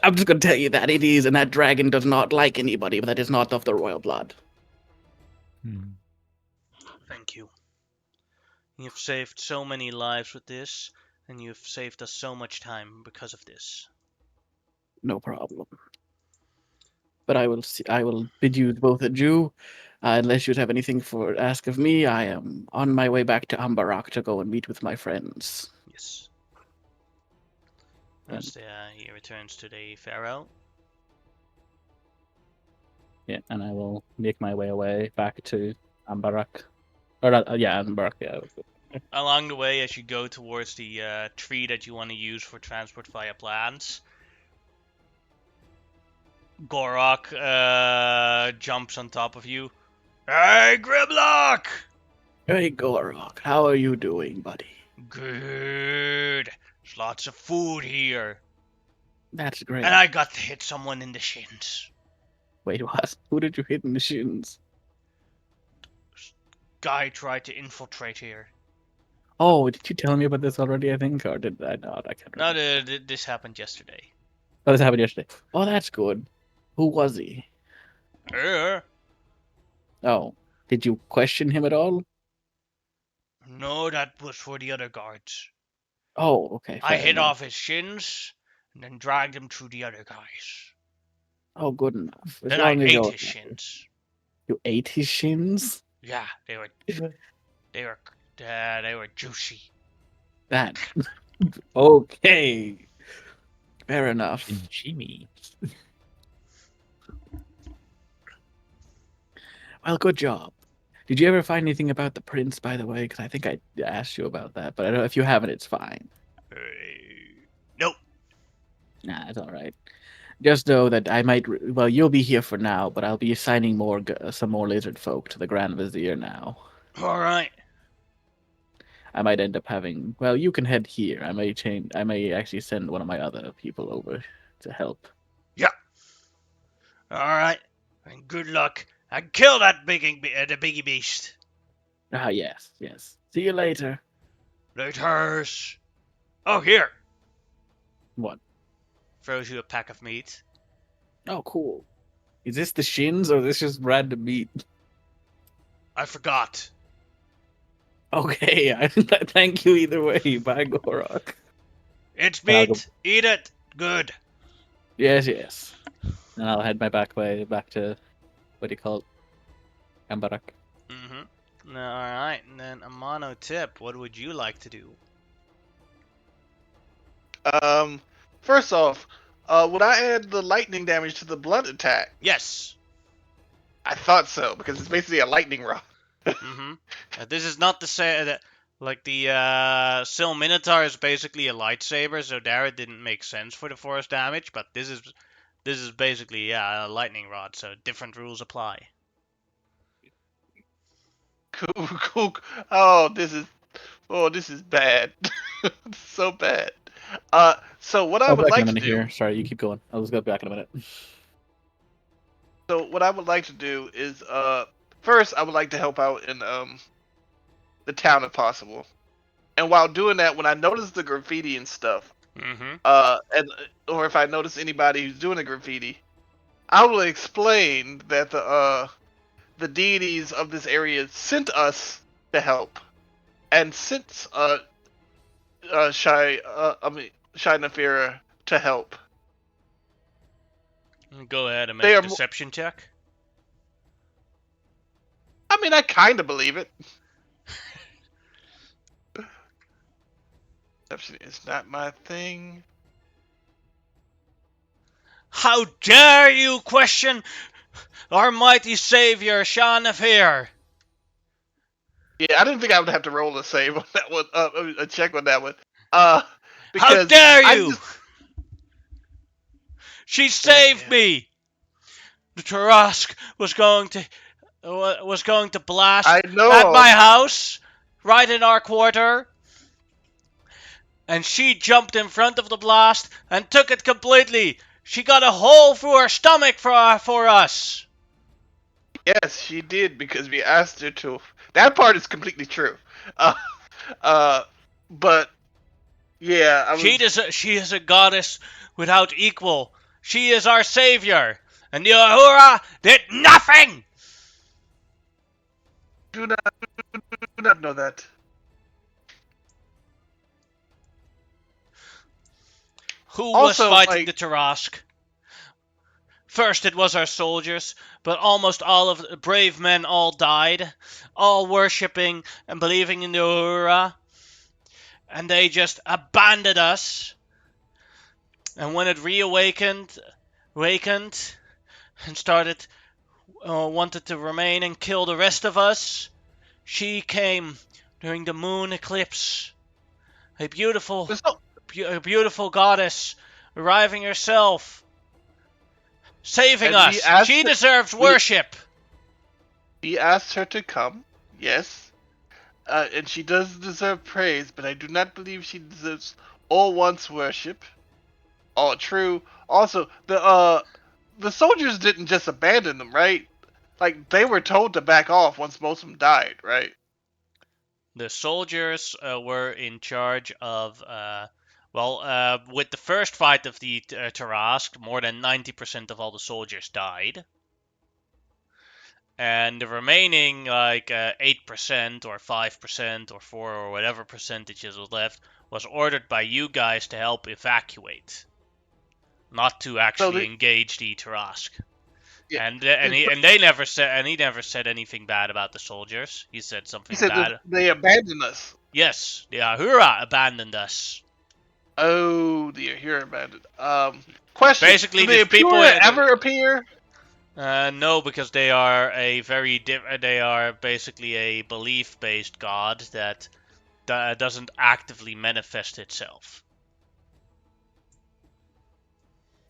I'm just gonna tell you that it is, and that dragon does not like anybody, but that is not of the royal blood. Thank you. You've saved so many lives with this, and you've saved us so much time because of this. No problem. But I will bid you both adieu. Unless you'd have anything for ask of me, I am on my way back to Ambarrack to go and meet with my friends. Yes. As he returns to the Pharaoh. Yeah, and I will make my way back to Ambarrack. Or not, Ambarrack, yeah. Along the way, as you go towards the tree that you want to use for transport via plants, Gorok jumps on top of you. Hey, Grimlock! Hey, Gorok, how are you doing, buddy? Good. There's lots of food here. That's great. And I got to hit someone in the shins. Wait, what? Who did you hit in the shins? Guy tried to infiltrate here. Oh, did you tell me about this already, I think? Or did I not? I can't remember. No, this happened yesterday. Oh, this happened yesterday. Oh, that's good. Who was he? Oh, did you question him at all? No, that was for the other guards. Oh, okay. I hit off his shins and then dragged him through the other guys. Oh, good enough. Then I ate his shins. You ate his shins? Yeah, they were juicy. That. Okay. Fair enough. Jimmy. Well, good job. Did you ever find anything about the prince, by the way? Because I think I asked you about that, but I don't know if you haven't. It's fine. Nope. Nah, it's all right. Just know that I might. Well, you'll be here for now, but I'll be assigning some more lizard folk to the Grand Vizier now. All right. I might end up having. Well, you can head here. I may change. I may actually send one of my other people over to help. Yeah. All right. And good luck. And kill that the biggie beast. Ah, yes, yes. See you later. Laters. Oh, here. What? Throws you a pack of meat. Oh, cool. Is this the shins or is this just random meat? I forgot. Okay, thank you either way. Bye, Gorok. It's meat. Eat it. Good. Yes, yes. And I'll head my back to, what do you call it? Ambarrack. Mm-hmm. Alright, and then a mono tip. What would you like to do? First off, would I add the lightning damage to the blunt attack? Yes. I thought so, because it's basically a lightning rod. Mm-hmm. This is not the same. Like the Sil Minotaur is basically a lightsaber, so there it didn't make sense for the force damage. But this is basically a lightning rod, so different rules apply. Cool. Oh, this is bad. So bad. So what I would like to do here. Sorry, you keep going. I'll just go back in a minute. So what I would like to do is, first I would like to help out in the town if possible. And while doing that, when I notice the graffiti and stuff, or if I notice anybody who's doing a graffiti, I will explain that the deities of this area sent us to help, and sent Shai Nefira to help. Go ahead and make a deception check. I mean, I kind of believe it. Deception is not my thing. How dare you question our mighty savior, Shai Nefira? Yeah, I didn't think I would have to roll a save on that one, a check on that one. How dare you! She saved me. The Tarask was going to blast at my house, right in our quarter, and she jumped in front of the blast and took it completely. She got a hole through her stomach for us. Yes, she did, because we asked her to. That part is completely true. But yeah, she is a goddess without equal. She is our savior, and the Ahura did nothing. Do not know that. Who was fighting the Tarask? First it was our soldiers, but almost all of the brave men all died, all worshipping and believing in the Ahura, and they just abandoned us. And when it awakened and started wanted to remain and kill the rest of us, she came during the moon eclipse, a beautiful goddess, arriving herself, saving us. She deserves worship. We asked her to come, yes, and she does deserve praise, but I do not believe she deserves all one's worship. All true. Also, the soldiers didn't just abandon them, right? Like, they were told to back off once most of them died, right? The soldiers were in charge of, with the first fight of the Tarask, more than 90% of all the soldiers died. And the remaining, 8% or 5% or 4% or whatever percentages was left was ordered by you guys to help evacuate. Not to actually engage the Tarask. Yeah. And he never said anything bad about the soldiers. He said something bad. They abandoned us. Yes, the Ahura abandoned us. Oh, the Ahura abandoned. Question: basically, do the Ahura ever appear? No, because they are they are basically a belief-based god that doesn't actively manifest itself.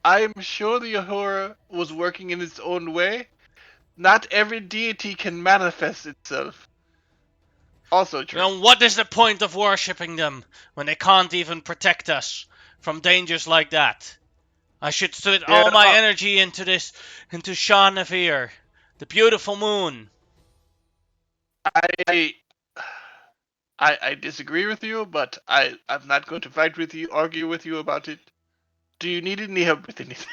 I'm sure the Ahura was working in its own way. Not every deity can manifest itself. Also true. Then what is the point of worshipping them when they can't even protect us from dangers like that? I should put all my energy into Sands of Asherah, the beautiful moon. I disagree with you, but I'm not going to fight with you, argue with you about it. Do you need any help with anything?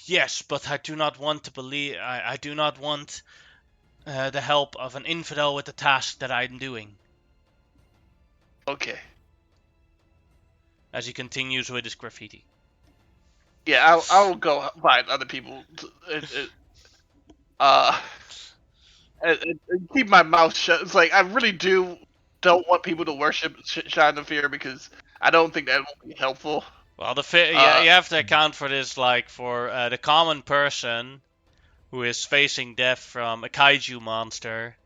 Yes, but I do not want to believe. I do not want the help of an infidel with the task that I'm doing. Okay. As he continues with his graffiti. Yeah, I'll go find other people. And keep my mouth shut. It's like I really don't want people to worship Sands of Asherah because I don't think that will be helpful. Well, yeah, you have to account for this, like for the common person who is facing death from a kaiju monster,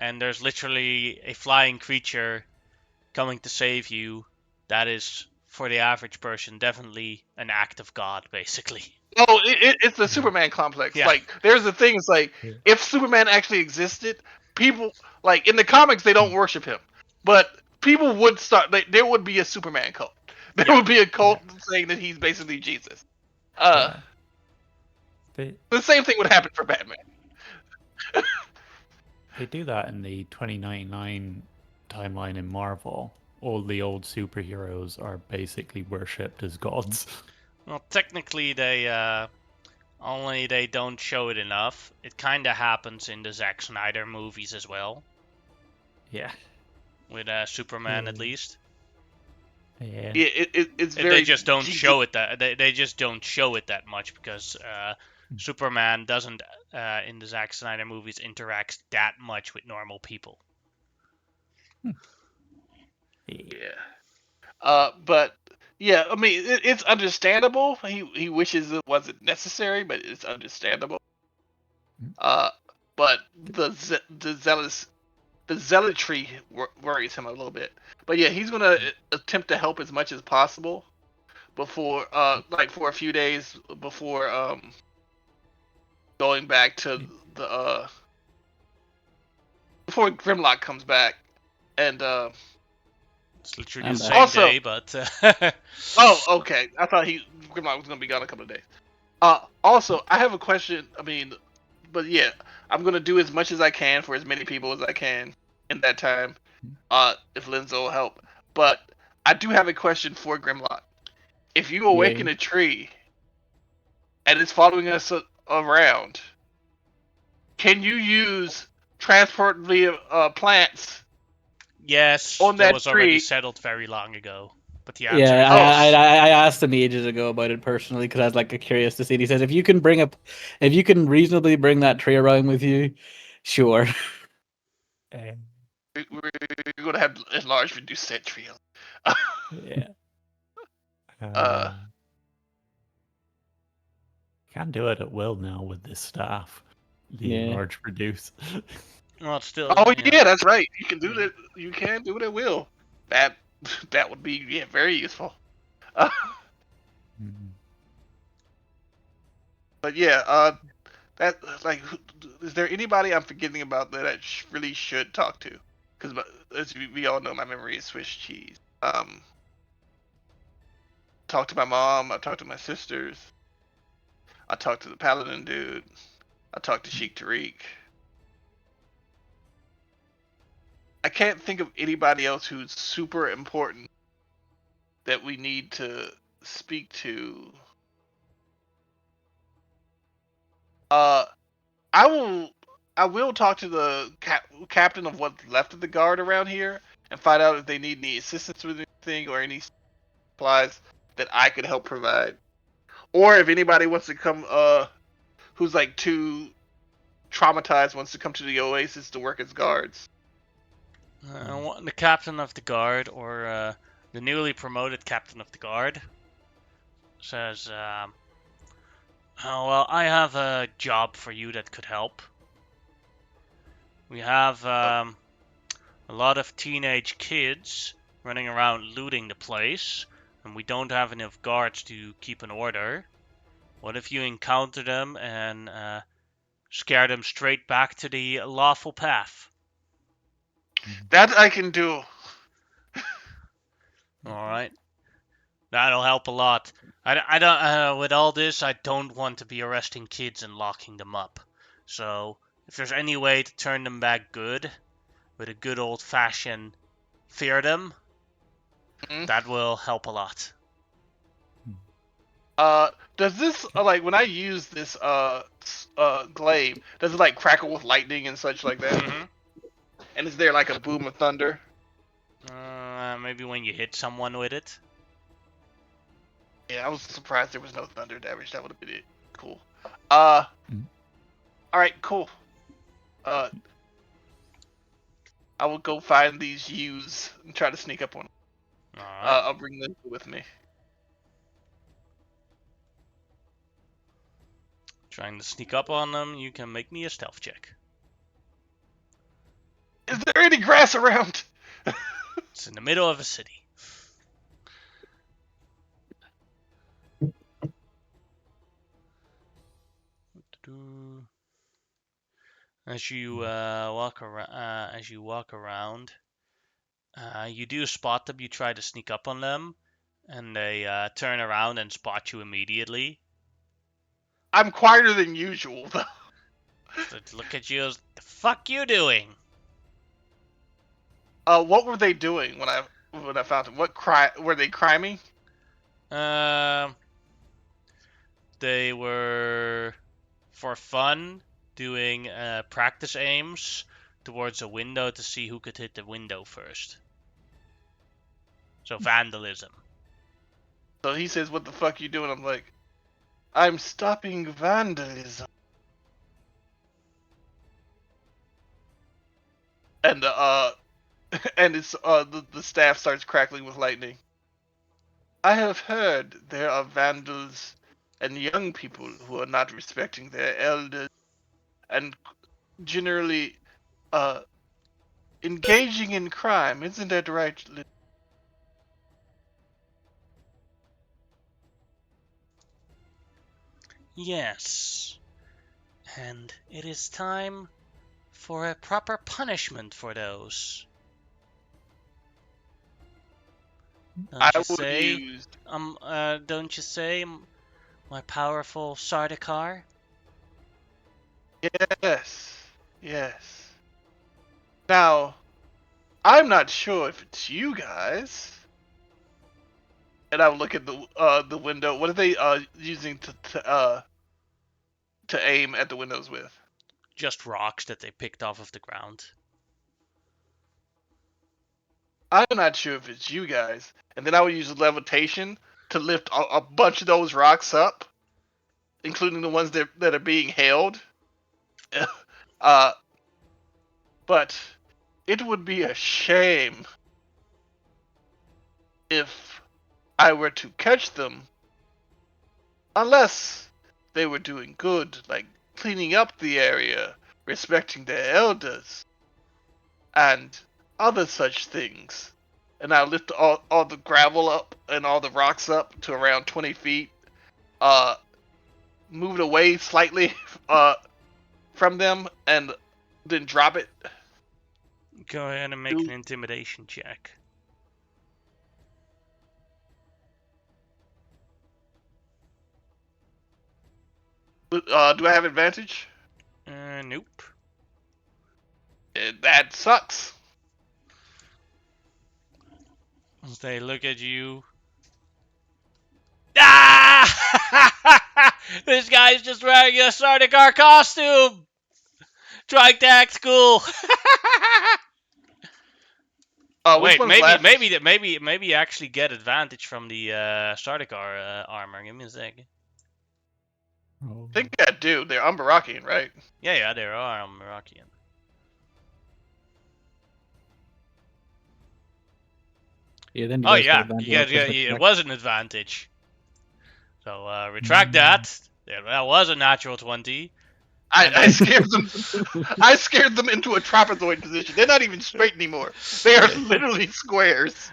and there's literally a flying creature coming to save you. That is, for the average person, definitely an act of God, basically. Oh, it's the Superman complex. Yeah. Like, there's the thing. It's like if Superman actually existed, people like in the comics they don't worship him, but people would start. There would be a Superman cult. There would be a cult saying that he's basically Jesus. The same thing would happen for Batman. They do that in the 2099 timeline in Marvel. All the old superheroes are basically worshipped as gods. Well, technically, they don't show it enough. It kind of happens in the Zack Snyder movies as well. Yeah. With Superman, at least. Yeah. It's very. They just don't show it that. They just don't show it that much because Superman doesn't in the Zack Snyder movies interact that much with normal people. Yeah. But yeah, I mean, it's understandable. He wishes it wasn't necessary, but it's understandable. But the zealotry worries him a little bit. But yeah, he's gonna attempt to help as much as possible before, like for a few days before going back to the before Grimlock comes back, and it's literally the same day, but oh, okay. I thought Grimlock was gonna be gone a couple of days. Also, I have a question. I mean, but yeah, I'm gonna do as much as I can for as many people as I can in that time. If Linzo will help, but I do have a question for Grimlock. If you awaken a tree and it's following us around, can you use transport via plants? Yes, on that that was already tree. settled very long ago. But the answer Yeah, is I asked him ages ago about it personally because I was like curious to see. And he says if you can reasonably bring that tree around with you, sure. We're gonna have a large reduced set tree. Yeah. Can do it at will now with this staff. The large reduce. Well, still. Oh yeah, that's right. You can do that. You can do it at will. That would be very useful. But yeah, that like, is there anybody I'm forgetting about that I really should talk to? Because as we all know, my memory is Swiss cheese. Talked to my mom. I talked to my sisters. I talked to the Paladin dude. I talked to Sheik Tariq. I can't think of anybody else who's super important that we need to speak to. I will talk to the captain of what's left of the guard around here and find out if they need any assistance with anything or any supplies that I could help provide. Or if anybody wants to come, who's like too traumatized, wants to come to the Oasis to work as guards. The captain of the guard, or the newly promoted captain of the guard, says, "Oh well, I have a job for you that could help. We have a lot of teenage kids running around looting the place. and we don't have enough guards to keep an order. What if you encounter them and scare them straight back to the lawful path? That I can do. Alright. That'll help a lot. I don't, with all this, I don't want to be arresting kids and locking them up. So, if there's any way to turn them back good, with a good old-fashioned fear them, that will help a lot. Does this like when I use this glaive, does it like crackle with lightning and such like that? Mm-hmm. And is there like a boom of thunder? Maybe when you hit someone with it. Yeah, I was surprised there was no thunder damage. That would have been it. Cool. All right, cool. I will go find these U's and try to sneak up on them. Alright. I'll bring them with me. Trying to sneak up on them, you can make me a stealth check. Is there any grass around? It's in the middle of a city. As you walk around, you do spot them. You try to sneak up on them, and they turn around and spot you immediately. I'm quieter than usual, though. So they look at you as, the fuck you doing? What were they doing when I found them? Were they criming? They were, for fun, doing practice aims towards a window to see who could hit the window first. So vandalism. So he says, "What the fuck you doing?" I'm like, "I'm stopping vandalism." And and it's the staff starts crackling with lightning. I have heard there are vandals and young people who are not respecting their elders and generally engaging in crime. Isn't that right? Yes. And it is time for a proper punishment for those. Don't you say, my powerful Sardaukar? Yes. Now, I'm not sure if it's you guys. And I would look at the window. What are they using to aim at the windows with? Just rocks that they picked off of the ground. I'm not sure if it's you guys. And then I would use levitation to lift a bunch of those rocks up, including the ones that are being held. But it would be a shame if I were to catch them, unless they were doing good, like cleaning up the area, respecting their elders, and other such things. And I lift all the gravel up and all the rocks up to around 20 feet, move it away slightly from them, and then drop it. Go ahead and make an intimidation check. Do I have advantage? Nope. That sucks. They look at you. Ah! This guy's just wearing a Sardaukar costume! Trying to act cool! Wait, maybe actually get advantage from the Sardaukar armor. Give me a second. I think I do. They're Ambarrackian, right? Yeah, they are Ambarrackian. Yeah, then it was an advantage. So retract that. Yeah, that was a natural 20. I scared them. I scared them into a trapezoid position. They're not even straight anymore. They are literally squares.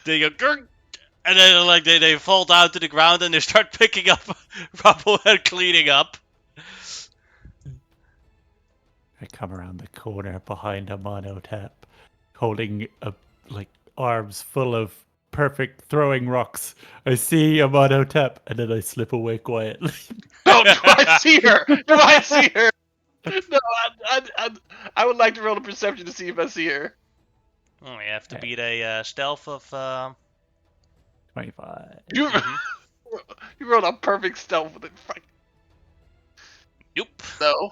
They go, And then like they fall down to the ground and they start picking up rubble and cleaning up. I come around the corner behind a monotep, holding arms full of perfect throwing rocks. I see a monotep, and then I slip away quietly. No, do I see her? Do I see her? No, I would like to roll a perception to see if I see her. Oh, you have to beat a stealth of 25. You rolled a perfect stealth with it. Nope. No.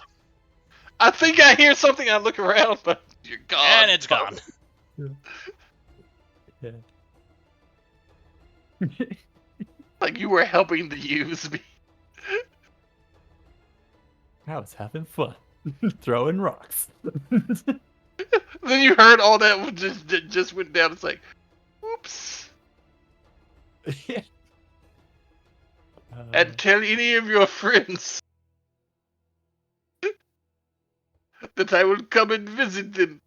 I think I hear something. I look around, but you're gone. And it's gone. Yeah. Like you were helping to use me. I was having fun. Throwing rocks. Then you heard all that just went down. It's like, whoops. Yeah. And tell any of your friends that I will come and visit them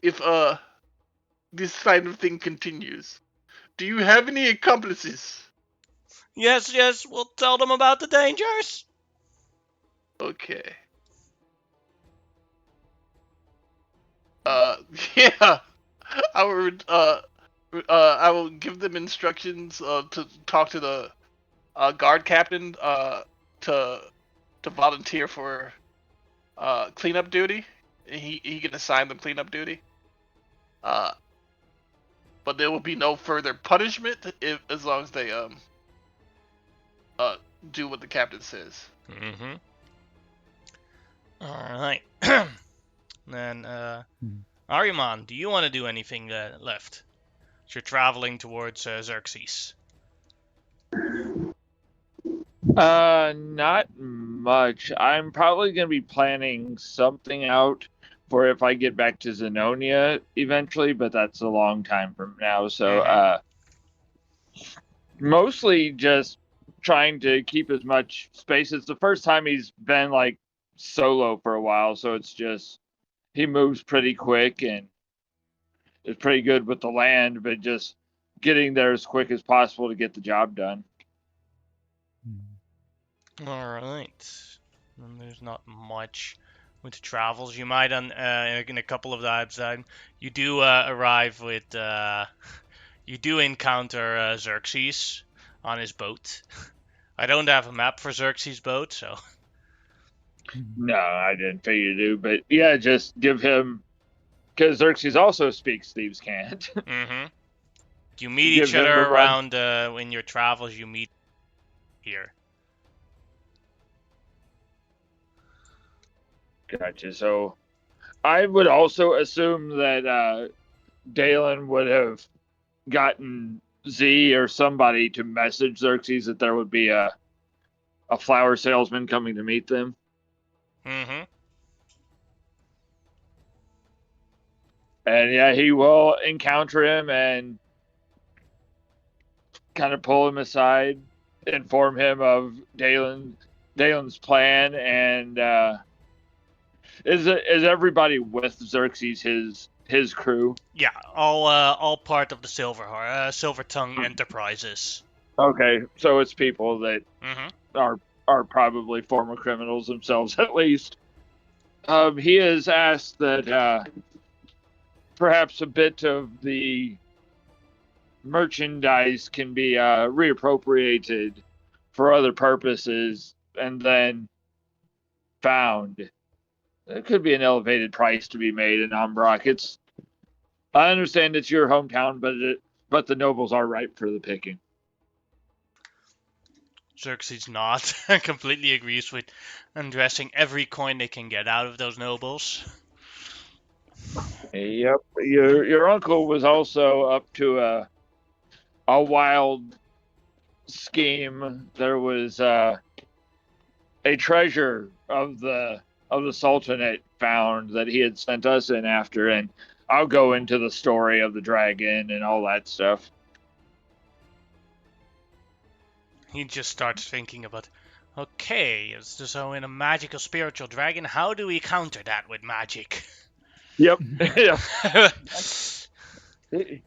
if this kind of thing continues. Do you have any accomplices? Yes, we'll tell them about the dangers. Okay. Yeah. I will give them instructions to talk to the guard captain to volunteer for cleanup duty. He can assign them cleanup duty. But there will be no further punishment as long as they do what the captain says. Mm-hmm. Alright. Then, Ariman, do you want to do anything left? You're traveling towards Xerxes. Not much. I'm probably going to be planning something out for if I get back to Zenonia eventually, but that's a long time from now. So, mostly just trying to keep as much space. It's the first time he's been like solo for a while, so it's just he moves pretty quick and is pretty good with the land, but just getting there as quick as possible to get the job done. Alright. And there's not much with travels. You might, in a couple of times, you do arrive with, you do encounter Xerxes on his boat. I don't have a map for Xerxes' boat, so... No, I didn't figure to do, but yeah, just give him, because Xerxes also speaks Thieves' Cant. Mm-hmm. You meet each other around in your travels. You meet here. Gotcha. So I would also assume that Dalen would have gotten Z or somebody to message Xerxes that there would be a flower salesman coming to meet them. Mm-hmm. And yeah, he will encounter him and kind of pull him aside, inform him of Dalen's plan, and is everybody with Xerxes his crew? Yeah, all part of the Silver Tongue Enterprises. Okay, so it's people that Mm-hmm. are probably former criminals themselves, at least. He has asked that perhaps a bit of the merchandise can be reappropriated for other purposes and then found. There could be an elevated price to be made in Ambarrack. I understand it's your hometown, but the nobles are ripe for the picking. Xerxes nods completely agrees with undressing every coin they can get out of those nobles. Yep. Your uncle was also up to a wild scheme. There was a treasure of the Sultanate found that he had sent us in after, and I'll go into the story of the dragon and all that stuff. He just starts thinking about, okay, so in a magical spiritual dragon, how do we counter that with magic? Yep. Yeah.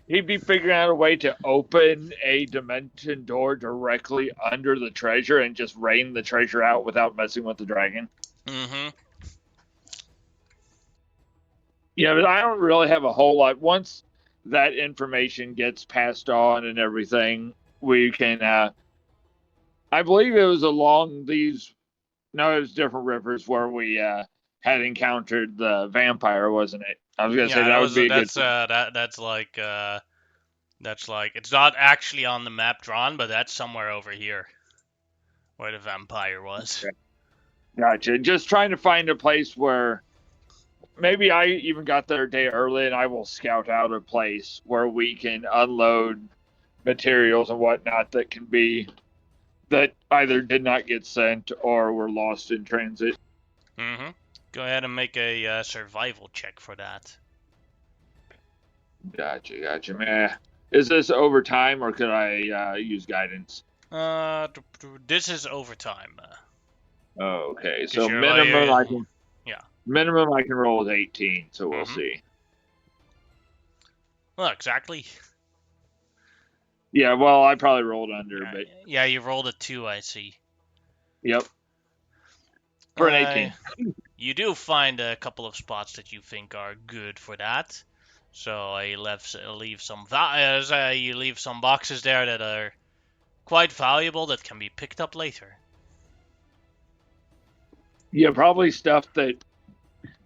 He'd be figuring out a way to open a dimension door directly under the treasure and just rain the treasure out without messing with the dragon. Mm-hmm. Yeah, but I don't really have a whole lot. Once that information gets passed on and everything, we can. I believe it was along these. No, it was different rivers where we had encountered the vampire, wasn't it? I was gonna say that would be a good. That's like it's not actually on the map drawn, but that's somewhere over here where the vampire was. Okay. Gotcha. Just trying to find a place where maybe I even got there a day early, and I will scout out a place where we can unload materials and whatnot that either did not get sent or were lost in transit. Mm-hmm. Go ahead and make a survival check for that. Gotcha, man. Is this overtime or could I use guidance? This is overtime. Oh, okay. 'Cause So you're minimum like- I can. Yeah. Minimum I can roll is 18, so we'll Mhm. see. Well, exactly. Yeah, well, I probably rolled under, Yeah, but yeah, you rolled a 2, I see. yep. For an 18. You do find a couple of spots that you think are good for that. So you leave some you leave some boxes there that are quite valuable that can be picked up later. Yeah, probably stuff that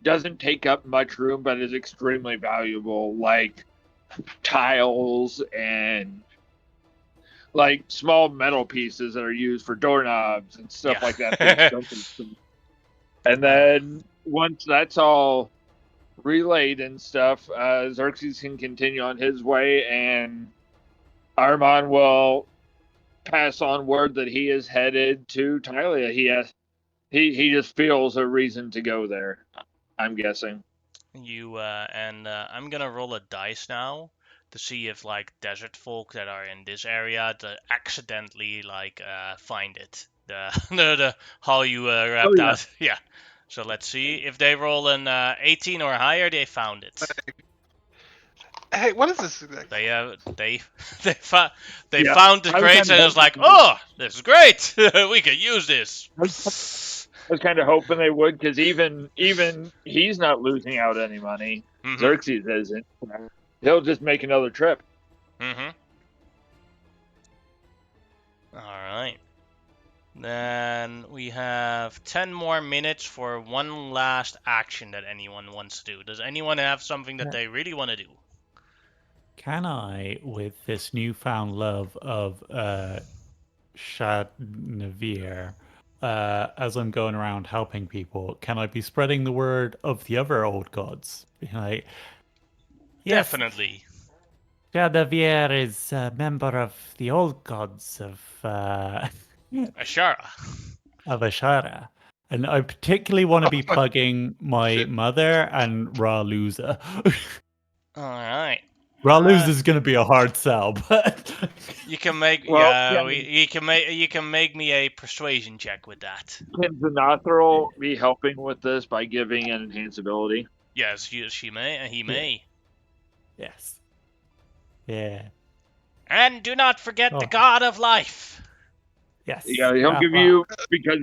doesn't take up much room but is extremely valuable, like tiles and like small metal pieces that are used for doorknobs and stuff Yeah. like that. And then once that's all relayed and stuff, Xerxes can continue on his way, and Armand will pass on word that he is headed to Tylia. He just feels a reason to go there, I'm guessing. I'm gonna roll a dice now to see if like desert folk that are in this area to accidentally find it. The how you wrapped yeah. out. Yeah. So let's see if they roll an 18 or higher, they found it. Hey, what is this? They Yeah, found the I was crates kinda and it was like, hoping- oh, this is great. We could use this. I was kind of hoping they would, because even he's not losing out any money. Mhm. Xerxes isn't. He'll just make another trip. Mhm. All right. Then we have 10 more minutes for one last action that anyone wants to do. Does anyone have something that they really want to do? Can I, with this newfound love of Shadnavir, as I'm going around helping people, can I be spreading the word of the other old gods? Like, yes, Definitely. Shadnavir is a member of the old gods of Asherah. Asherah. And I particularly want to be plugging my Shit. mother and Raluza. All right. Raluza is going to be a hard sell, but You can make you can make me a persuasion check with that. Can Zenothril be helping with this by giving an enhanceability? Yes, he may. yes. Yeah. And do not forget the god of life. Yes. Yeah, he'll give you, because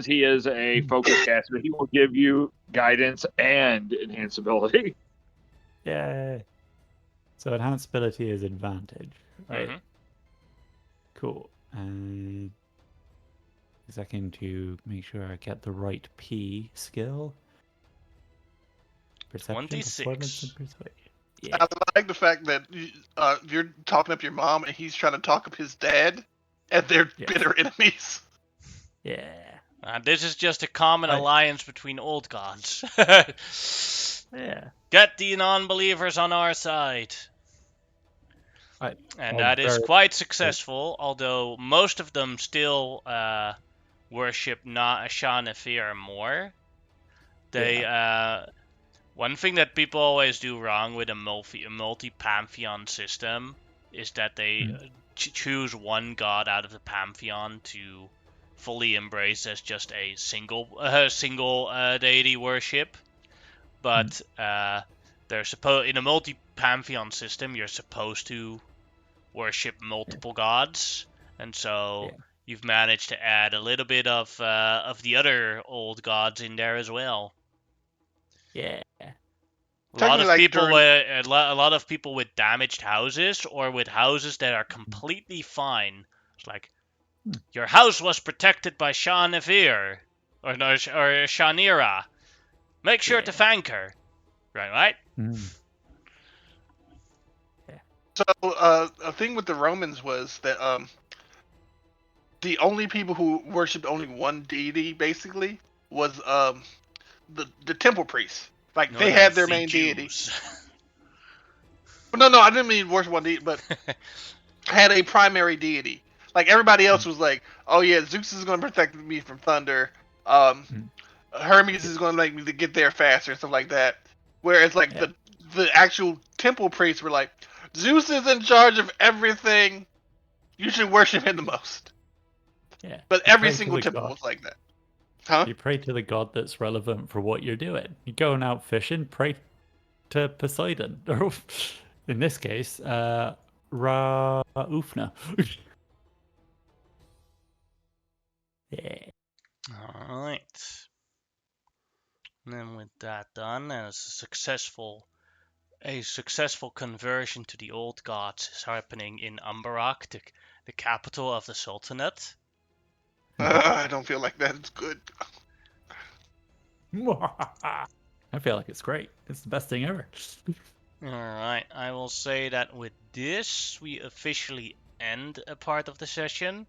he is a focus caster, he will give you guidance and enhanceability. Yeah. So enhanceability is advantage, right? Mhm. Cool. And a second to make sure I get the right P skill. Perception, 26. performance, and persuasion. Yeah. I like the fact that you're talking up your mom and he's trying to talk up his dad, and they're Yes. bitter enemies. Yeah. This is just a common Right. alliance between old gods. Yeah. Get the non-believers on our side. Right. And Oh, that is very- quite successful, although most of them still worship Shadnavir more. One thing that people always do wrong with a multi-pantheon system is that they choose one god out of the pantheon to fully embrace as just a single deity worship. But they're supposed in a pantheon system, you're supposed to worship multiple gods, and so you've managed to add a little bit of the other old gods in there as well. Yeah. A lot of people with damaged houses or with houses that are completely fine. It's like your house was protected by Shan'Evir or Shan'ira. Make sure to thank her. Right? So a thing with the Romans was that the only people who worshipped only one deity basically was the temple priests. Like they had their main deity. No, I didn't mean worship one deity, but had a primary deity. Like everybody else was like, oh yeah, Zeus is going to protect me from thunder. Hermes is going to make me to get there faster and stuff like that. Whereas like the actual temple priests were like, Zeus is in charge of everything. You should worship him the most. Yeah. But every single temple was like that. Huh? You pray to the god that's relevant for what you're doing. You're going out fishing, pray to Poseidon. Or in this case, Ra-Ufna. Yeah. Alright. And then with that done, and a successful conversion to the old gods is happening in Ambarrack, the capital of the Sultanate. I don't feel like that. It's good. I feel like it's great. It's the best thing ever. Alright, I will say that with this, we officially end a part of the session.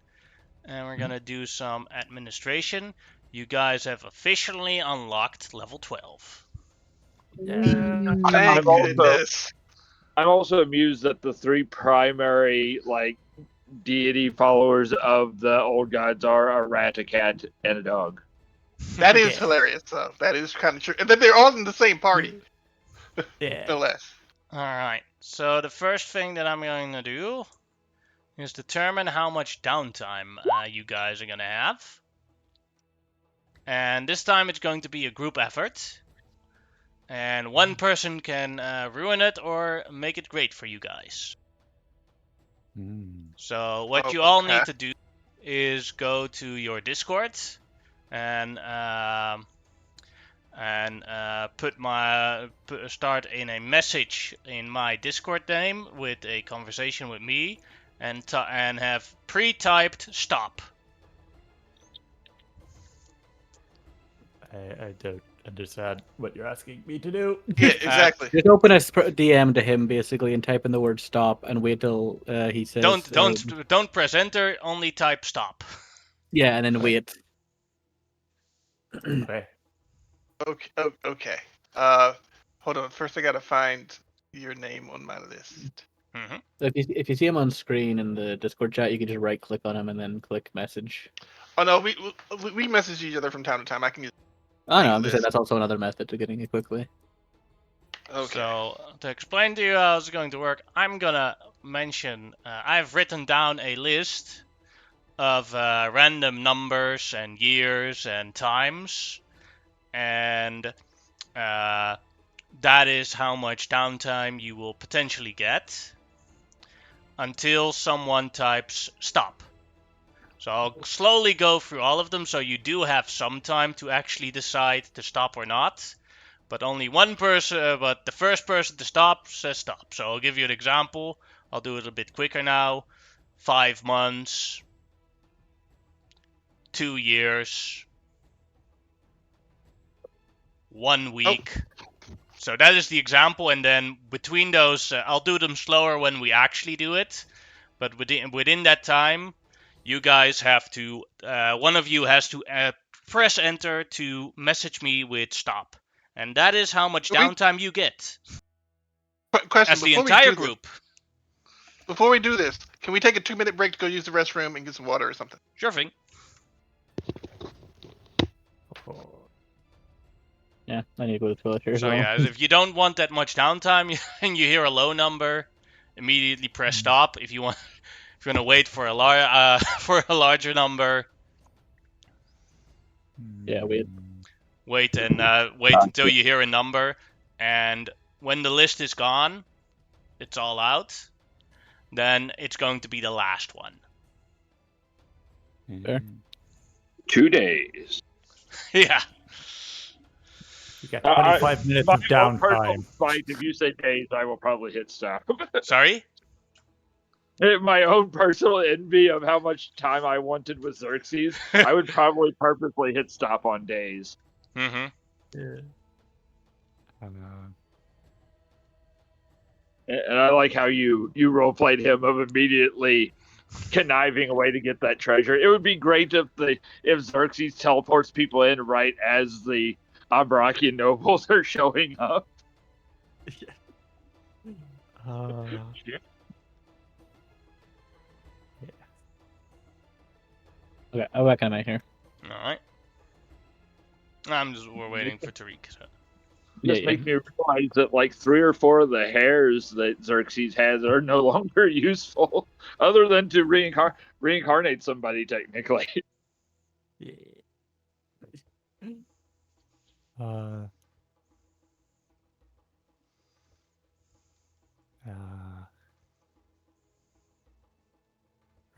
And we're gonna do some administration. You guys have officially unlocked level 12. Thank goodness. I'm also amused that the three primary deity followers of the old gods are a rat, a cat, and a dog. That is hilarious, though. That is kind of true. And then they're all in the same party. Yeah. No less. Alright, so the first thing that I'm going to do is determine how much downtime you guys are going to have. And this time it's going to be a group effort. And one person can ruin it or make it great for you guys. So what you all need to do is go to your Discord and start in a message in my Discord name with a conversation with me, and have pre-typed stop. I don't understand what you're asking me to do. Yeah, exactly. Just open a DM to him basically and type in the word stop and wait till he says. Don't press enter. Only type stop. Yeah, and then wait. Okay. Okay. Hold on. First, I gotta find your name on my list. Mm-hmm. So if you see him on screen in the Discord chat, you can just right click on him and then click message. Oh no, we message each other from time to time. I can use. Oh no, I'm just saying that's also another method to getting it quickly. Okay. So to explain to you how it's going to work, I'm gonna mention I've written down a list of random numbers and years and times, and that is how much downtime you will potentially get until someone types stop. So I'll slowly go through all of them, so you do have some time to actually decide to stop or not. But only one person, but the first person to stop says stop. So I'll give you an example. I'll do it a bit quicker now. 5 months, 2 years, 1 week. So that is the example, and then between those, I'll do them slower when we actually do it. But within that time, you guys have to, one of you has to press enter to message me with stop. And that is how much downtime you get. Question, as the entire group. Before we do this, can we take a 2-minute break to go use the restroom and get some water or something? Sure thing. Yeah, I need to go to the toilet here. So yeah, if you don't want that much downtime and you hear a low number, immediately press stop. If you want to wait for a larger number, yeah, wait. Wait until you hear a number, and when the list is gone, it's all out, then it's going to be the last one. Fair. 2 days. Yeah. You got 25 minutes of downtime. Fight. If you say days, I will probably hit stop. Sorry? My own personal envy of how much time I wanted with Xerxes, I would probably purposely hit stop on days. Mm-hmm. Yeah. And I like how you role-played him of immediately conniving a way to get that treasure. It would be great if Xerxes teleports people in right as the Ambarrackian nobles are showing up. Yeah. Okay, what can I make here? Alright. We're waiting for Tariq. So. Just make me realize that like 3 or 4 of the hairs that Xerxes has are no longer useful, other than to reincarnate somebody technically. Yeah.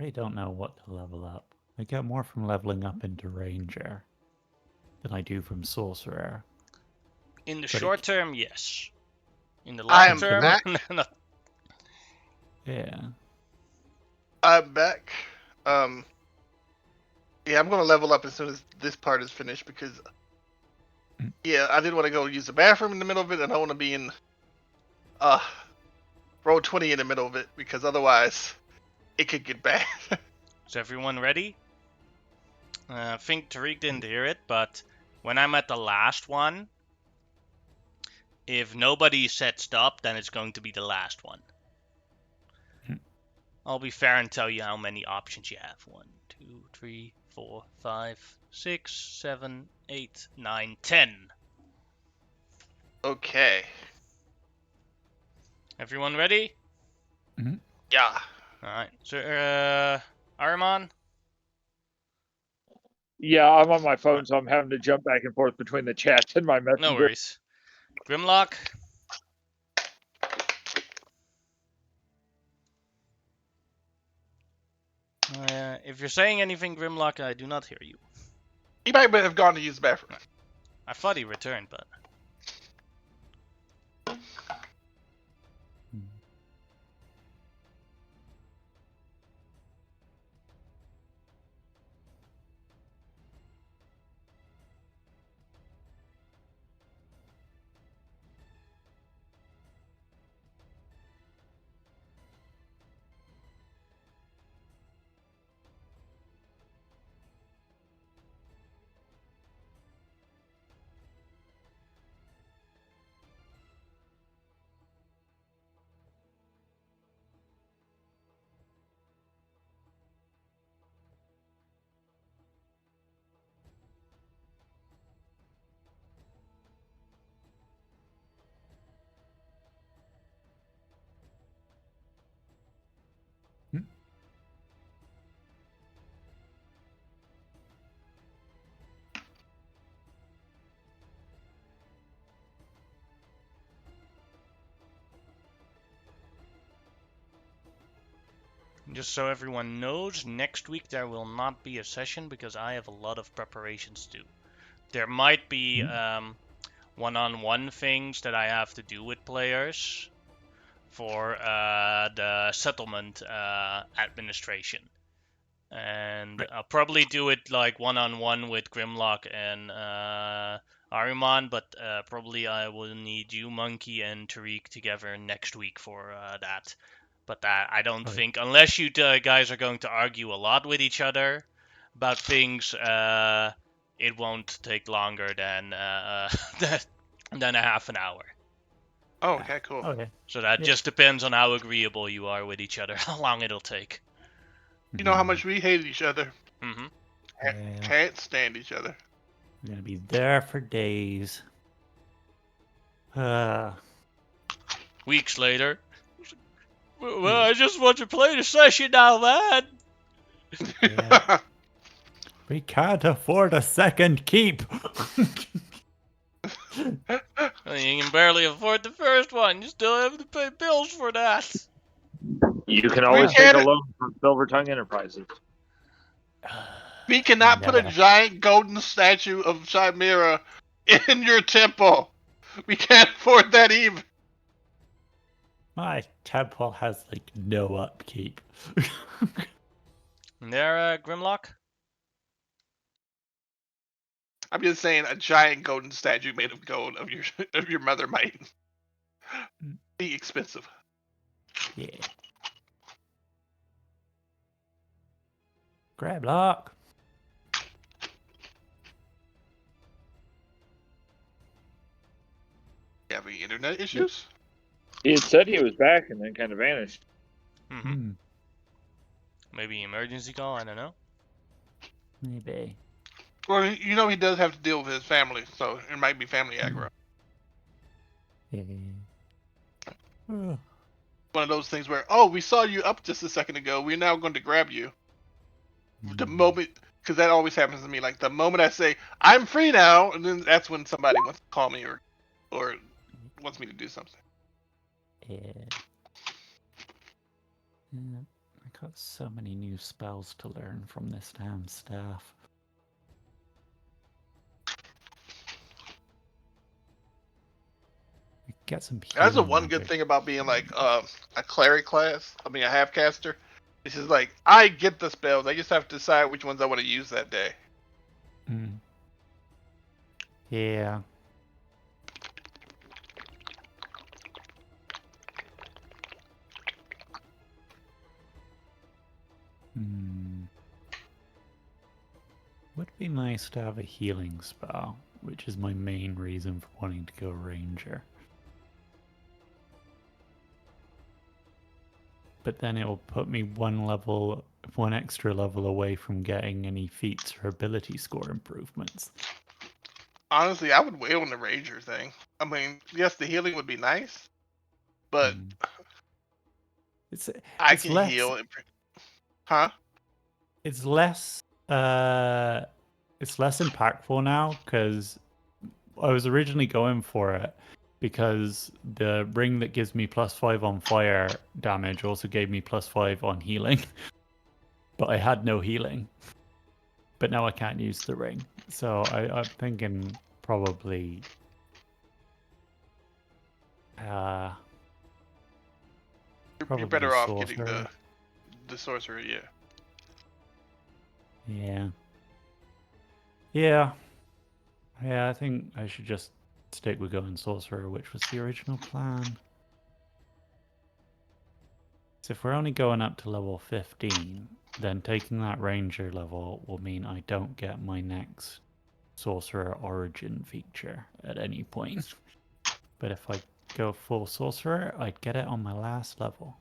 I don't know what to level up. I get more from leveling up into Ranger than I do from Sorcerer. In the short term, yes. In the I long am term, back. no. Yeah. I'm back. Yeah, I'm gonna level up as soon as this part is finished because, yeah, I didn't want to go use the bathroom in the middle of it, and I want to be in, roll 20 in the middle of it because otherwise, it could get bad. Is everyone ready? I think Tariq didn't hear it, but when I'm at the last one, if nobody said stop, then it's going to be the last one. I'll be fair and tell you how many options you have. 1, 2, 3, 4, 5, 6, 7, 8, 9, 10. Okay. Everyone ready? Mm-hmm. Yeah. Alright. So, Ahriman? Yeah, I'm on my phone, so I'm having to jump back and forth between the chat and my messenger. No worries. Grimlock? If you're saying anything, Grimlock, I do not hear you. He might have gone to use the bathroom. I thought he returned, but... Just so everyone knows, next week there will not be a session because I have a lot of preparations to do. There might be one-on-one things that I have to do with players for the settlement administration. And I'll probably do it like one-on-one with Grimlock and Ahriman, but probably I will need you, Monkey, and Tariq together next week for that. But I don't think, unless you guys are going to argue a lot with each other about things, it won't take longer than than a half an hour. Oh, okay, cool. Okay. So that just depends on how agreeable you are with each other, how long it'll take. You know how much we hate each other. Mm-hmm. Can't stand each other. I'm gonna be there for days. Weeks later. Well, I just want to play the session now, man. Yeah. We can't afford a second keep. You can barely afford the first one. You still have to pay bills for that. You can always take a loan from Silver Tongue Enterprises. We cannot put a giant golden statue of Chimera in your temple. We can't afford that even. My temple has like no upkeep. There, Grimlock? I'm just saying, a giant golden statue made of gold of your mother might be expensive. Yeah. Grimlock. You have any internet issues? He had said he was back and then kind of vanished. Mm-hmm. Maybe emergency call, I don't know. Maybe. Well, you know he does have to deal with his family, so it might be family aggro. Yeah. One of those things where, oh, we saw you up just a second ago. We're now going to grab you. The moment, because that always happens to me. Like the moment I say I'm free now, and then that's when somebody wants to call me or wants me to do something. Yeah. I got so many new spells to learn from this damn staff. Get some That's the one magic. good thing about being like a cleric class. I mean, a half caster. This is like I get the spells. I just have to decide which ones I want to use that day. Yeah. Would be nice to have a healing spell, which is my main reason for wanting to go ranger. But then it will put me one extra level away from getting any feats or ability score improvements. Honestly, I would wait on the ranger thing. I mean, yes, the healing would be nice, but I can less, heal. Huh? It's less impactful now because I was originally going for it because the ring that gives me +5 on fire damage also gave me +5 on healing. But I had no healing. But now I can't use the ring. So I'm thinking probably You're better off getting sorcerer. the sorcerer, yeah. Yeah. Yeah. Yeah, I think I should just stick with going sorcerer, which was the original plan. So if we're only going up to level 15, then taking that ranger level will mean I don't get my next sorcerer origin feature at any point. But if I go full sorcerer, I'd get it on my last level.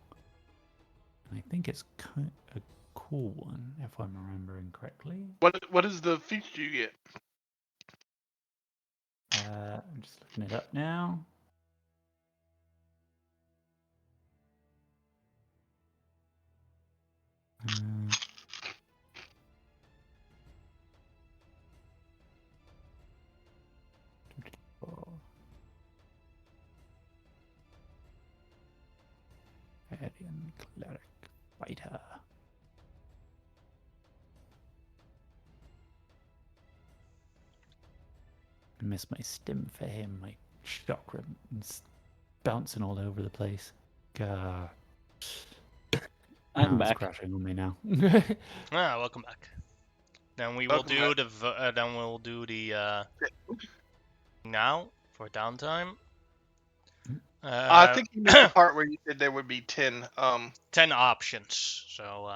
And I think it's kind of a cool one, if I'm remembering correctly. What is the feature you get? I'm just looking it up now. Alien Cleric Fighter. I miss my stim for him, my chakra is bouncing all over the place. I'm back. It's crashing on me now. Welcome back. Then we will do the now for downtime. I think you missed the part where you said there would be 10 options. So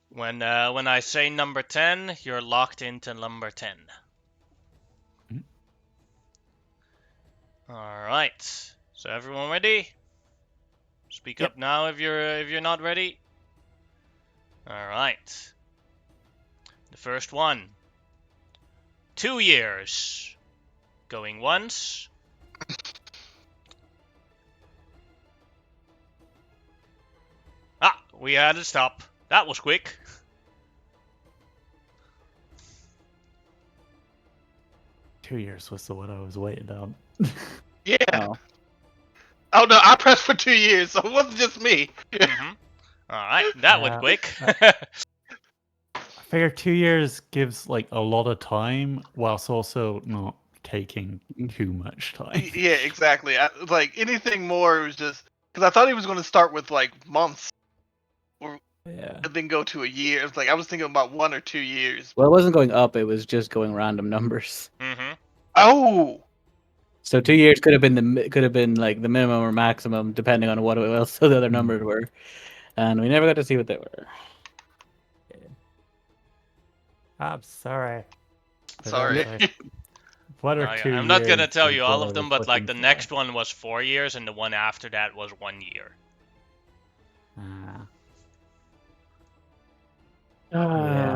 when I say number 10, you're locked into number 10. All right. So everyone ready? Speak up now if you're not ready. All right. The first one. 2 years. Going once. We had to stop. That was quick. 2 years was the one I was waiting on. Yeah. Oh no, I pressed for 2 years, so it wasn't just me. Mm-hmm. All right, that went quick. I figure 2 years gives like a lot of time, whilst also not taking too much time. Yeah, exactly. Like anything more, it was just because I thought he was going to start with like months, and then go to a year. It's like I was thinking about 1 or 2 years. Well, it wasn't going up; it was just going random numbers. Mm-hmm. Oh. So 2 years could have been like the minimum or maximum, depending on what else the other numbers were, and we never got to see what they were. I'm sorry. Sorry. What are 2 years? I'm not gonna tell you all of them, but like the next one was 4 years, and the one after that was 1 year. Yeah.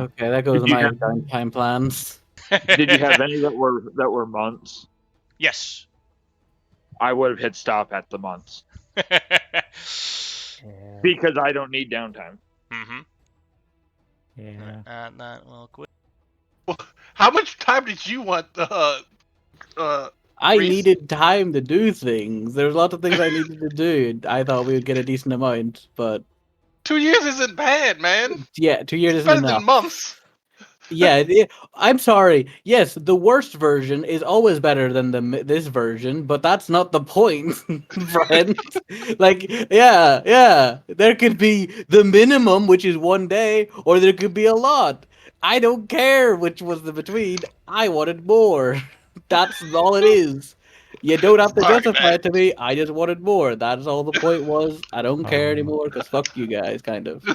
Okay, that goes to my time plans. Did you have any that were months? Yes. I would have hit stop at the months because I don't need downtime. Mm-hmm. Yeah. Add that real quick. How much time did you want? I Reese? needed time to do things. There's lots of things I needed to do. I thought we would get a decent amount, but 2 years isn't bad, man. yeah, 2 years It's isn't better enough. than months. Yeah, I'm sorry. Yes, the worst version is always better than this version, but that's not the point, friend. Like, yeah. There could be the minimum, which is 1 day, or there could be a lot. I don't care which was the between. I wanted more. That's all it is. You don't have to Sorry, justify man. it to me. I just wanted more. That's all the point was. I don't care anymore because fuck you guys, kind of.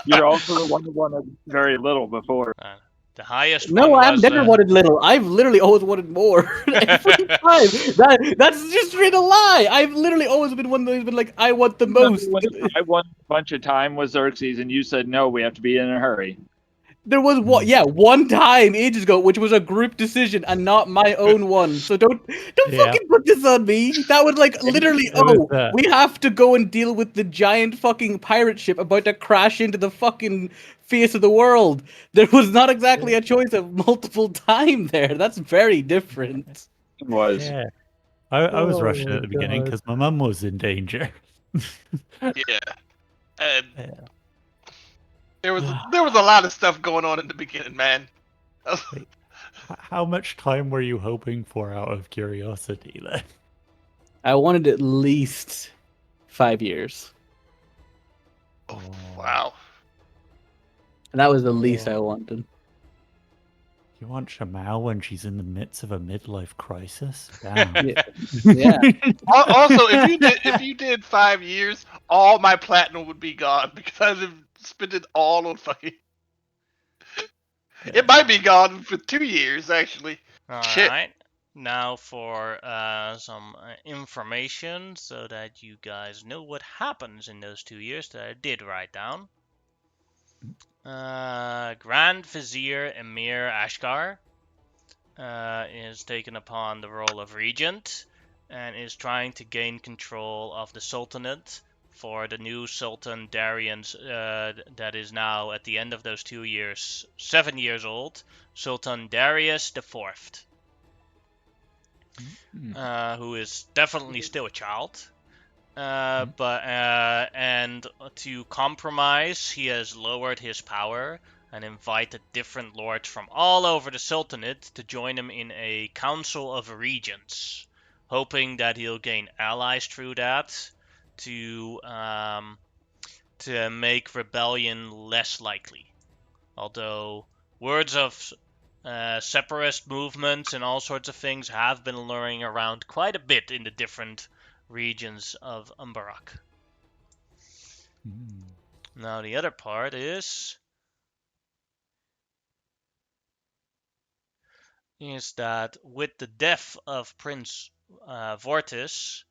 You're also the one who wanted very little before. The highest No, one I've was. never wanted little. I've literally always wanted more. Every time. That's just straight a lie. I've literally always been one who's been like, I want the most. I won a bunch of time with Xerxes, and you said no. We have to be in a hurry. There was one time ages ago, which was a group decision and not my own one. So don't fucking put this on me. That was like literally, we have to go and deal with the giant fucking pirate ship about to crash into the fucking face of the world. There was not exactly a choice of multiple time there. That's very different. It was. Yeah. I was rushing at the beginning because my mum was in danger. Yeah. And there was a lot of stuff going on in the beginning, man. Wait, how much time were you hoping for out of curiosity then? I wanted at least 5 years. Oh, wow. And that was the least I wanted. You want Shamal when she's in the midst of a midlife crisis? Damn. Yeah. Also, if you did 5 years, all my platinum would be gone because I'd have spent it all on fucking. It might be gone for 2 years, actually. Shit. Alright. Now for some information so that you guys know what happens in those 2 years that I did write down. Grand Vizier Emir Ashgar is taken upon the role of regent and is trying to gain control of the Sultanate for the new Sultan Darius that is now at the end of those 2 years 7 years old, Sultan Darius IV, who is definitely still a child. And to compromise, he has lowered his power and invited different lords from all over the Sultanate to join him in a council of regents, hoping that he'll gain allies through that to make rebellion less likely. Although words of separatist movements and all sorts of things have been luring around quite a bit in the different regions of Ambarrack. Now the other part is that with the death of Prince Vortis,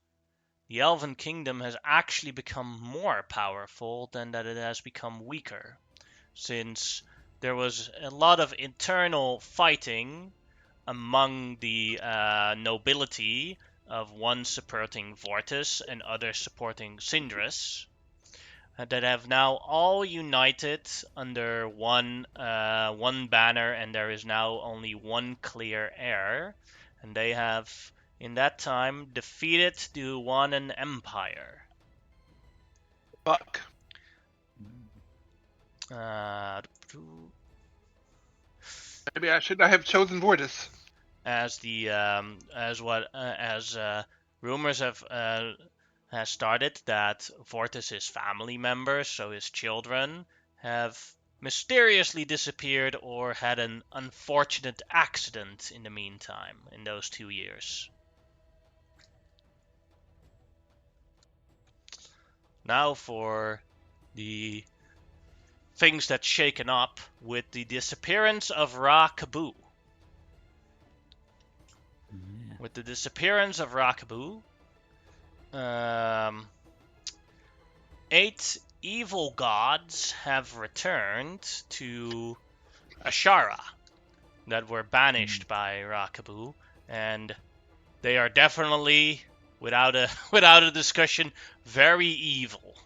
the Elven Kingdom has actually become more powerful than that it has become weaker, since there was a lot of internal fighting among the nobility, of one supporting Vortis and others supporting Sindris. that have now all united under one banner, and there is now only one clear heir, and they have in that time defeated the Huanan Empire. Fuck. Maybe I should not have chosen Vortis. As rumors have has started that Vortis' family members, so his children, have mysteriously disappeared or had an unfortunate accident in the meantime in those 2 years. Now for the things that's shaken up with the disappearance of Ra-Kabu. With the disappearance of Ra-Kabu, 8 evil gods have returned to Asherah that were banished by Ra-Kabu, and they are definitely, without a discussion, very evil.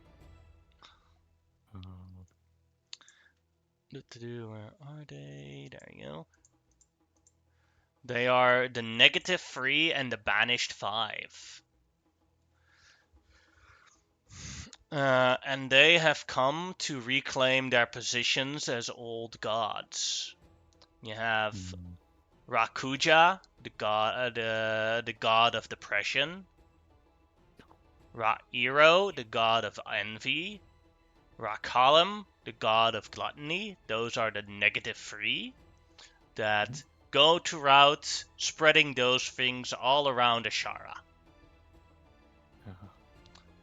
Where are they? There you go. They are the -3 and the banished 5. And they have come to reclaim their positions as old gods. You have Rakuja, the god of depression. Ra-Iro, the god of envy. Ra-Kalim, the god of gluttony. Those are the -3 that go throughout spreading those things all around Asherah.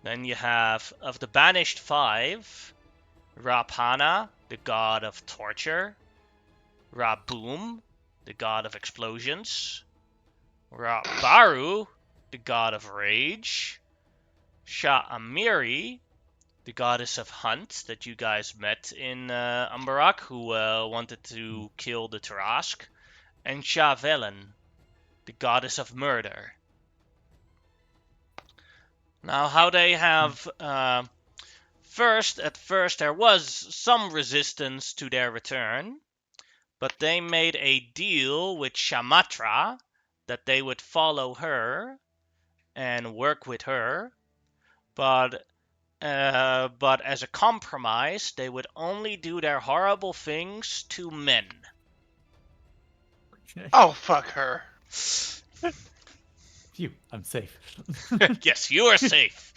Then you have, of the banished 5, Ra-Pana, the god of torture. Ra-Boom, the god of explosions. Ra-Baru, the god of rage. Sha-Amiri, the goddess of hunt that you guys met in Ambarrack, who wanted to kill the Tarask. And Sha-Velen, the goddess of murder. Now, how they have... at first there was some resistance to their return, but they made a deal with Shamatra that they would follow her and work with her, but as a compromise, they would only do their horrible things to men. Oh, fuck her. Phew, I'm safe. Yes, you are safe.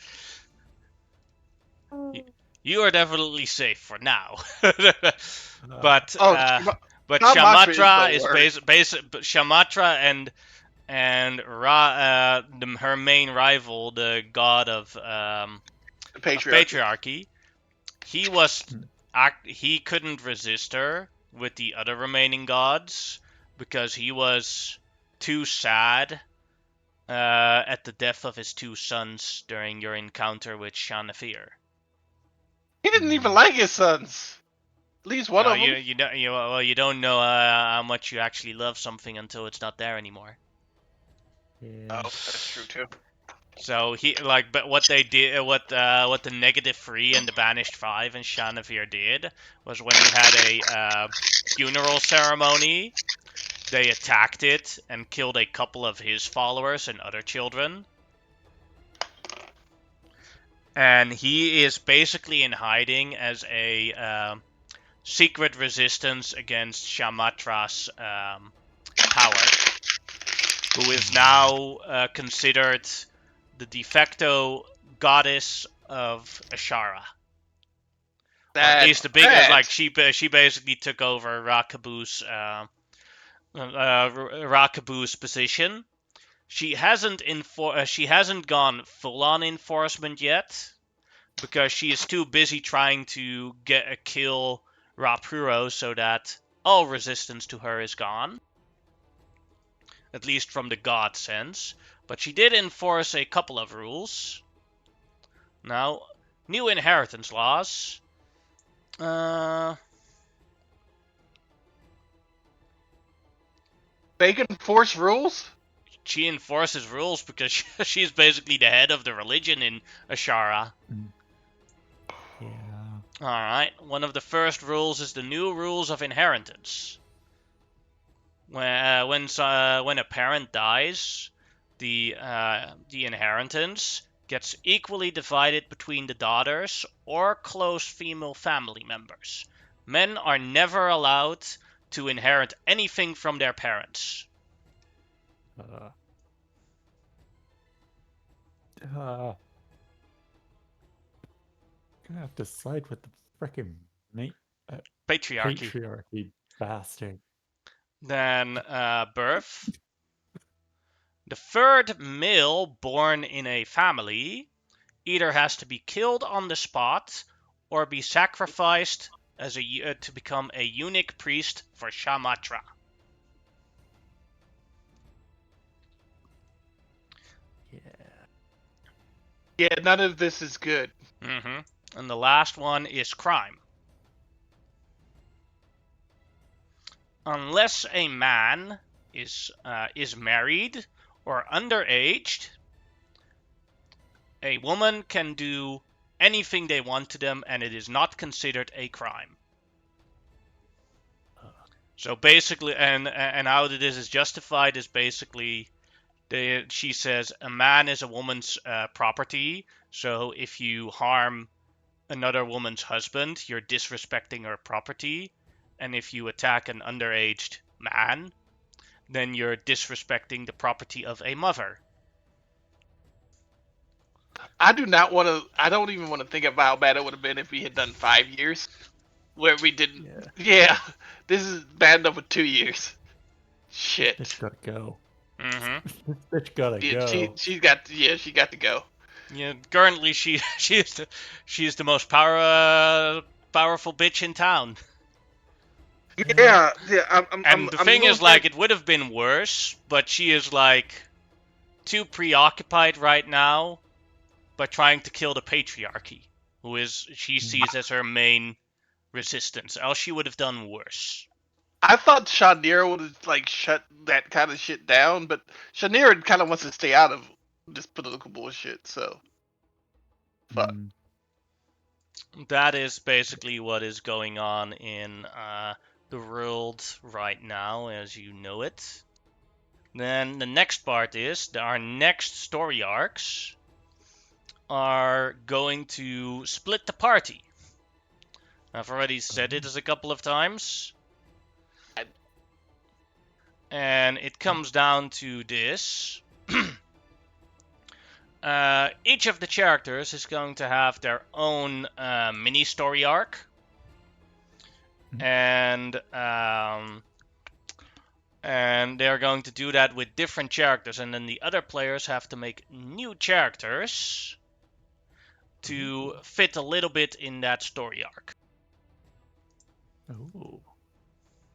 You are definitely safe for now. But Shamatra is Shamatra and Ra, her main rival, the god of patriarchy. He couldn't resist her with the other remaining gods because he was too sad at the death of his 2 sons during your encounter with Shanafir. He didn't even like his sons. At least one of them. You don't know how much you actually love something until it's not there anymore. Yeah. Oh, that's true too. So but what they did, what the -3 and the banished 5 and Shanavir did was when he had a funeral ceremony, they attacked it and killed a couple of his followers and other children. And he is basically in hiding as a secret resistance against Shamatra's power, who is now considered the de facto goddess of Asherah. At least the biggest, she basically took over Ra-Kabu's position. She hasn't gone full on enforcement yet because she is too busy trying to kill Ra-Puro so that all resistance to her is gone. At least from the god sense. But she did enforce a couple of rules. Now, new inheritance laws. They can enforce rules? She enforces rules because she's basically the head of the religion in Asherah. Yeah. Alright, one of the first rules is the new rules of inheritance. When a parent dies, the inheritance gets equally divided between the daughters or close female family members. Men are never allowed to inherit anything from their parents. Gonna have to side with the frickin' patriarchy bastard. Then birth. The third male born in a family either has to be killed on the spot or be sacrificed as to become a eunuch priest for Shamatra. Yeah, none of this is good. And the last one is crime. Unless a man is married or underaged, a woman can do anything they want to them, and it is not considered a crime. So basically, and how this is justified is basically, she says a man is a woman's property. So if you harm another woman's husband, you're disrespecting her property. And if you attack an underaged man, then you're disrespecting the property of a mother. I don't even want to think about how bad it would have been if we had done 5 years. Where we didn't. Yeah, this is bad enough with 2 years. Shit. It's gotta go. It's gotta go. She got to go. Yeah, currently she is the most powerful bitch in town. Yeah. The thing is, like, it would have been worse, but she is like too preoccupied right now by trying to kill the patriarchy, she sees as her main resistance. Else she would have done worse. I thought Shanir would have like shut that kind of shit down, but Shanir kind of wants to stay out of this political bullshit. So, fuck. That is basically what is going on in the world right now, as you know it. Then the next part is our next story arcs are going to split the party. I've already said it a couple of times. And it comes down to this. Each of the characters is going to have their own mini story arc. And they're going to do that with different characters. And then the other players have to make new characters to fit a little bit in that story arc. Oh,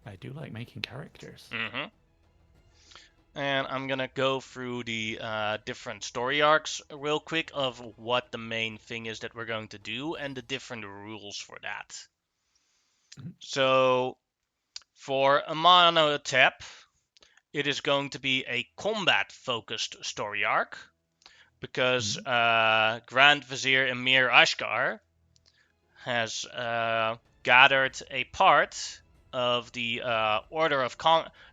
I do like making characters. And I'm gonna go through the different story arcs real quick of what the main thing is that we're going to do and the different rules for that. So for Amenhotep, it is going to be a combat-focused story arc because Grand Vizier Emir Ashkar has gathered a part of the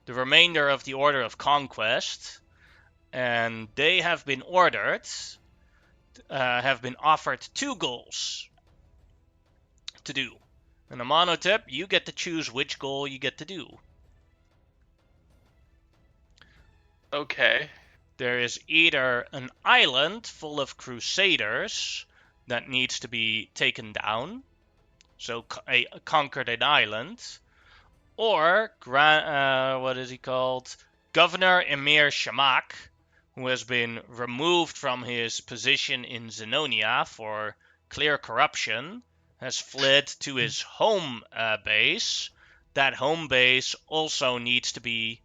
the remainder of the Order of Conquest, and they have been offered 2 goals to do. And Amenhotep, you get to choose which goal you get to do. Okay. There is either an island full of crusaders that needs to be taken down, so conquered an island, or what is he called? Governor Emir Shamak, who has been removed from his position in Zenonia for clear corruption, has fled to his home base. That home base also needs to be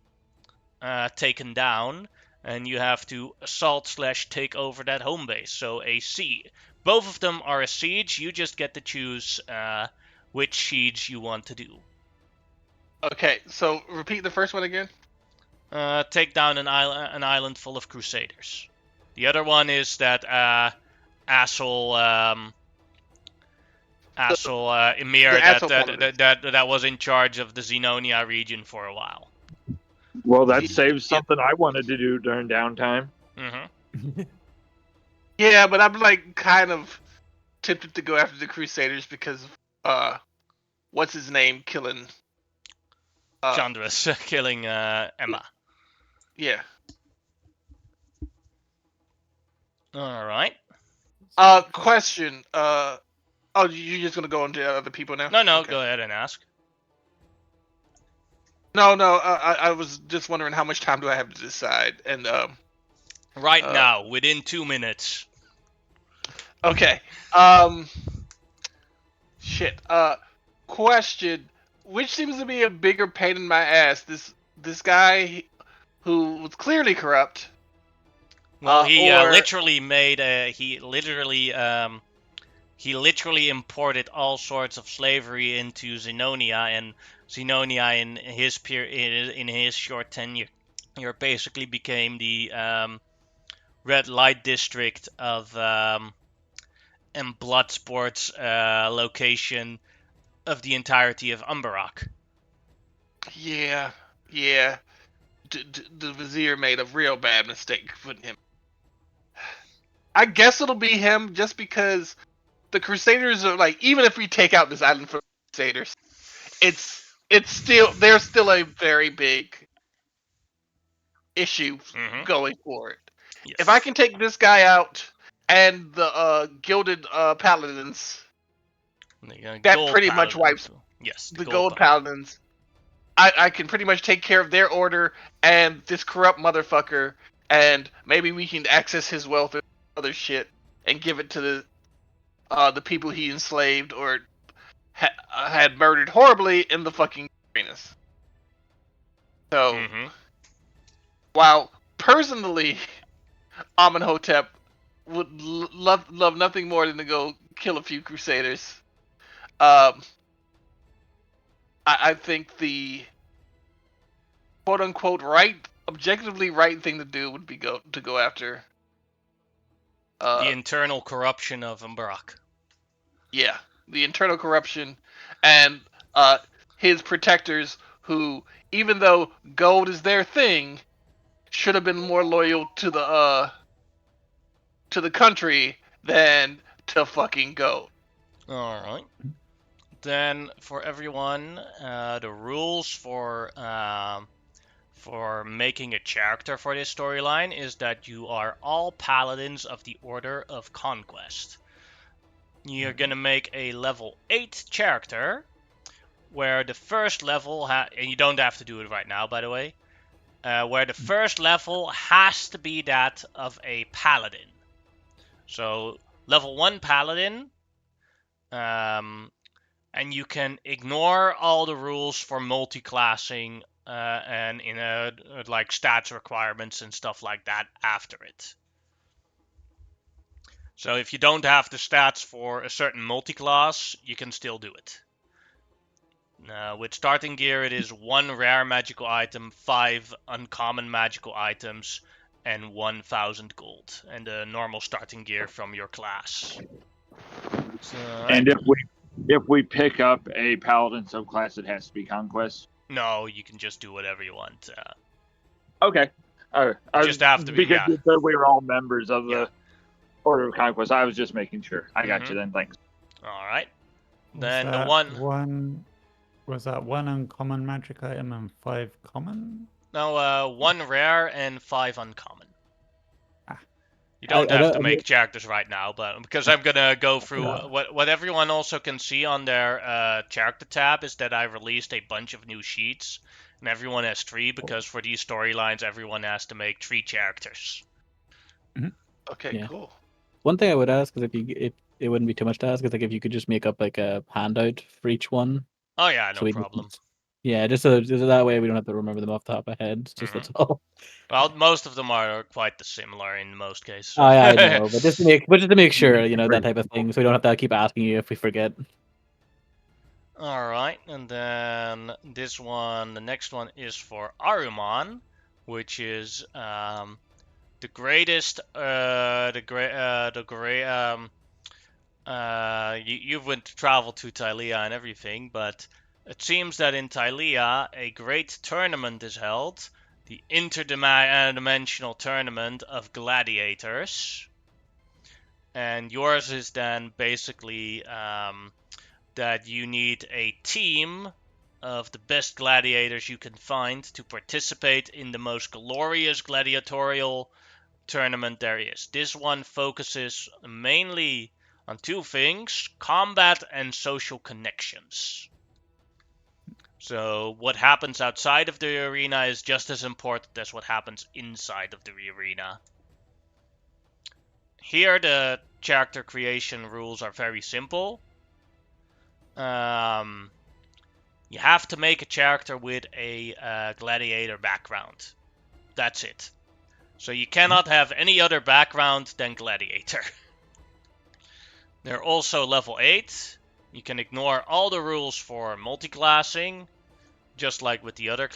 taken down, and you have to assault/take over that home base. So a siege. Both of them are a siege. You just get to choose which siege you want to do. Okay, so repeat the first one again. Take down an island full of crusaders. The other one is that asshole Asshole Emir that was in charge of the Xenonia region for a while. Well, that saves something I wanted to do during downtime. Mm-hmm. Yeah, but I'm like kind of tempted to go after the Crusaders because of what's his name killing Chandras killing Emma. Yeah. All right. Question. You're just gonna go into other people now? No, okay. Go ahead and ask. No. I was just wondering how much time do I have to decide, and right now, within 2 minutes. Okay. Shit. Question. Which seems to be a bigger pain in my ass? This guy who was clearly corrupt. Well, he literally made he literally imported all sorts of slavery into Xenonia, and Xenonia in his short tenure basically became the red light district of and Bloodsport's location of the entirety of Ambarrack. Yeah. The Vizier made a real bad mistake putting him. I guess it'll be him just because the Crusaders are like, even if we take out this island for the Crusaders, there's still a very big issue going forward. Yes. If I can take this guy out and the gilded paladins, that pretty much wipes the gold paladins. I can pretty much take care of their order and this corrupt motherfucker, and maybe we can access his wealth or other shit and give it to the people he enslaved or had murdered horribly in the fucking arenas. So, while personally, Amenhotep would love nothing more than to go kill a few Crusaders, I think the quote unquote objectively right thing to do would be to go after the internal corruption of Ambarrack. Yeah, the internal corruption and his protectors, who, even though gold is their thing, should have been more loyal to the country than to fucking gold. All right. Then for everyone, the rules for making a character for this storyline is that you are all paladins of the Order of Conquest. You're gonna make a level 8 character, where the first level, and you don't have to do it right now, by the way, where the first level has to be that of a paladin. So level 1 paladin, and you can ignore all the rules for multi-classing and like stats requirements and stuff like that after it. So if you don't have the stats for a certain multi-class, you can still do it. With starting gear, it is 1 rare magical item, 5 uncommon magical items, and 1,000 gold, and the normal starting gear from your class. So, and if we pick up a paladin subclass, it has to be conquest. No, you can just do whatever you want. Okay. I just have to be, because you said we were all members of the Order of Conquest. I was just making sure. I got you then. Thanks. All right. Then the one was that 1 uncommon magic item and 5 common? No, 1 rare and 5 uncommon. You don't have to make characters right now, but because I'm gonna go through what everyone also can see on their character tab is that I released a bunch of new sheets, and everyone has 3 because for these storylines everyone has to make 3 characters. Okay, cool. One thing I would ask is if it wouldn't be too much to ask is like if you could just make up like a handout for each one. Oh yeah, no problem. Just so that way we don't have to remember them off the top of our heads. Just that's all. Well, most of them are quite similar in most cases. Oh yeah, I know, but just to make sure, that type of thing, so we don't have to keep asking you if we forget. All right, and then the next one is for Aruman, which is the greatest, you've went to travel to Tylea and everything, but it seems that in Tylea a great tournament is held, the interdimensional tournament of gladiators, and yours is then basically that you need a team of the best gladiators you can find to participate in the most glorious gladiatorial tournament there is. This one focuses mainly on two things: combat and social connections. So what happens outside of the arena is just as important as what happens inside of the arena. Here the character creation rules are very simple. You have to make a character with a gladiator background. That's it. So you cannot have any other background than gladiator. They're also level 8. You can ignore all the rules for multi-classing, just like with the other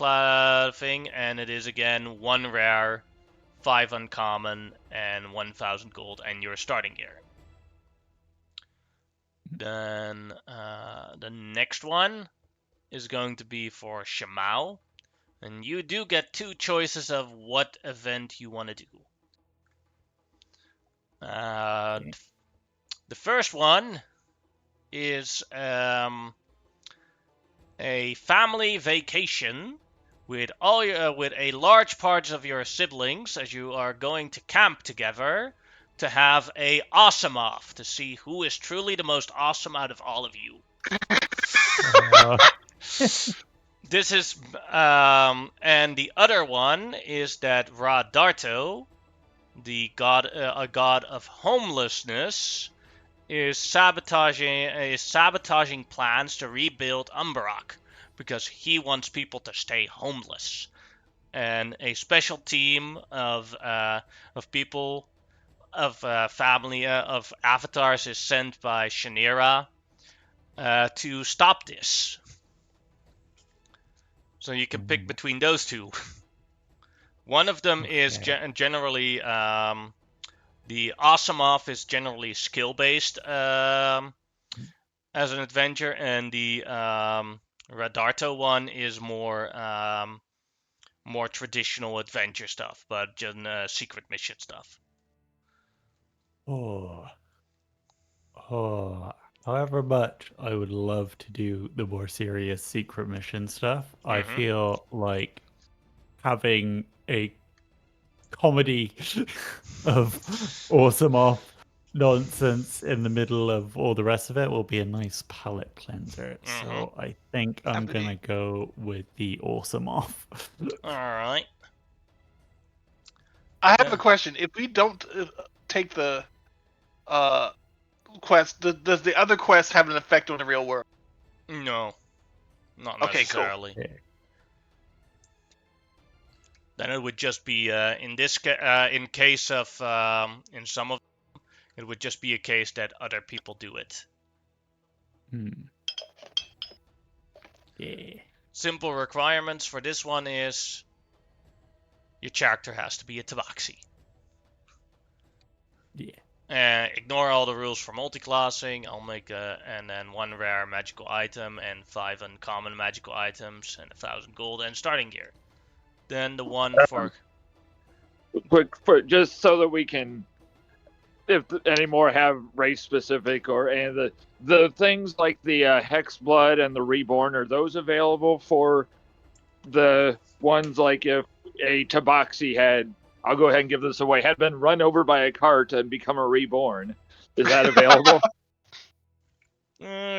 thing, and it is again 1 rare, 5 uncommon, and 1000 gold, and your starting gear. Then the next one is going to be for Shamao, and you do get 2 choices of what event you want to do. The first one is a family vacation with with a large part of your siblings, as you are going to camp together to have a awesome off to see who is truly the most awesome out of all of you. This is and the other one is that Ra-Darto, the god, a god of homelessness, is sabotaging plans to rebuild Ambarrack because he wants people to stay homeless. And a special team of people of family of avatars is sent by Shanira to stop this. So you can pick between those two. One of them is generally the Asimov is generally skill-based as an adventure, and the Radarto one is more more traditional adventure stuff, but just secret mission stuff. However much I would love to do the more serious secret mission stuff, I feel like having a comedy of awesome off nonsense in the middle of all the rest of it will be a nice palate cleanser. So I think I'm gonna go with the awesome off. All right. I have a question. If we don't take the quest, does the other quest have an effect on the real world? No, not necessarily. Okay, cool. Then it would just be in case of in some of them, it would just be a case that other people do it. Yeah. Simple requirements for this one is your character has to be a tabaxi. Yeah. Ignore all the rules for multi-classing. I'll make and then 1 rare magical item and 5 uncommon magical items and 1000 gold and starting gear. Then the one for just so that we can, if any more have race specific or and the things like the hex blood and the reborn, are those available for the ones like if a tabaxi had, I'll go ahead and give this away, had been run over by a cart and become a reborn? Is that available?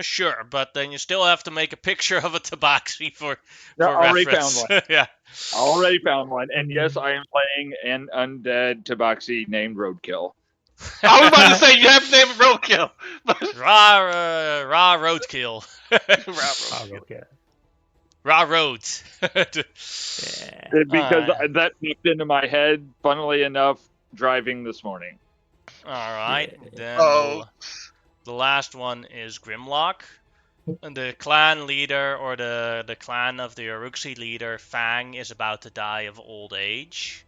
Sure, but then you still have to make a picture of a tabaxi for already reference. Found one. Yeah. Already found one. And yes, I am playing an undead tabaxi named Roadkill. I was about to say you have to name it Roadkill. Raw Roadkill. Roadkill. Raw Roads. Because that popped into my head, funnily enough, driving this morning. All right. Then the last one is Grimlock. And the clan leader, or the clan of the Uruxi leader, Fang, is about to die of old age.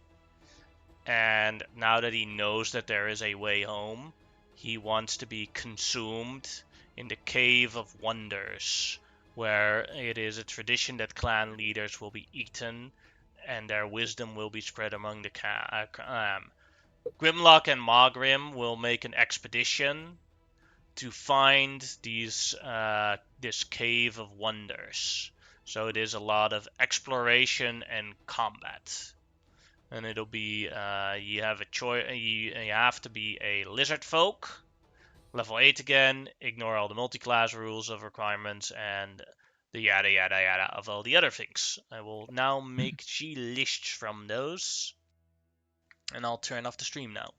And now that he knows that there is a way home, he wants to be consumed in the Cave of Wonders, where it is a tradition that clan leaders will be eaten and their wisdom will be spread among the Grimlock and Mogrim will make an expedition to find this Cave of Wonders. So it is a lot of exploration and combat. And it'll be you have a choice. You have to be a lizard folk, level 8 again. Ignore all the multi-class rules of requirements and the yada yada yada of all the other things. I will now make lists from those, and I'll turn off the stream now.